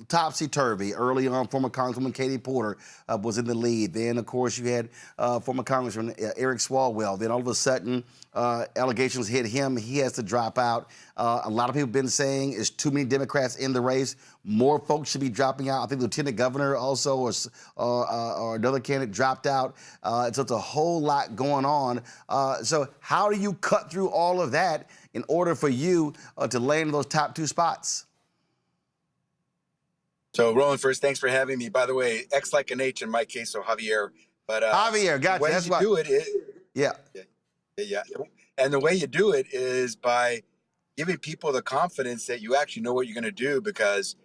topsy-turvy. Early on, former Congresswoman Katie Porter was in the lead. Then, of course, you had former Congressman Eric Swalwell. Then all of a sudden, allegations hit him. He has to drop out. A lot of people have been saying there's too many Democrats in the race. More folks should be dropping out. I think Lieutenant Governor also or another candidate dropped out. So it's a whole lot going on. So how do you cut through all of that in order for you to land those top two spots? So, Roland, first, thanks for having me. By the way, X like an H in my case, so Javier. But Javier, gotcha. The way That's you do it, yeah. And the way you do it is by giving people the confidence that you actually know what you're going to do, because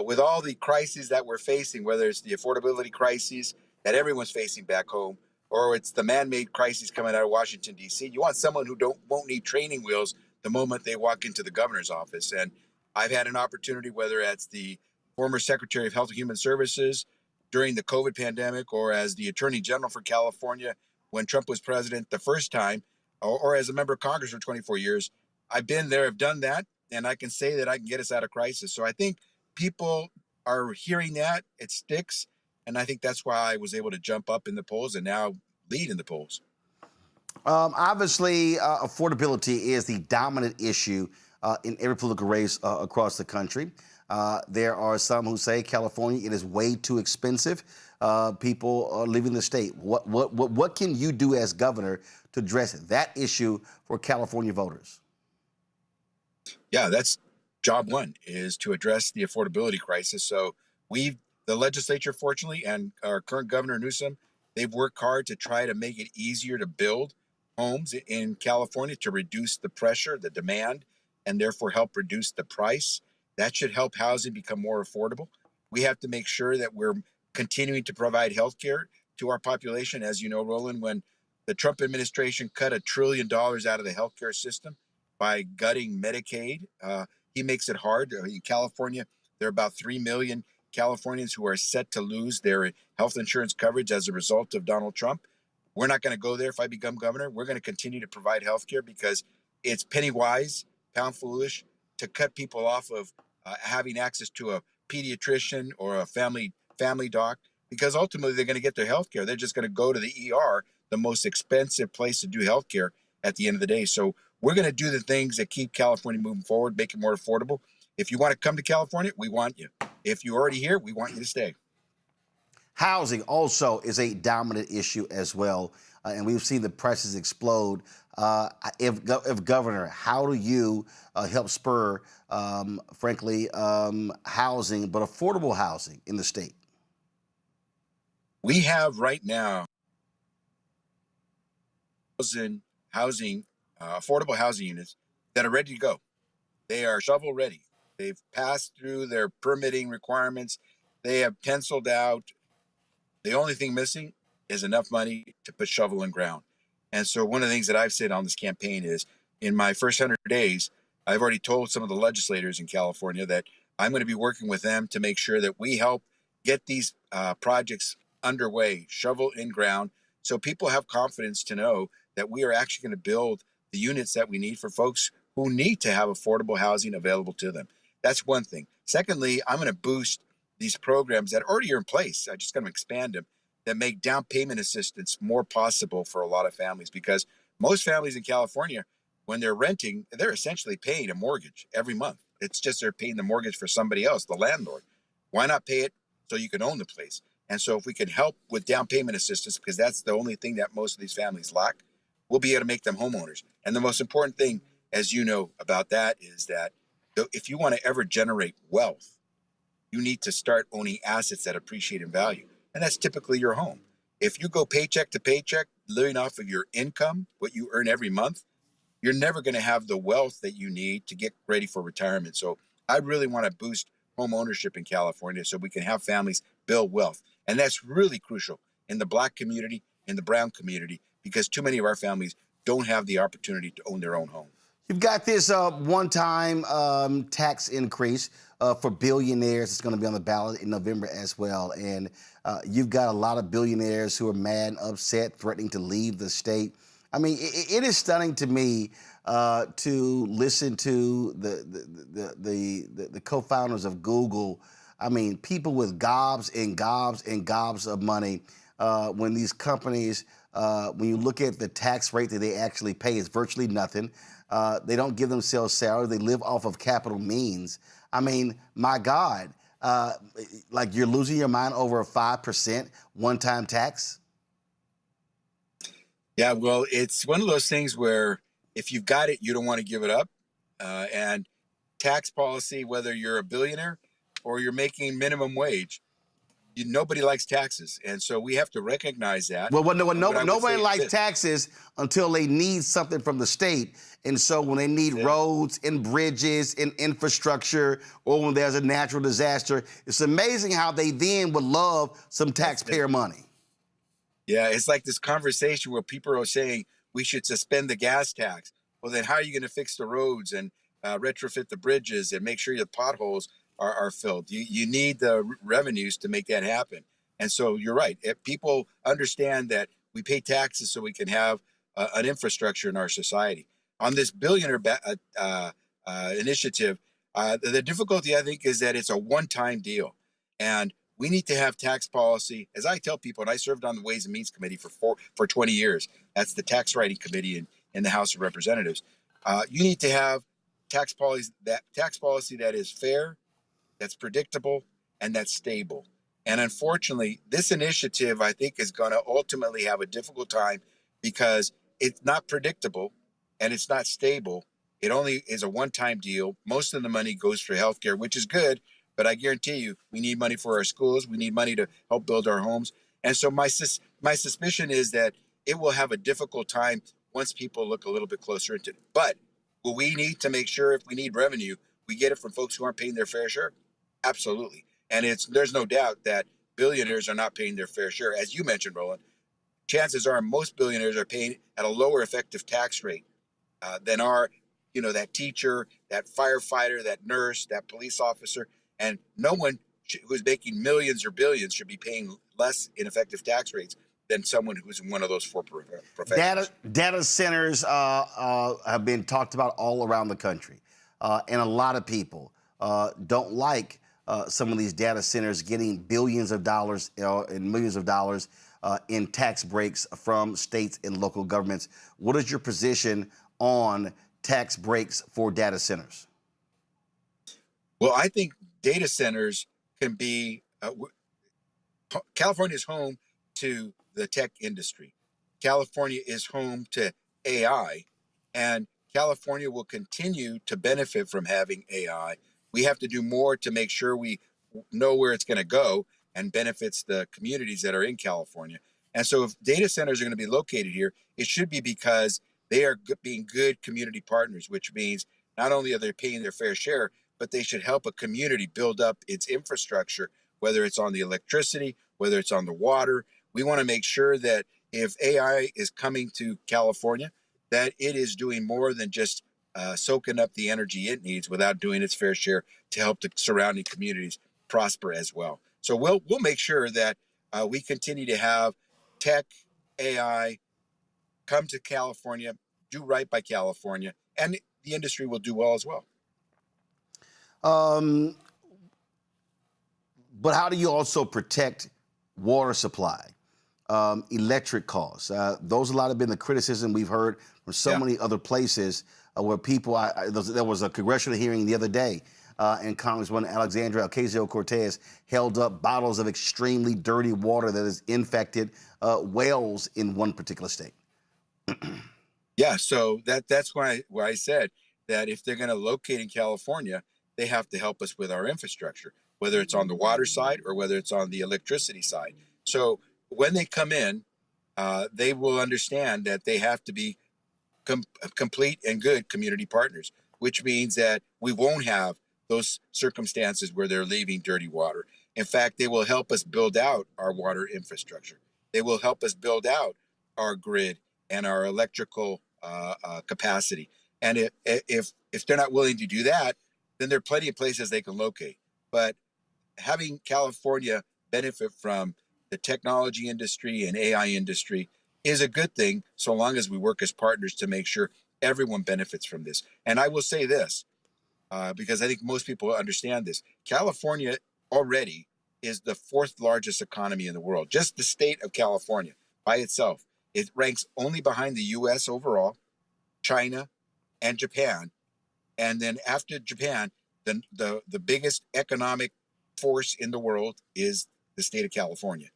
with all the crises that we're facing, whether it's the affordability crises that everyone's facing back home, or it's the man-made crises coming out of Washington, D.C., you want someone who won't need training wheels the moment they walk into the governor's office. And I've had an opportunity, whether it's the former Secretary of Health and Human Services during the COVID pandemic, or as the Attorney General for California when Trump was president the first time, or as a member of Congress for 24 years. I've been there, I've done that, and I can say that I can get us out of crisis. So I think people are hearing that, it sticks, and I think that's why I was able to jump up in the polls and now lead in the polls. Obviously, affordability is the dominant issue in every political race across the country. There are some who say California, it is way too expensive. People are leaving the state. What can you do as governor to address that issue for California voters? Yeah, that's job one, is to address the affordability crisis. So the legislature, fortunately, and our current Governor Newsom, they've worked hard to try to make it easier to build homes in California, to reduce the pressure, the demand, and therefore help reduce the price. That should help housing become more affordable. We have to make sure that we're continuing to provide health care to our population. As you know, Roland, when the Trump administration cut $1 trillion out of the healthcare system by gutting Medicaid, he makes it hard. In California, there are about 3 million Californians who are set to lose their health insurance coverage as a result of Donald Trump. We're not going to go there if I become governor. We're going to continue to provide health care, because it's penny wise, pound foolish to cut people off of having access to a pediatrician or a family doc, because ultimately they're going to get their health care. They're just going to go to the ER, the most expensive place to do health care at the end of the day. So we're going to do the things that keep California moving forward, make it more affordable. If you want to come to California, we want you. If you're already here, we want you to stay. Housing also is a dominant issue as well, and we've seen the prices explode. If governor, how do you help spur, frankly, housing, but affordable housing in the state? We have right now affordable housing units that are ready to go. They are shovel ready. They've passed through their permitting requirements. They have penciled out. The only thing missing is enough money to put shovel in ground. And so one of the things that I've said on this campaign is, in my first 100 days, I've already told some of the legislators in California that I'm going to be working with them to make sure that we help get these projects underway, shovel in ground, so people have confidence to know that we are actually going to build the units that we need for folks who need to have affordable housing available to them. That's one thing. Secondly, I'm going to boost these programs that already are in place. I just going to expand them, that make down payment assistance more possible for a lot of families, because most families in California, when they're renting, they're essentially paying a mortgage every month. It's just they're paying the mortgage for somebody else, the landlord. Why not pay it so you can own the place? And so if we can help with down payment assistance, because that's the only thing that most of these families lack, we'll be able to make them homeowners. And the most important thing, as you know about that, is that if you want to ever generate wealth, you need to start owning assets that appreciate in value. And that's typically your home. If you go paycheck to paycheck, living off of your income, what you earn every month, you're never going to have the wealth that you need to get ready for retirement. So I really want to boost home ownership in California so we can have families build wealth. And that's really crucial in the Black community, in the brown community, because too many of our families don't have the opportunity to own their own home. You've got this one-time tax increase for billionaires. It's going to be on the ballot in November as well. And you've got a lot of billionaires who are mad and upset, threatening to leave the state. I mean, it is stunning to me to listen to the co-founders of Google. I mean, people with gobs and gobs and gobs of money. When these companies, when you look at the tax rate that they actually pay, it's virtually nothing. They don't give themselves salary. They live off of capital means. I mean, my God, like you're losing your mind over a 5% one-time tax? Yeah, well, it's one of those things where if you've got it, you don't want to give it up. And tax policy, whether you're a billionaire or you're making minimum wage, nobody likes taxes. And so we have to recognize that. Well, nobody likes taxes until they need something from the state. And so when they need roads and bridges and infrastructure, or when there's a natural disaster, it's amazing how they then would love some taxpayer money. Yeah, it's like this conversation where people are saying we should suspend the gas tax. Well, then how are you going to fix the roads and retrofit the bridges and make sure your potholes are filled? You need the revenues to make that happen. And so you're right. If people understand that we pay taxes so we can have an infrastructure in our society. On this billionaire initiative, the difficulty, I think, is that it's a one-time deal. And we need to have tax policy. As I tell people, and I served on the Ways and Means Committee for 20 years. That's the tax writing committee in the House of Representatives. You need to have tax policy that is fair, that's predictable, and that's stable. And unfortunately, this initiative, I think, is going to ultimately have a difficult time because it's not predictable and it's not stable. It only is a one-time deal. Most of the money goes for healthcare, which is good, but I guarantee you, we need money for our schools. We need money to help build our homes. And so my suspicion is that it will have a difficult time once people look a little bit closer into it. But will we need to make sure if we need revenue, we get it from folks who aren't paying their fair share? Absolutely. And there's no doubt that billionaires are not paying their fair share. As you mentioned, Roland, chances are most billionaires are paying at a lower effective tax rate than that teacher, that firefighter, that nurse, that police officer. And no one who's making millions or billions should be paying less in effective tax rates than someone who's in one of those four professions. Data centers have been talked about all around the country. And a lot of people don't like some of these data centers getting billions of dollars and millions of dollars in tax breaks from states and local governments. What is your position on tax breaks for data centers? Well, I think data centers can be, California is home to the tech industry. California is home to AI, and California will continue to benefit from having AI. We have to do more to make sure we know where it's going to go and benefits the communities that are in California. And so if data centers are going to be located here, it should be because they are being good community partners, which means not only are they paying their fair share, but they should help a community build up its infrastructure, whether it's on the electricity, whether it's on the water. We want to make sure that if AI is coming to California, that it is doing more than just soaking up the energy it needs without doing its fair share to help the surrounding communities prosper as well. So we'll make sure that we continue to have tech, AI come to California, do right by California, and the industry will do well as well. But how do you also protect water supply, electric costs? Those a lot have been the criticism we've heard from so many other places where people, there was a congressional hearing the other day, and Congresswoman Alexandria Ocasio-Cortez held up bottles of extremely dirty water that has infected wells in one particular state. Yeah, so that's why I said that if they're going to locate in California, they have to help us with our infrastructure, whether it's on the water side or whether it's on the electricity side. So when they come in, they will understand that they have to be complete and good community partners, which means that we won't have those circumstances where they're leaving dirty water. In fact, they will help us build out our water infrastructure. They will help us build out our grid and our electrical capacity. And if they're not willing to do that, then there are plenty of places they can locate. But having California benefit from the technology industry and AI industry is a good thing, so long as we work as partners to make sure everyone benefits from this. And I will say this, because I think most people understand this. California already is the 4th largest economy in the world. Just the state of California by itself. It ranks only behind the US overall, China, and Japan. And then after Japan, the biggest economic force in the world is the state of California.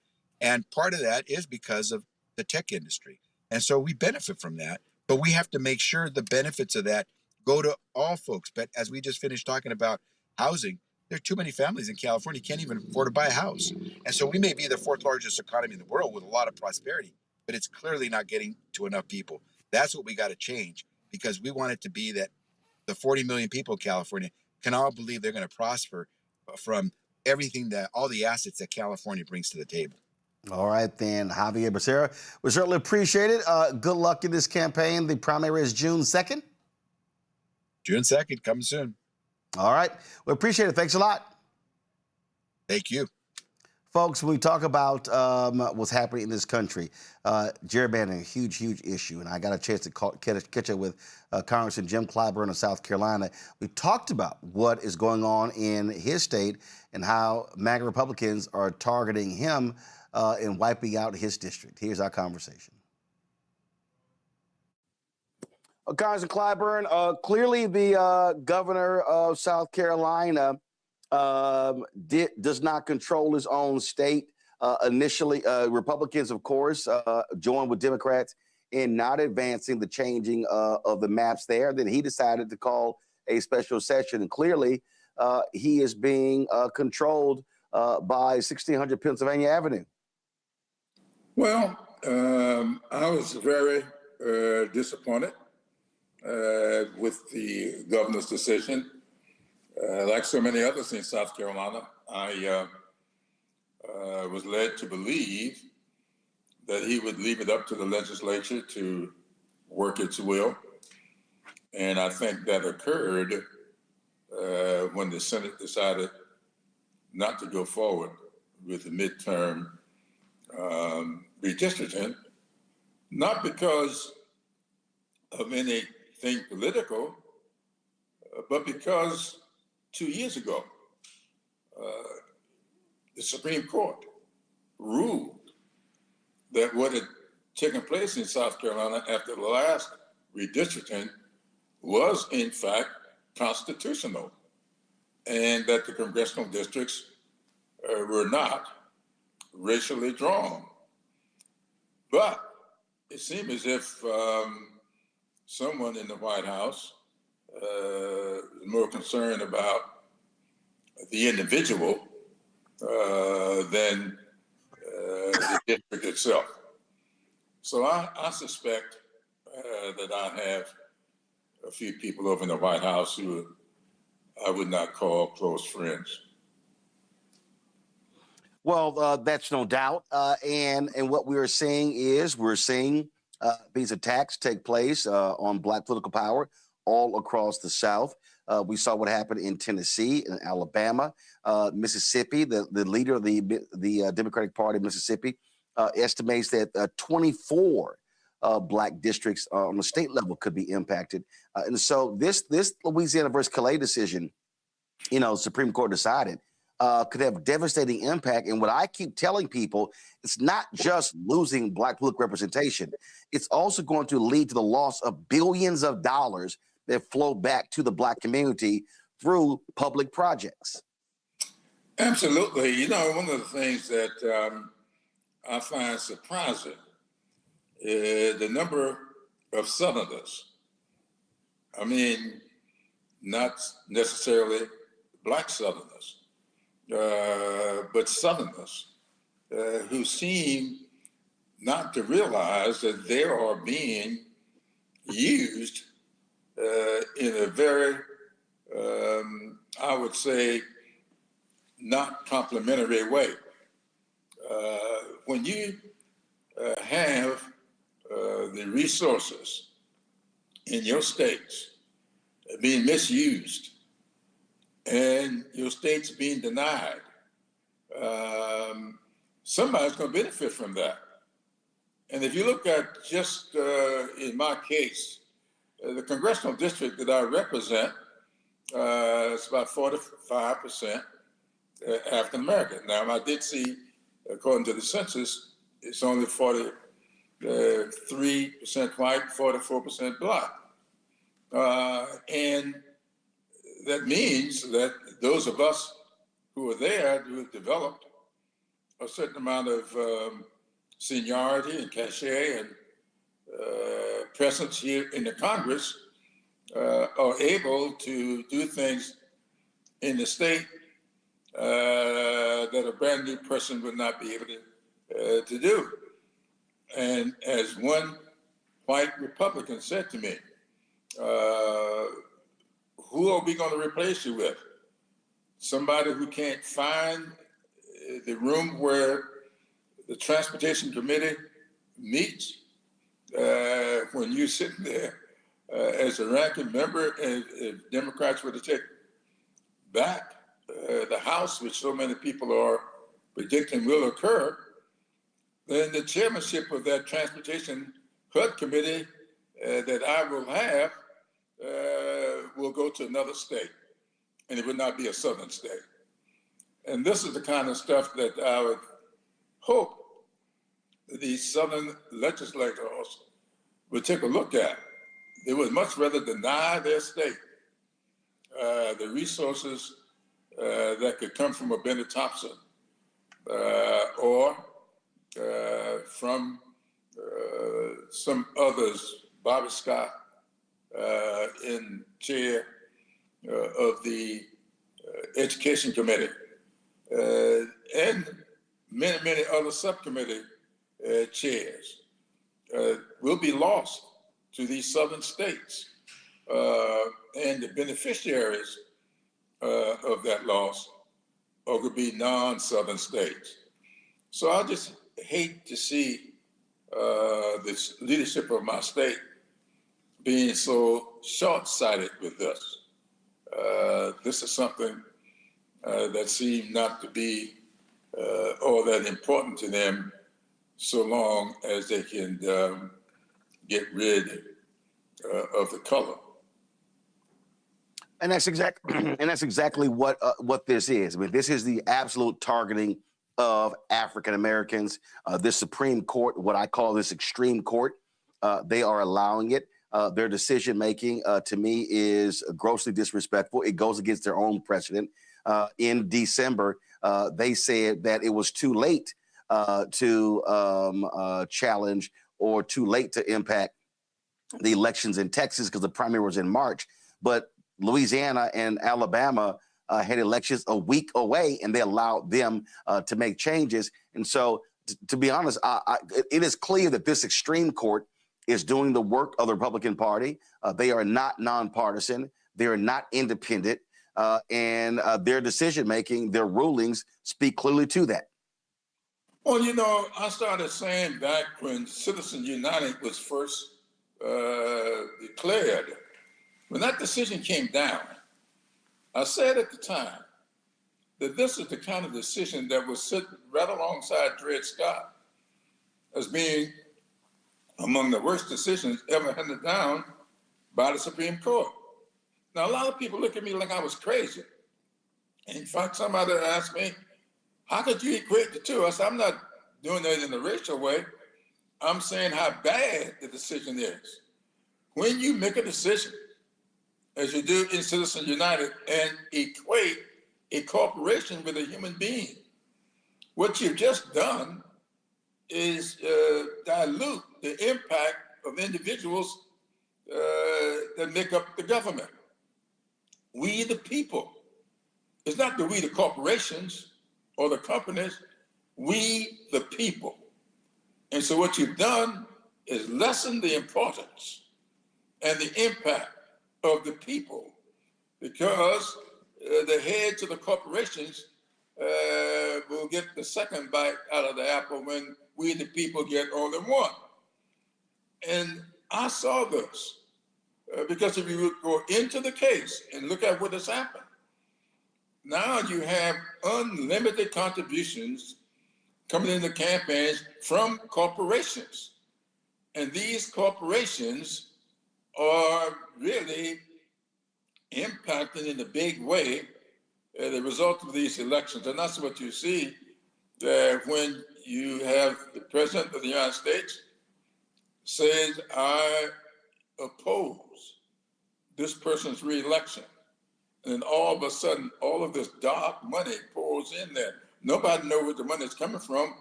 And part of that is because of the tech industry. And so we benefit from that, but we have to make sure the benefits of that go to all folks. But as we just finished talking about housing, there are too many families in California can't even afford to buy a house. And so we may be the 4th largest economy in the world with a lot of prosperity, but it's clearly not getting to enough people. That's what we got to change, because we want it to be that the 40 million people in California can all believe they're going to prosper from everything that all the assets that California brings to the table. All right, then, Xavier Becerra, we certainly appreciate it. Good luck in this campaign. The primary is June 2nd. June 2nd, coming soon. All right. We appreciate it. Thanks a lot. Thank you. Folks, when we talk about what's happening in this country, gerrymandering, a huge, huge issue. And I got a chance to catch up with Congressman Jim Clyburn of South Carolina. We talked about what is going on in his state and how MAGA Republicans are targeting him and wiping out his district. Here's our conversation. Congressman Clyburn, clearly the governor of South Carolina does not control his own state. Initially, Republicans, of course, joined with Democrats in not advancing the changing of the maps there. Then he decided to call a special session. And clearly, he is being controlled by 1600 Pennsylvania Avenue. Well, I was very disappointed with the governor's decision. Like so many others in South Carolina, I was led to believe that he would leave it up to the legislature to work its will. And I think that occurred when the Senate decided not to go forward with the midterm redistricting, not because of anything political, but because 2 years ago, the Supreme Court ruled that what had taken place in South Carolina after the last redistricting was in fact constitutional, and that the congressional districts were not racially drawn. But it seemed as if someone in the White House more concerned about the individual than the district itself. So I suspect that I have a few people over in the White House who I would not call close friends. Well, that's no doubt. And what we are seeing is these attacks take place on Black political power all across the South. We saw what happened in Tennessee, in Alabama, Mississippi. The leader of the Democratic Party of Mississippi estimates that 24 Black districts on the state level could be impacted. And so this Louisiana versus Calais decision, Supreme Court decided, could have devastating impact. And what I keep telling people, it's not just losing Black political representation. It's also going to lead to the loss of billions of dollars that flow back to the Black community through public projects. Absolutely. One of the things that I find surprising is the number of Southerners. I mean, not necessarily Black Southerners, but Southerners who seem not to realize that they are being used in a very, I would say, not complimentary way. When you have the resources in your states being misused and your states being denied, somebody's going to benefit from that. And if you look at just in my case, the congressional district that I represent, it's about 45% African American. Now, I did see, according to the census, it's only 43% white, 44% black. And that means that those of us who are there, who have developed a certain amount of seniority and cachet and presence here in the Congress, are able to do things in the state that a brand new person would not be able to do. And as one white Republican said to me, who are we going to replace you with? Somebody who can't find the room where the Transportation Committee meets when you're sitting there as a ranking member, and if Democrats were to take back the House, which so many people are predicting will occur, then the chairmanship of that Transportation HUD Committee that I will have will go to another state, and it would not be a southern state. And this is the kind of stuff that I would hope that these southern legislators would take a look at. They would much rather deny their state the resources that could come from a Benny Thompson or from some others, Bobby Scott in chair of the Education Committee, and many, many other subcommittee chairs will be lost to these southern states. And the beneficiaries of that loss are going to be non-southern states. So I just hate to see this leadership of my state being so short-sighted with this. This is something that seemed not to be all that important to them, so long as they can get rid of the color. And that's exactly what this is. I mean, this is the absolute targeting of African Americans. This Supreme Court, what I call this extreme court, they are allowing it. Their decision making, to me, is grossly disrespectful. It goes against their own precedent. In December, they said that it was too late to challenge or too late to impact the elections in Texas because the primary was in March. But Louisiana and Alabama had elections a week away, and they allowed them to make changes. And so, to be honest, it is clear that this extreme court is doing the work of the Republican Party. They are not nonpartisan. They are not independent. And their decision-making, their rulings speak clearly to that. Well, you know, I started saying back when Citizens United was first declared, when that decision came down, I said at the time that this is the kind of decision that was sitting right alongside Dred Scott as being among the worst decisions ever handed down by the Supreme Court. Now, a lot of people look at me like I was crazy. In fact, somebody asked me, how could you equate the two? I said, I'm not doing that in a racial way. I'm saying how bad the decision is. When you make a decision, as you do in Citizens United, and equate a corporation with a human being, what you've just done is dilute the impact of individuals that make up the government. We the people. It's not that we the corporations or the companies. we the people. And so what you've done is lessen the importance and the impact of the people, because the heads of the corporations will get the second bite out of the apple when we the people get only one. And I saw this because if you go into the case and look at what has happened, now you have unlimited contributions coming into campaigns from corporations. And these corporations are really impacting in a big way the result of these elections. And that's what you see when you have the President of the United States says, I oppose this person's reelection. And then all of a sudden, all of this dark money pours in there. Nobody knows where the money is coming from.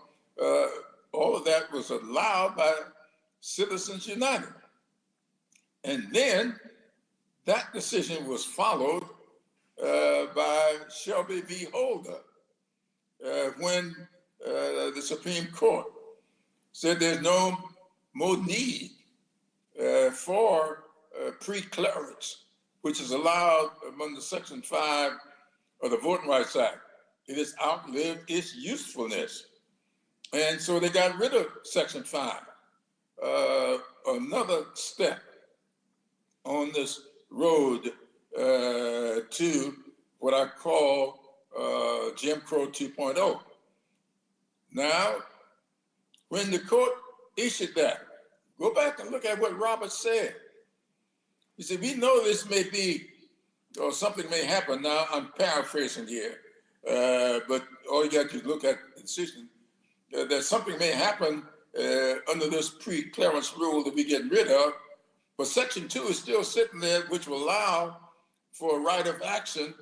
All of that was allowed by Citizens United. And then that decision was followed by Shelby v. Holder when the Supreme Court said there's no more need for pre-clearance, which is allowed under Section 5 of the Voting Rights Act. It has outlived its usefulness. And so they got rid of Section 5. Another step on this road to what I call Jim Crow 2.0. Now, when the court issued that, go back and look at what Roberts said. He said, we know this may be, or something may happen. Now, I'm paraphrasing here, but all you got to look at the decision, that something may happen under this pre-clearance rule that we're getting rid of, but Section 2 is still sitting there, which will allow for a right of action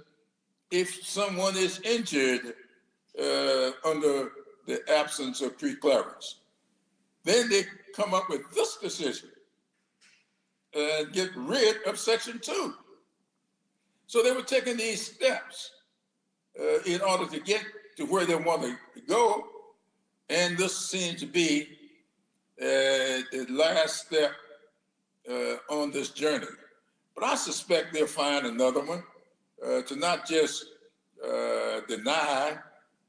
if someone is injured under the absence of pre-clearance. Then they come up with this decision and get rid of Section 2. So they were taking these steps in order to get to where they want to go, and this seems to be the last step on this journey. But I suspect they'll find another one to not just deny,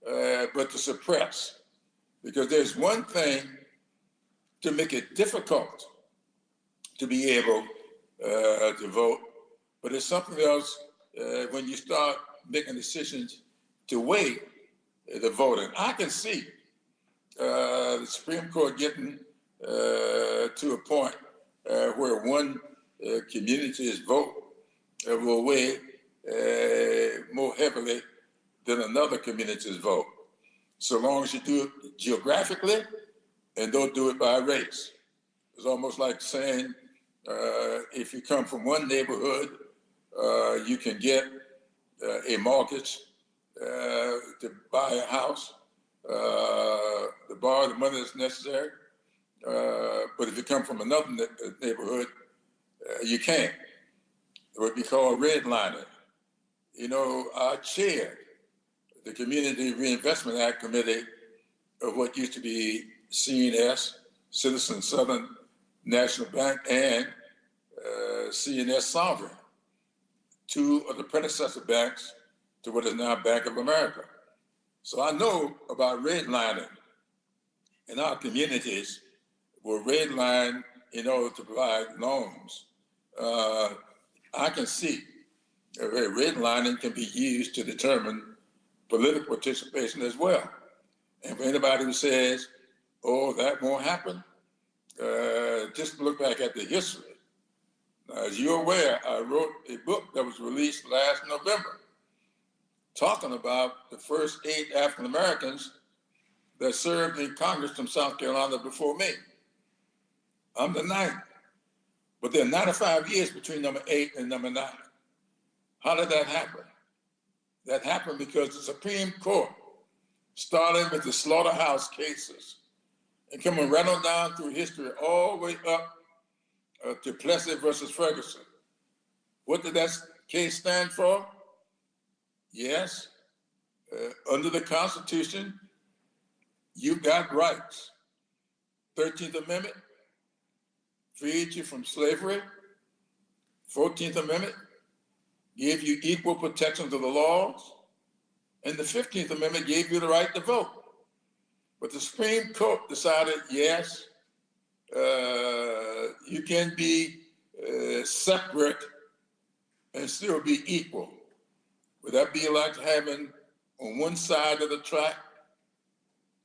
but to suppress. Because there's one thing to make it difficult to be able to vote, but it's something else when you start making decisions to weigh the voting. I can see the Supreme Court getting to a point where one community's vote will weigh more heavily than another community's vote, so long as you do it geographically and don't do it by race. It's almost like saying if you come from one neighborhood, you can get a mortgage to buy a house, to borrow the money that's necessary. But if you come from another neighborhood, you can't. It would be called redlining. You know, I chaired the Community Reinvestment Act Committee of what used to be CNS, Citizen Southern National Bank, and CNS Sovereign, two of the predecessor banks to what is now Bank of America. So I know about redlining in our communities where redline in order to provide loans. I can see where redlining can be used to determine political participation as well. And for anybody who says, oh, that won't happen, just look back at the history. Now, as you're aware, I wrote a book that was released last November talking about the first 8 African Americans that served in Congress from South Carolina before me. I'm the 9th, but there are 95 years between number 8 and number 9. How did that happen? That happened because the Supreme Court, starting with the slaughterhouse cases and coming right on down through history all the way up to Plessy versus Ferguson. What did that case stand for? Yes, under the Constitution, you've got rights. 13th Amendment freed you from slavery. 14th Amendment gave you equal protection to the laws. And the 15th Amendment gave you the right to vote. But the Supreme Court decided, yes, you can be separate and still be equal. Would that be like having on one side of the track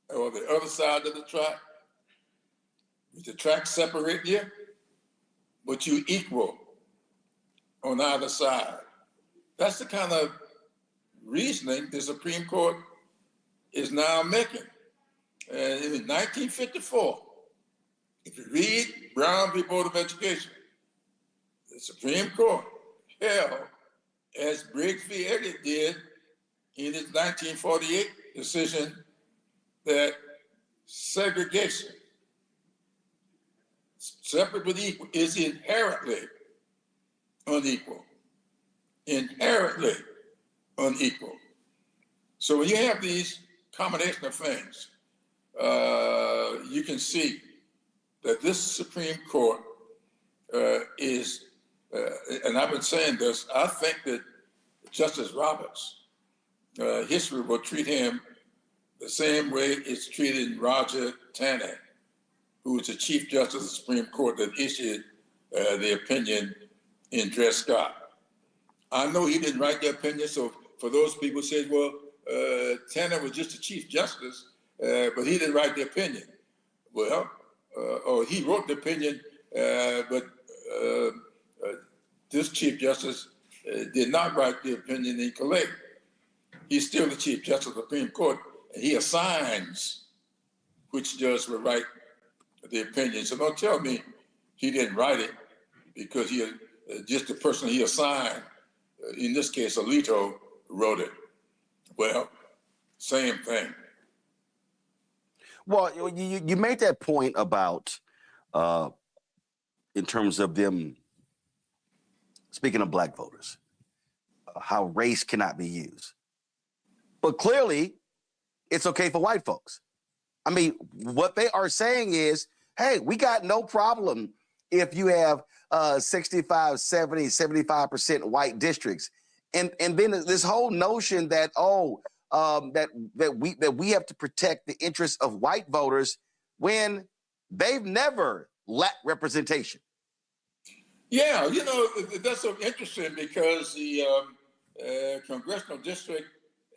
or the other side of the track? Would the track separate you? But you equal on either side. That's the kind of reasoning the Supreme Court is now making. And in 1954, if you read Brown v. Board of Education, the Supreme Court held, as Briggs v. Elliott did in his 1948 decision, that segregation, separate but equal, is inherently unequal. Inherently unequal. So when you have these combination of things, you can see that this Supreme Court is, and I've been saying this, I think that Justice Roberts, history will treat him the same way it's treated Roger Taney, who was the Chief Justice of the Supreme Court that issued the opinion in Dred Scott. I know he didn't write the opinion, so for those people who say, well, Taney was just the Chief Justice, but he didn't write the opinion. Well, or he wrote the opinion, but this Chief Justice did not write the opinion in collect. He's still the Chief Justice of the Supreme Court, and he assigns which judge will write the opinion. So don't tell me he didn't write it because he just the person he assigned, in this case, Alito, wrote it. Well, same thing. Well, you made that point about, in terms of them, speaking of black voters, how race cannot be used. But clearly, it's okay for white folks. I mean, what they are saying is, hey, we got no problem if you have 65, 70, 75% white districts. And then this whole notion that, that we have to protect the interests of white voters when they've never lacked representation. Yeah, you know, that's so interesting because the congressional district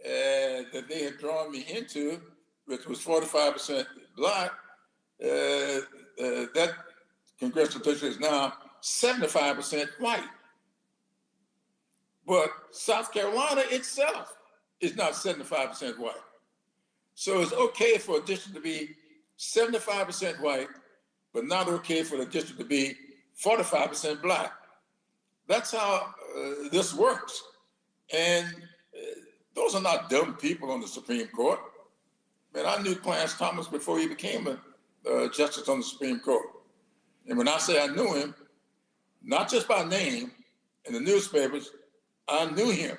that they had drawn me into, which was 45% black, that congressional district is now 75% white. But South Carolina itself is not 75% white. So it's okay for a district to be 75% white, but not okay for the district to be 45% black. That's how this works. And those are not dumb people on the Supreme Court. Man, I knew Clarence Thomas before he became a justice on the Supreme Court. And when I say I knew him, not just by name in the newspapers, I knew him.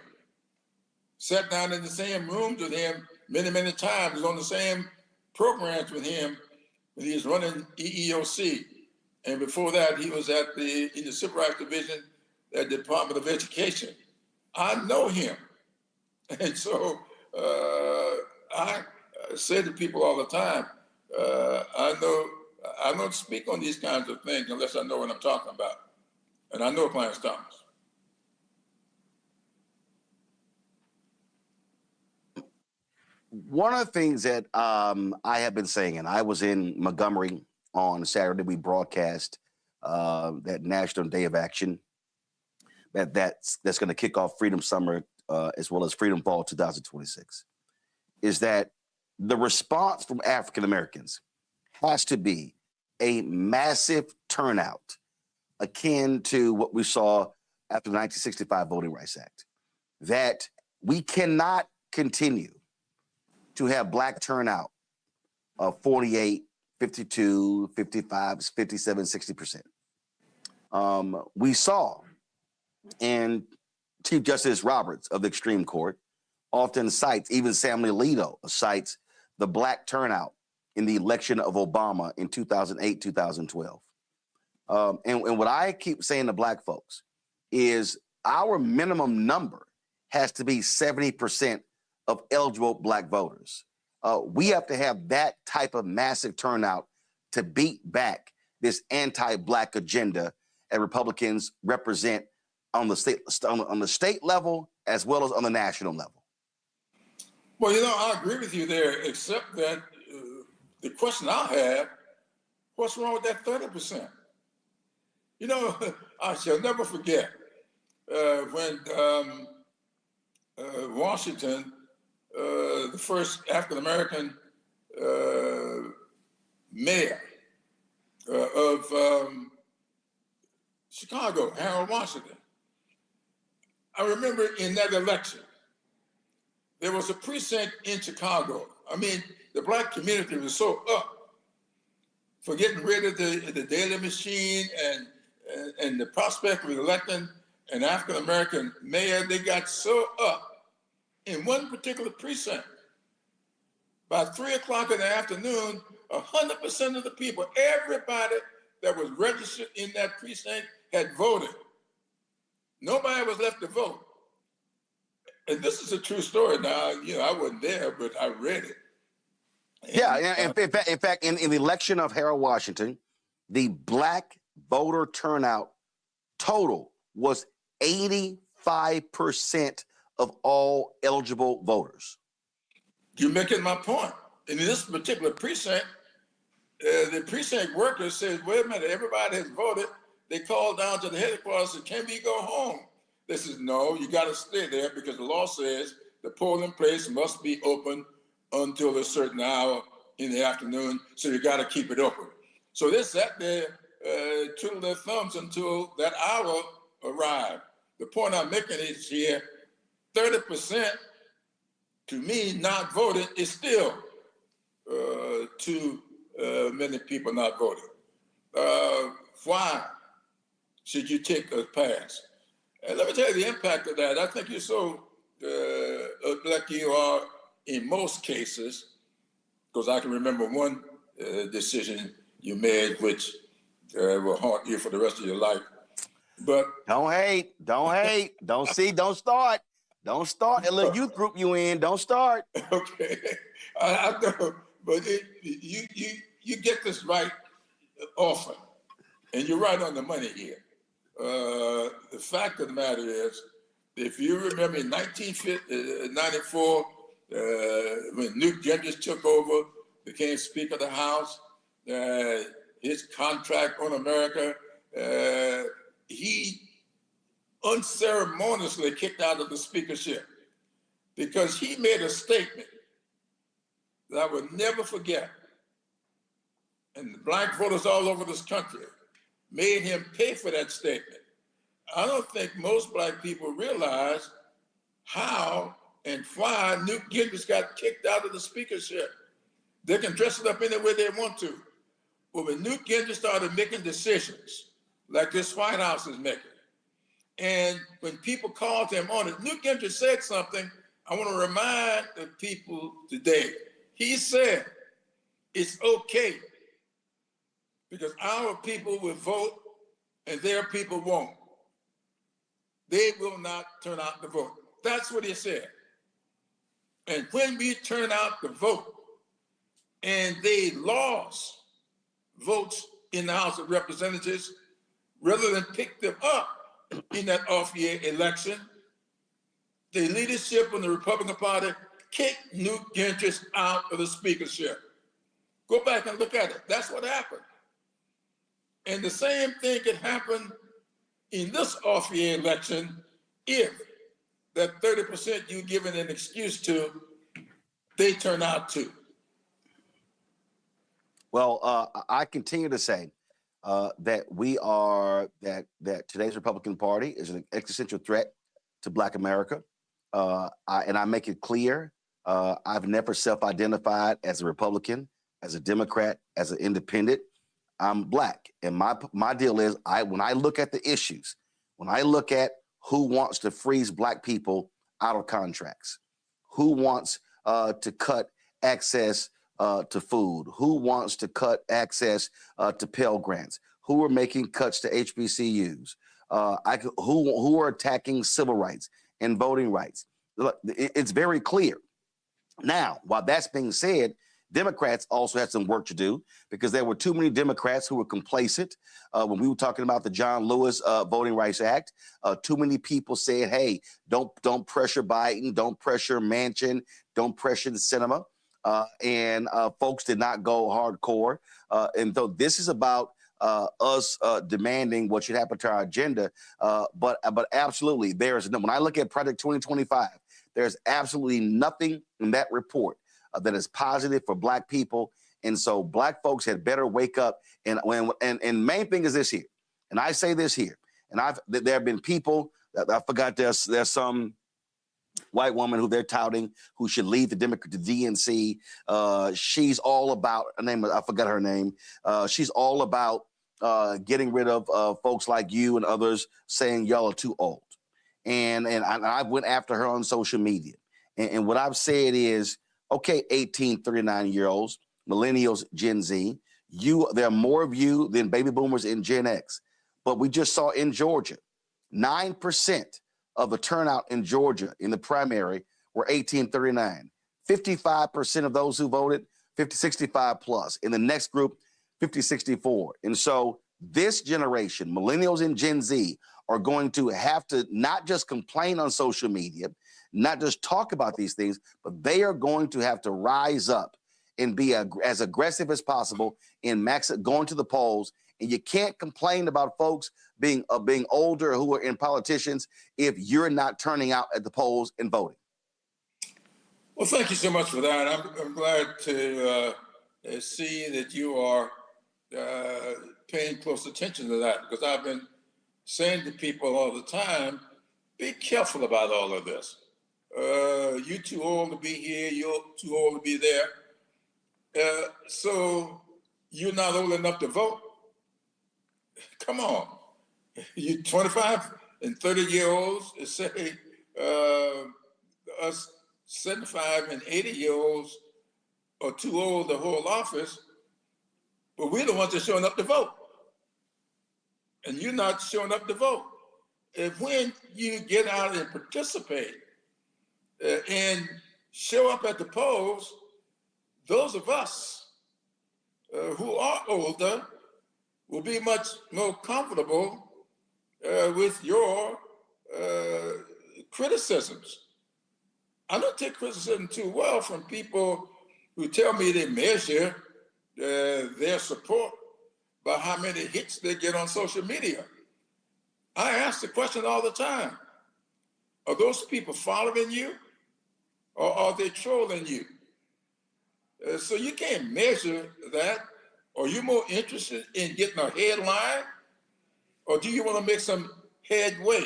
Sat down in the same rooms with him many, many times, was on the same programs with him when he was running EEOC. And before that, he was in the Civil Rights Division at the Department of Education. I know him. And so I say to people all the time, I don't speak on these kinds of things unless I know what I'm talking about. And I know Clarence Thomas. One of the things that I have been saying, and I was in Montgomery on Saturday, we broadcast that National Day of Action that's going to kick off Freedom Summer as well as Freedom Fall 2026, is that the response from African Americans has to be a massive turnout akin to what we saw after the 1965 Voting Rights Act, that we cannot continue to have black turnout of 48, 52, 55, 57, 60%. We saw, and Chief Justice Roberts of the Extreme Court often cites, even Samuel Alito cites the black turnout in the election of Obama in 2008, 2012. And what I keep saying to black folks is our minimum number has to be 70% of eligible black voters. We have to have that type of massive turnout to beat back this anti-black agenda that Republicans represent on the state level as well as on the national level. Well, I agree with you there, except that the question I have, what's wrong with that 30%? I shall never forget when Washington, the first African-American mayor of Chicago, Harold Washington. I remember in that election, there was a precinct in Chicago. I mean, the black community was so up for getting rid of the daily machine and the prospect of electing an African-American mayor. They got so up in one particular precinct. By 3 o'clock in the afternoon, 100% of the people, everybody that was registered in that precinct had voted. Nobody was left to vote. And this is a true story. Now, I wasn't there, but I read it. And, in fact, in the election of Harold Washington, the black voter turnout total was 85% of all eligible voters. You're making my point. In this particular precinct, the precinct workers said, wait a minute, everybody has voted. They called down to the headquarters and said, can we go home? They said, no, you got to stay there because the law says the polling place must be open until a certain hour in the afternoon, so you got to keep it open. So they sat there, twiddled their thumbs until that hour arrived. The point I'm making is here, 30% to me not voting is still too many people not voting. Why should you take a pass? And let me tell you the impact of that. I think you're so like you are in most cases, because I can remember one decision you made which will haunt you for the rest of your life. But don't hate, don't start. Don't start and let youth group you in. Don't start. Okay, I know, but you get this right often, and you're right on the money here. The fact of the matter is, if you remember in 1994, when Newt Gingrich took over, became Speaker of the House, his contract on America, he unceremoniously kicked out of the speakership because he made a statement that I would never forget. And the black voters all over this country made him pay for that statement. I don't think most black people realize how and why Newt Gingrich got kicked out of the speakership. They can dress it up any way they want to. But when Newt Gingrich started making decisions like this White House is making, and when people called him on it, Newt Gingrich said something I want to remind the people today. He said, it's okay because our people will vote and their people won't. They will not turn out to vote. That's what he said. And when we turn out to vote and they lost votes in the House of Representatives, rather than pick them up in that off-year election, the leadership in the Republican Party kicked Newt Gingrich out of the speakership. Go back and look at it. That's what happened. And the same thing could happen in this off-year election if that 30% you're giving an excuse to, they turn out to. Well, I continue to say that today's Republican Party is an existential threat to Black America. And I make it clear, I've never self-identified as a Republican, as a Democrat, as an independent. I'm Black. And my deal is, when I look at the issues, when I look at who wants to freeze Black people out of contracts, who wants to cut access to food? Who wants to cut access to Pell Grants? Who are making cuts to HBCUs? Who are attacking civil rights and voting rights? Look, it's very clear. Now, while that's being said, Democrats also had some work to do because there were too many Democrats who were complacent when we were talking about the John Lewis Voting Rights Act. Too many people said, "Hey, don't pressure Biden, don't pressure Manchin, don't pressure the cinema," and folks did not go hardcore. And though this is about us demanding what should happen to our agenda, but absolutely, when I look at Project 2025, there's absolutely nothing in that report that is positive for Black people. And so Black folks had better wake up. And main thing is this here, and I say this here, and there have been people that I forgot there's some white woman who they're touting who should lead the DNC. She's all about I forgot her name. She's all about getting rid of folks like you and others saying y'all are too old. And I went after her on social media. And what I've said is, okay, 18, 39-year-olds, millennials, Gen Z, there are more of you than baby boomers and Gen X. But we just saw in Georgia, 9% of the turnout in Georgia in the primary were 18-39. 55% of those who voted, 65 plus. In the next group, 50-64. And so this generation, millennials and Gen Z, are going to have to not just complain on social media, not just talk about these things, but they are going to have to rise up and be as aggressive as possible in going to the polls. And you can't complain about folks being older who are in politicians if you're not turning out at the polls and voting. Well, thank you so much for that. I'm glad to see that you are paying close attention to that, because I've been saying to people all the time, be careful about all of this. You're too old to be here, you're too old to be there. So you're not old enough to vote? Come on. You 25 and 30-year-olds say us 75 and 80-year-olds are too old to hold office, but we're the ones that are showing up to vote. And you're not showing up to vote. And when you get out and participate and show up at the polls, those of us who are older will be much more comfortable with your criticisms. I don't take criticism too well from people who tell me they measure their support by how many hits they get on social media. I ask the question all the time, are those people following you or are they trolling you? So you can't measure that. Are you more interested in getting a headline or do you want to make some headway?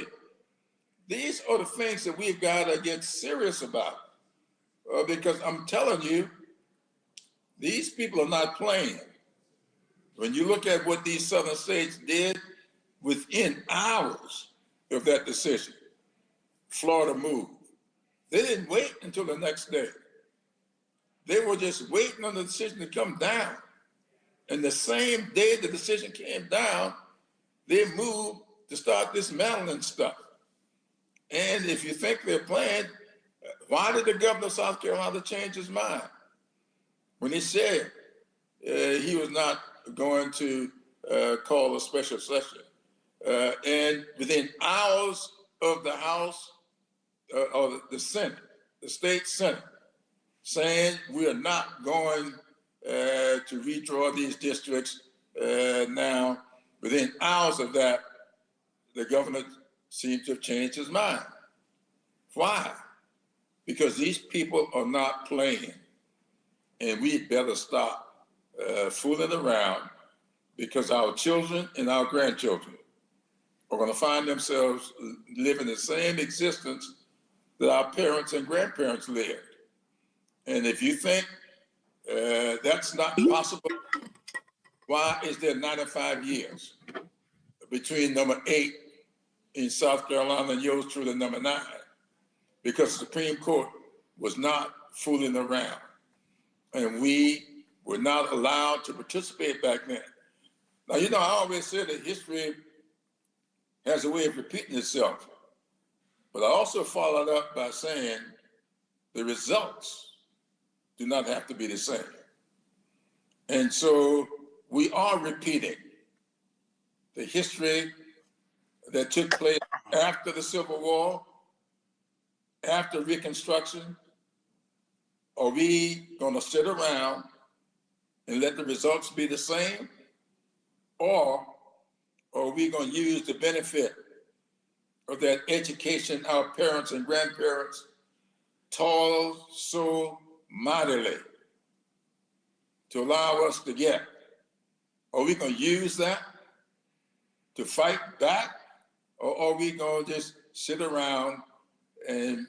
These are the things that we've got to get serious about because I'm telling you, these people are not playing. When you look at what these southern states did within hours of that decision, Florida moved. They didn't wait until the next day. They were just waiting on the decision to come down. And the same day the decision came down, they moved to start dismantling stuff. And if you think they're playing, why did the governor of South Carolina change his mind? When he said he was not going to call a special session. And within hours of the House or the Senate, the state Senate, saying we are not going to redraw these districts now, within hours of that, the governor seems to have changed his mind. Why? Because these people are not playing. And we better stop fooling around because our children and our grandchildren are going to find themselves living the same existence that our parents and grandparents lived. And if you think that's not possible, why is there 95 years between number 8 in South Carolina and yours truly number 9? Because the Supreme Court was not fooling around. and we were not allowed to participate back then. Now, you know, I always say that history has a way of repeating itself, but I also followed up by saying the results do not have to be the same. And so we are repeating the history that took place after the Civil War, after Reconstruction. Are we going to sit around and let the results be the same? Or are we going to use the benefit of that education our parents and grandparents toiled so mightily to allow us to get? Are we going to use that to fight back? Or are we going to just sit around and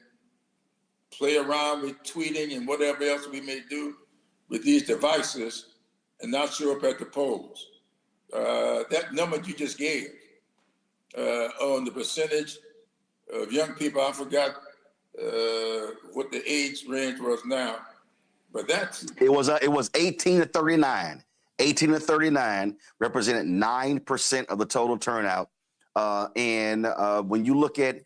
play around with tweeting and whatever else we may do with these devices and not show up at the polls? That number you just gave on the percentage of young people, I forgot what the age range was now, but it was 18 to 39. 18 to 39 represented 9% of the total turnout. And when you look at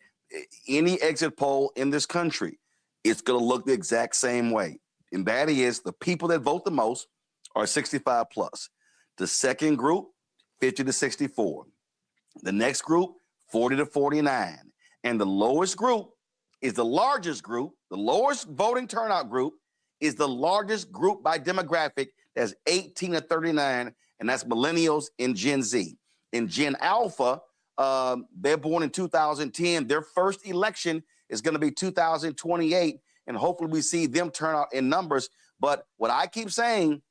any exit poll in this country, it's going to look the exact same way. And that is the people that vote the most are 65 plus. The second group, 50 to 64. The next group, 40 to 49. And the lowest group is the largest group. The lowest voting turnout group is the largest group by demographic. That's 18 to 39, and that's millennials and Gen Z. And Gen Alpha, they're born in 2010. Their first election is going to be 2028, and hopefully we see them turn out in numbers. But what I keep saying,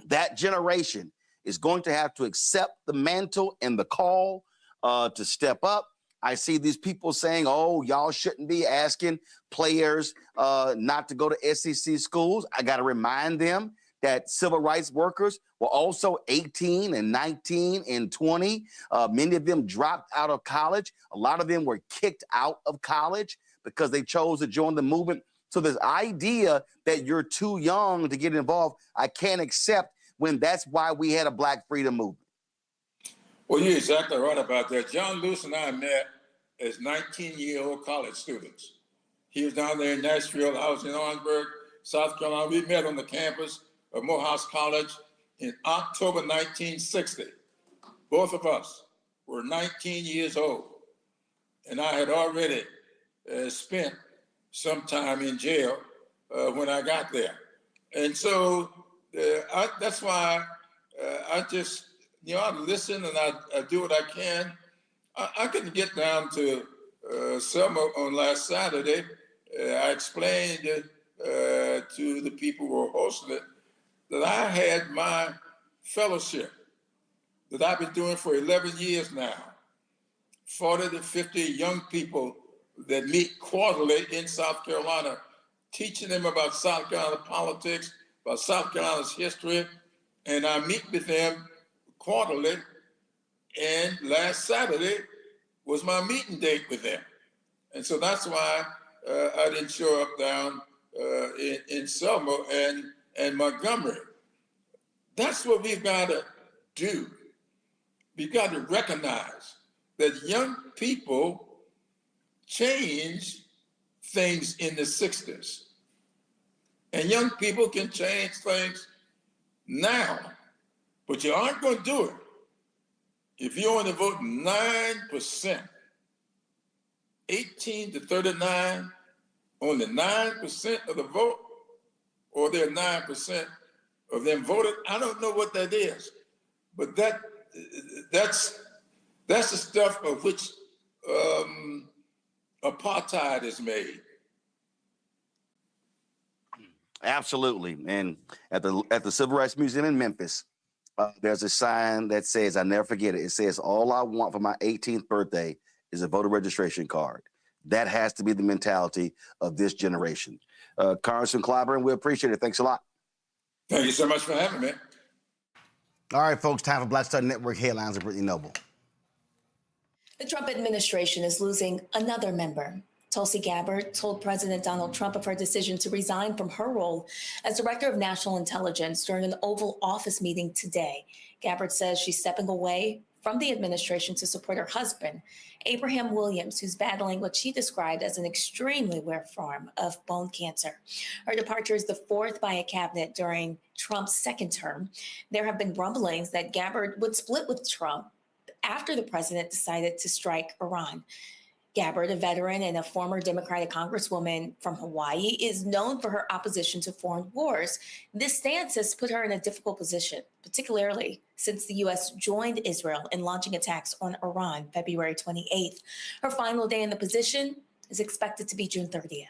that generation is going to have to accept the mantle and the call to step up. I see these people saying, oh, y'all shouldn't be asking players not to go to SEC schools. I got to remind them that civil rights workers were also 18 and 19 and 20. Many of them dropped out of college. A lot of them were kicked out of college because they chose to join the movement. So this idea that you're too young to get involved, I can't accept when that's why we had a Black freedom movement. Well, you're exactly right about that. John Lewis and I met as 19-year-old college students. He was down there in Nashville. I was in Orangeburg, South Carolina. We met on the campus of Morehouse College in October 1960. Both of us were 19 years old, and I had already spent some time in jail when I got there. And so that's why I just, I listen and I do what I can. I couldn't get down to Selma on last Saturday. I explained to the people who were hosting it that I had my fellowship that I've been doing for 11 years now, 40 to 50 young people that meet quarterly in South Carolina, teaching them about South Carolina politics, about South Carolina's history, and I meet with them quarterly, and last Saturday was my meeting date with them. And so that's why I didn't show up down in Selma and Montgomery. That's what we've got to do. We've got to recognize that young people change things in the 60s. And young people can change things now, but you aren't going to do it if you only vote 9%, 18 to 39, only 9% of the vote, or there are 9% of them voted. I don't know what that is, but that's the stuff of which apartheid is made. Absolutely. And at the Civil Rights Museum in Memphis, there's a sign that says, I never forget it. It says, all I want for my 18th birthday is a voter registration card. That has to be the mentality of this generation. Congressman Clyburn, we appreciate it. Thanks a lot. Thank you so much for having me. All right, folks, time for Black Star Network headlines with Brittany Noble. The Trump administration is losing another member. Tulsi Gabbard told President Donald Trump of her decision to resign from her role as Director of National Intelligence during an Oval Office meeting today. Gabbard says she's stepping away from the administration to support her husband, Abraham Williams, who's battling what she described as an extremely rare form of bone cancer. Her departure is the fourth by a cabinet during Trump's second term. There have been rumblings that Gabbard would split with Trump after the president decided to strike Iran. Gabbard, a veteran and a former Democratic Congresswoman from Hawaii, is known for her opposition to foreign wars. This stance has put her in a difficult position, particularly since the U.S. joined Israel in launching attacks on Iran February 28th. Her final day in the position is expected to be June 30th.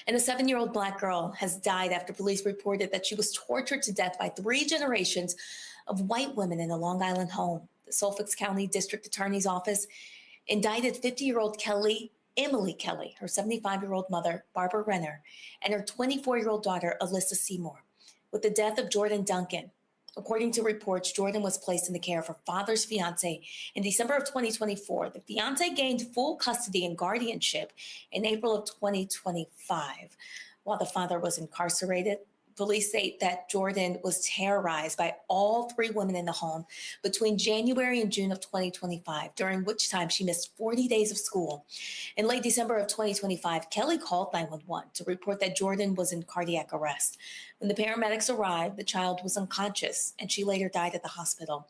And a 7-year-old Black girl has died after police reported that she was tortured to death by 3 generations of white women in a Long Island home. The Suffolk County District Attorney's Office indicted 50-year-old Emily Kelly, her 75-year-old mother, Barbara Renner, and her 24-year-old daughter, Alyssa Seymour, with the death of Jordan Duncan. According to reports, Jordan was placed in the care of her father's fiancé in December of 2024. The fiancé gained full custody and guardianship in April of 2025. While the father was incarcerated, police say that Jordan was terrorized by all 3 women in the home between January and June of 2025, during which time she missed 40 days of school. In late December of 2025, Kelly called 911 to report that Jordan was in cardiac arrest. When the paramedics arrived, the child was unconscious, and she later died at the hospital.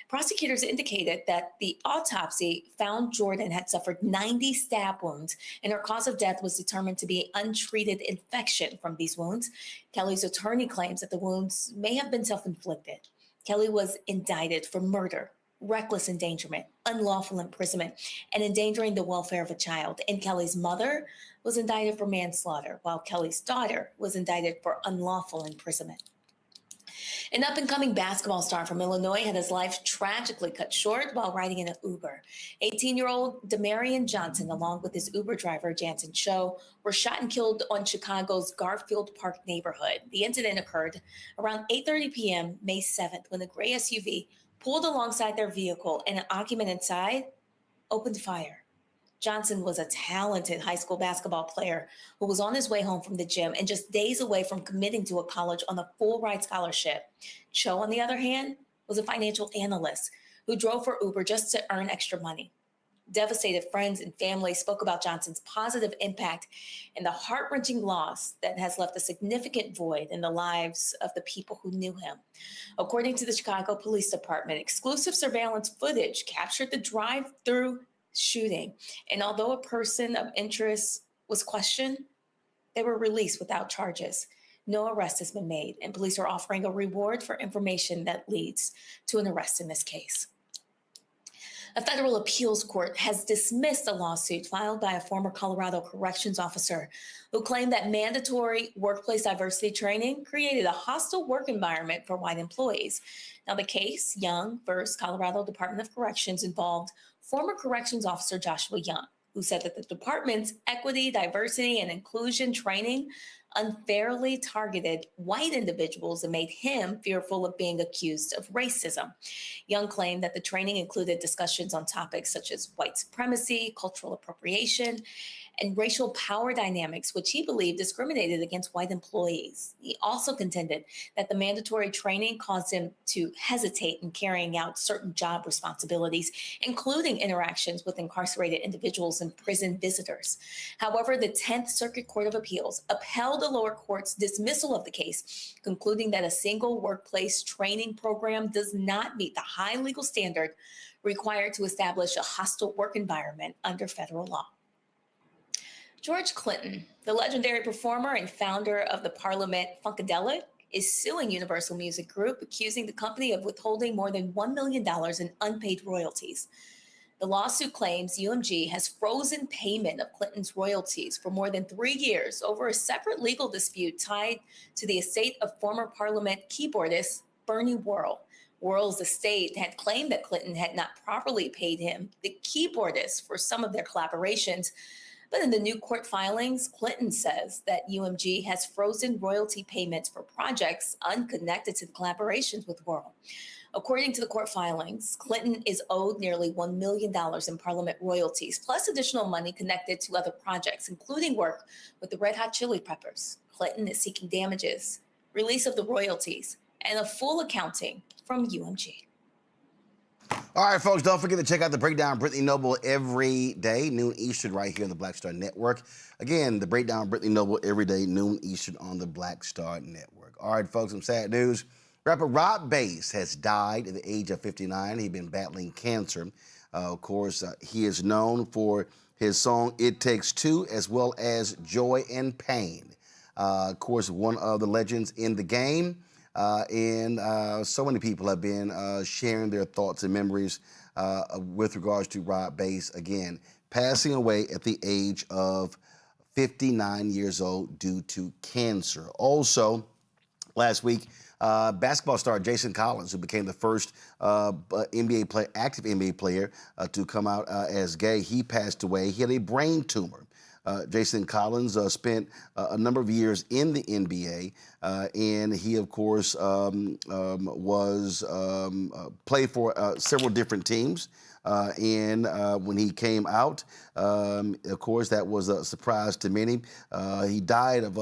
Prosecutors indicated that the autopsy found Jordan had suffered 90 stab wounds, and her cause of death was determined to be untreated infection from these wounds. Kelly's attorney claims that the wounds may have been self-inflicted. Kelly was indicted for murder, reckless endangerment, unlawful imprisonment, and endangering the welfare of a child. And Kelly's mother was indicted for manslaughter, while Kelly's daughter was indicted for unlawful imprisonment. An up-and-coming basketball star from Illinois had his life tragically cut short while riding in an Uber. 18-year-old Demarion Johnson, along with his Uber driver, Jansen Cho, were shot and killed on Chicago's Garfield Park neighborhood. The incident occurred around 8:30 p.m. May 7th when a gray SUV pulled alongside their vehicle and an occupant inside opened fire. Johnson was a talented high school basketball player who was on his way home from the gym and just days away from committing to a college on a full-ride scholarship. Cho, on the other hand, was a financial analyst who drove for Uber just to earn extra money. Devastated friends and family spoke about Johnson's positive impact and the heart-wrenching loss that has left a significant void in the lives of the people who knew him. According to the Chicago Police Department, exclusive surveillance footage captured the drive-through shooting. And although a person of interest was questioned, they were released without charges. No arrest has been made, and police are offering a reward for information that leads to an arrest in this case. A federal appeals court has dismissed a lawsuit filed by a former Colorado corrections officer who claimed that mandatory workplace diversity training created a hostile work environment for white employees. Now, the case, Young versus Colorado Department of Corrections, involved former corrections officer Joshua Young, who said that the department's equity, diversity, and inclusion training unfairly targeted white individuals and made him fearful of being accused of racism. Young claimed that the training included discussions on topics such as white supremacy, cultural appropriation, and racial power dynamics, which he believed discriminated against white employees. He also contended that the mandatory training caused him to hesitate in carrying out certain job responsibilities, including interactions with incarcerated individuals and prison visitors. However, the 10th Circuit Court of Appeals upheld the lower court's dismissal of the case, concluding that a single workplace training program does not meet the high legal standard required to establish a hostile work environment under federal law. George Clinton, the legendary performer and founder of the Parliament Funkadelic, is suing Universal Music Group, accusing the company of withholding more than $1 million in unpaid royalties. The lawsuit claims UMG has frozen payment of Clinton's royalties for more than 3 years over a separate legal dispute tied to the estate of former Parliament keyboardist Bernie Worrell. Worrell's estate had claimed that Clinton had not properly paid him, the keyboardist, for some of their collaborations. But in the new court filings, Clinton says that UMG has frozen royalty payments for projects unconnected to the collaborations with Worrell. According to the court filings, Clinton is owed nearly $1 million in Parliament royalties, plus additional money connected to other projects, including work with the Red Hot Chili Peppers. Clinton is seeking damages, release of the royalties, and a full accounting from UMG. All right, folks, don't forget to check out the Breakdown Brittany Noble every day, noon Eastern, right here on the Black Star Network. Again, the Breakdown Brittany Noble every day, noon Eastern on the Black Star Network. All right, folks, some sad news. Rapper Rob Bass has died at the age of 59. He'd been battling cancer. Of course, he is known for his song It Takes Two, as well as Joy and Pain. Of course, one of the legends in the game. And so many people have been sharing their thoughts and memories with regards to Rob Bass, again, passing away at the age of 59 years old due to cancer. Also, last week, basketball star Jason Collins, who became the first NBA player, active NBA player to come out as gay, he passed away. He had a brain tumor. Jason Collins spent a number of years in the NBA, and he, of course, played for several different teams. And when he came out, of course, that was a surprise to many. He died of,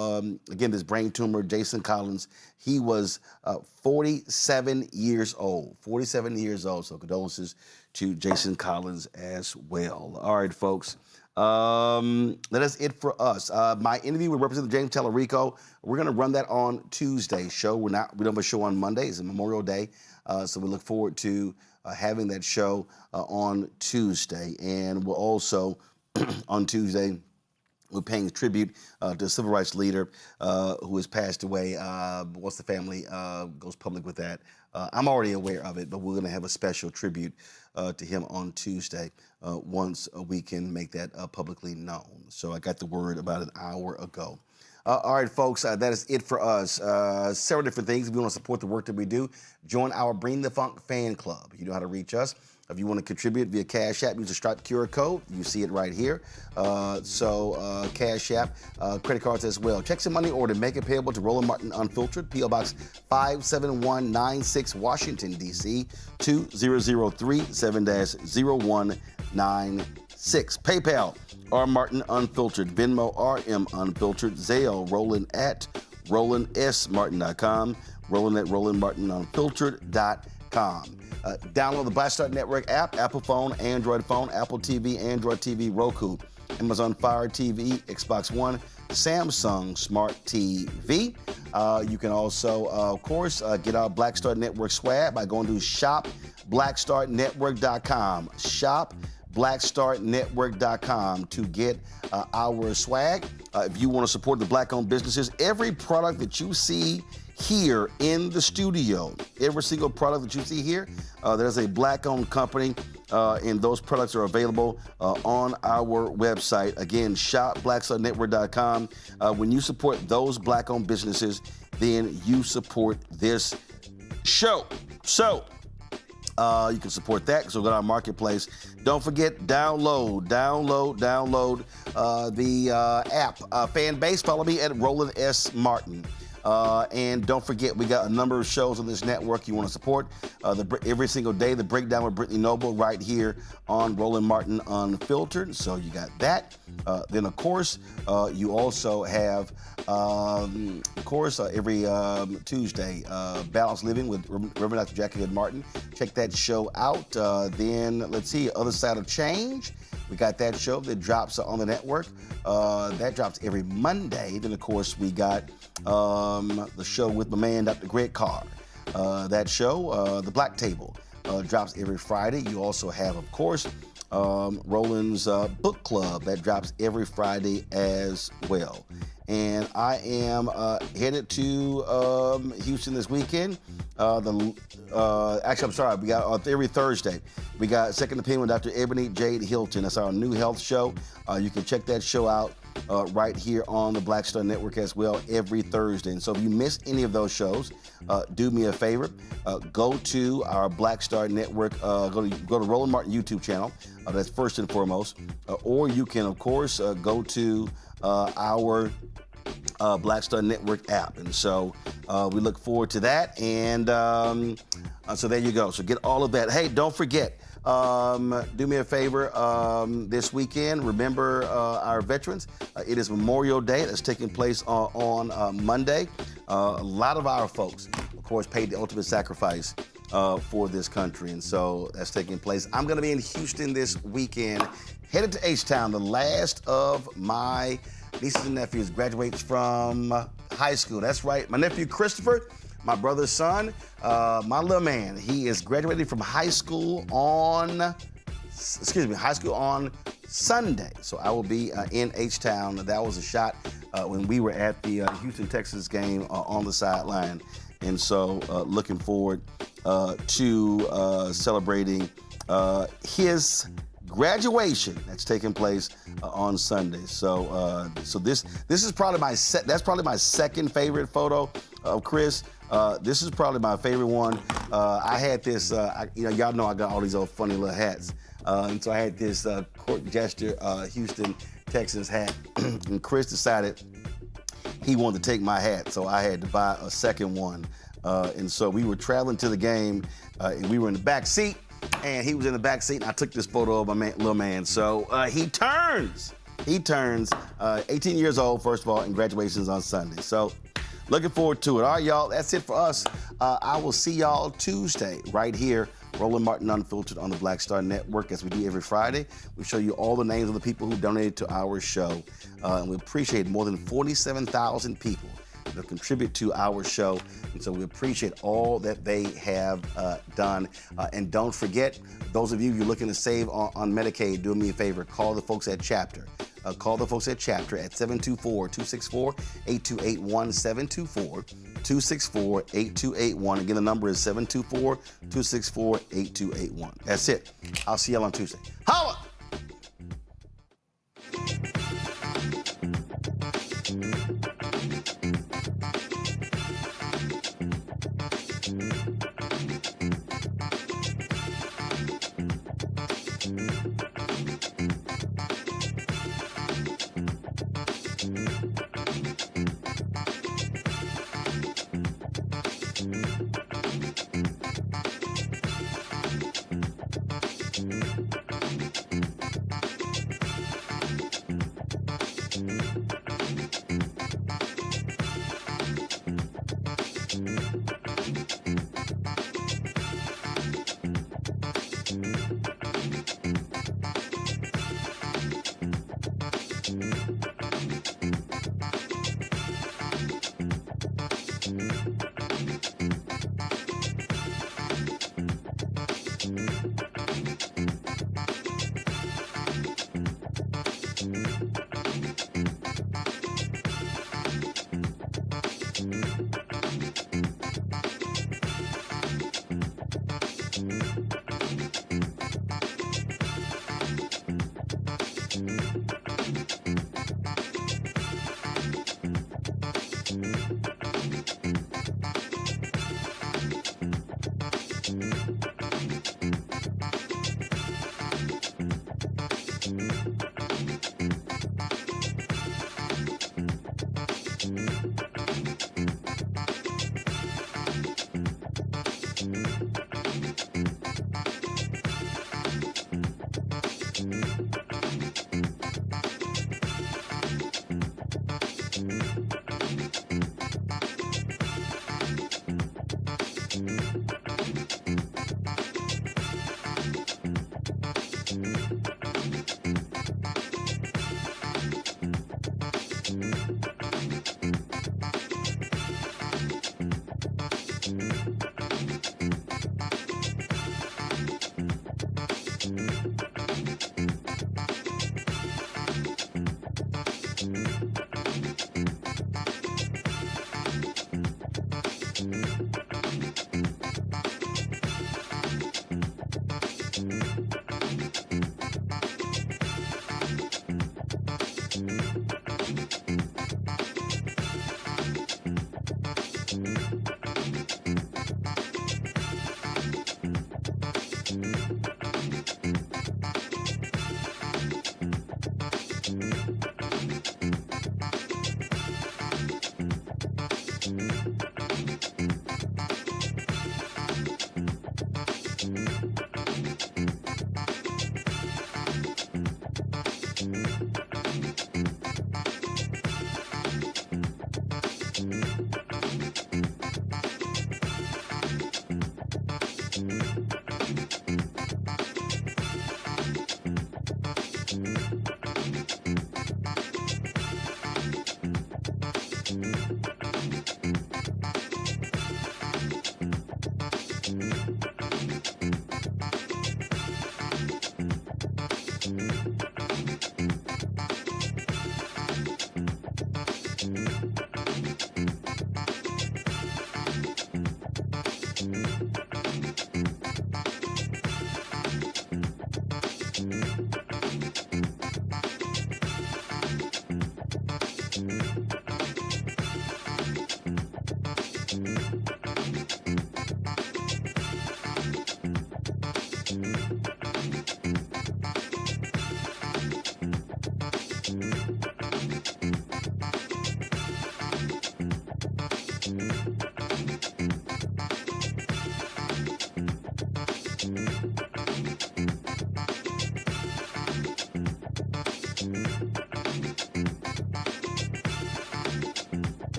again, this brain tumor. Jason Collins, he was 47 years old. 47 years old, so condolences to Jason Collins as well. All right, folks. That is it for us. My interview with Representative James Talarico, we're going to run that on Tuesday's show. We don't have a show on Monday. It's a Memorial Day, so we look forward to having that show on Tuesday. And we'll also, on Tuesday, we're paying tribute to a civil rights leader who has passed away. Once the family goes public with that, I'm already aware of it, but we're going to have a special tribute to him on Tuesday once we can make that publicly known. So I got the word about an hour ago. All right, folks, that is it for us. Several different things. If you want to support the work that we do, join our Bring the Funk fan club. You know how to reach us. If you want to contribute via Cash App, use the Stripe QR code. You see it right here. Cash App, credit cards as well. Checks and money order, make it payable to Roland Martin Unfiltered, P.O. Box 57196, Washington, D.C. 2003 7-0196. PayPal, R. Martin Unfiltered. Venmo, RM Unfiltered. Zelle, Roland at RolandSMartin.com. Roland at RolandMartinUnfiltered.com. Download the Black Star Network app, Apple phone, Android phone, Apple TV, Android TV, Roku, Amazon Fire TV, Xbox One, Samsung Smart TV. You can also, of course, get our Black Star Network swag by going to shopblackstarnetwork.com. Shopblackstarnetwork.com to get our swag. If you want to support the Black-owned businesses, every product that you see here in the studio, every single product that you see here, there's a Black-owned company, and those products are available on our website. Again, shopblackstarnetwork.com. When you support those Black-owned businesses, then you support this show. So, you can support that. So go to our marketplace. Don't forget, download the app. Fan base, follow me at Roland S. Martin. And don't forget, we got a number of shows on this network you want to support. Every single day, the Breakdown with Brittany Noble right here on Roland Martin Unfiltered. So you got that. Then, of course, you also have, every Tuesday, Balanced Living with Reverend Dr. Jackie Hood Martin. Check that show out. Then, let's see, Other Side of Change. We got that show that drops on the network. That drops every Monday. Then, of course, we got the show with my man, Dr. Greg Carr. That show, The Black Table, drops every Friday. You also have, of course, Roland's Book Club. That drops every Friday as well. And I am headed to Houston this weekend. Actually, I'm sorry. We got every Thursday. We got Second Opinion with Dr. Ebony Jade Hilton. That's our new health show. You can check that show out right here on the Black Star Network as well every Thursday. And so if you miss any of those shows, do me a favor. Go to our Black Star Network. Go to Roland Martin YouTube channel. That's first and foremost. Or you can, of course, go to our Black Star Network app. And so We look forward to that. And so there you go. So get all of that. Hey, don't forget, do me a favor this weekend. Remember our veterans. It is Memorial Day. That's taking place on Monday. A lot of our folks, of course, paid the ultimate sacrifice for this country. And so that's taking place. I'm going to be in Houston this weekend, headed to H-Town. The last of my nieces and nephews graduates from high school. That's right. My nephew Christopher, my brother's son, my little man, he is graduating from high school on Sunday. So I will be in H-Town. That was a shot when we were at the Houston, Texas game on the sideline. And so looking forward to celebrating his graduation that's taking place on Sunday. So this is probably my second favorite photo of Chris. This is probably my favorite one. I had this, y'all know I got all these old funny little hats. And so I had this court gesture Houston Texans hat. And Chris decided he wanted to take my hat, so I had to buy a second one. And so we were traveling to the game, and we were in the back seat, and he was in the back seat, and I took this photo of my little man. So he turns 18 years old, first of all, and graduation's on Sunday. So looking forward to it. All right, y'all, that's it for us. I will see y'all Tuesday right here, Roland Martin Unfiltered on the Black Star Network, as we do every Friday. We show you all the names of the people who donated to our show. And we appreciate more than 47,000 people that contribute to our show. And so we appreciate all that they have done. And don't forget, those of you who are looking to save on Medicaid, do me a favor, call the folks at Chapter. Call the folks at Chapter at 724-264-8281, 724-264-8281. Again, the number is 724-264-8281. That's it. I'll see y'all on Tuesday. Holla!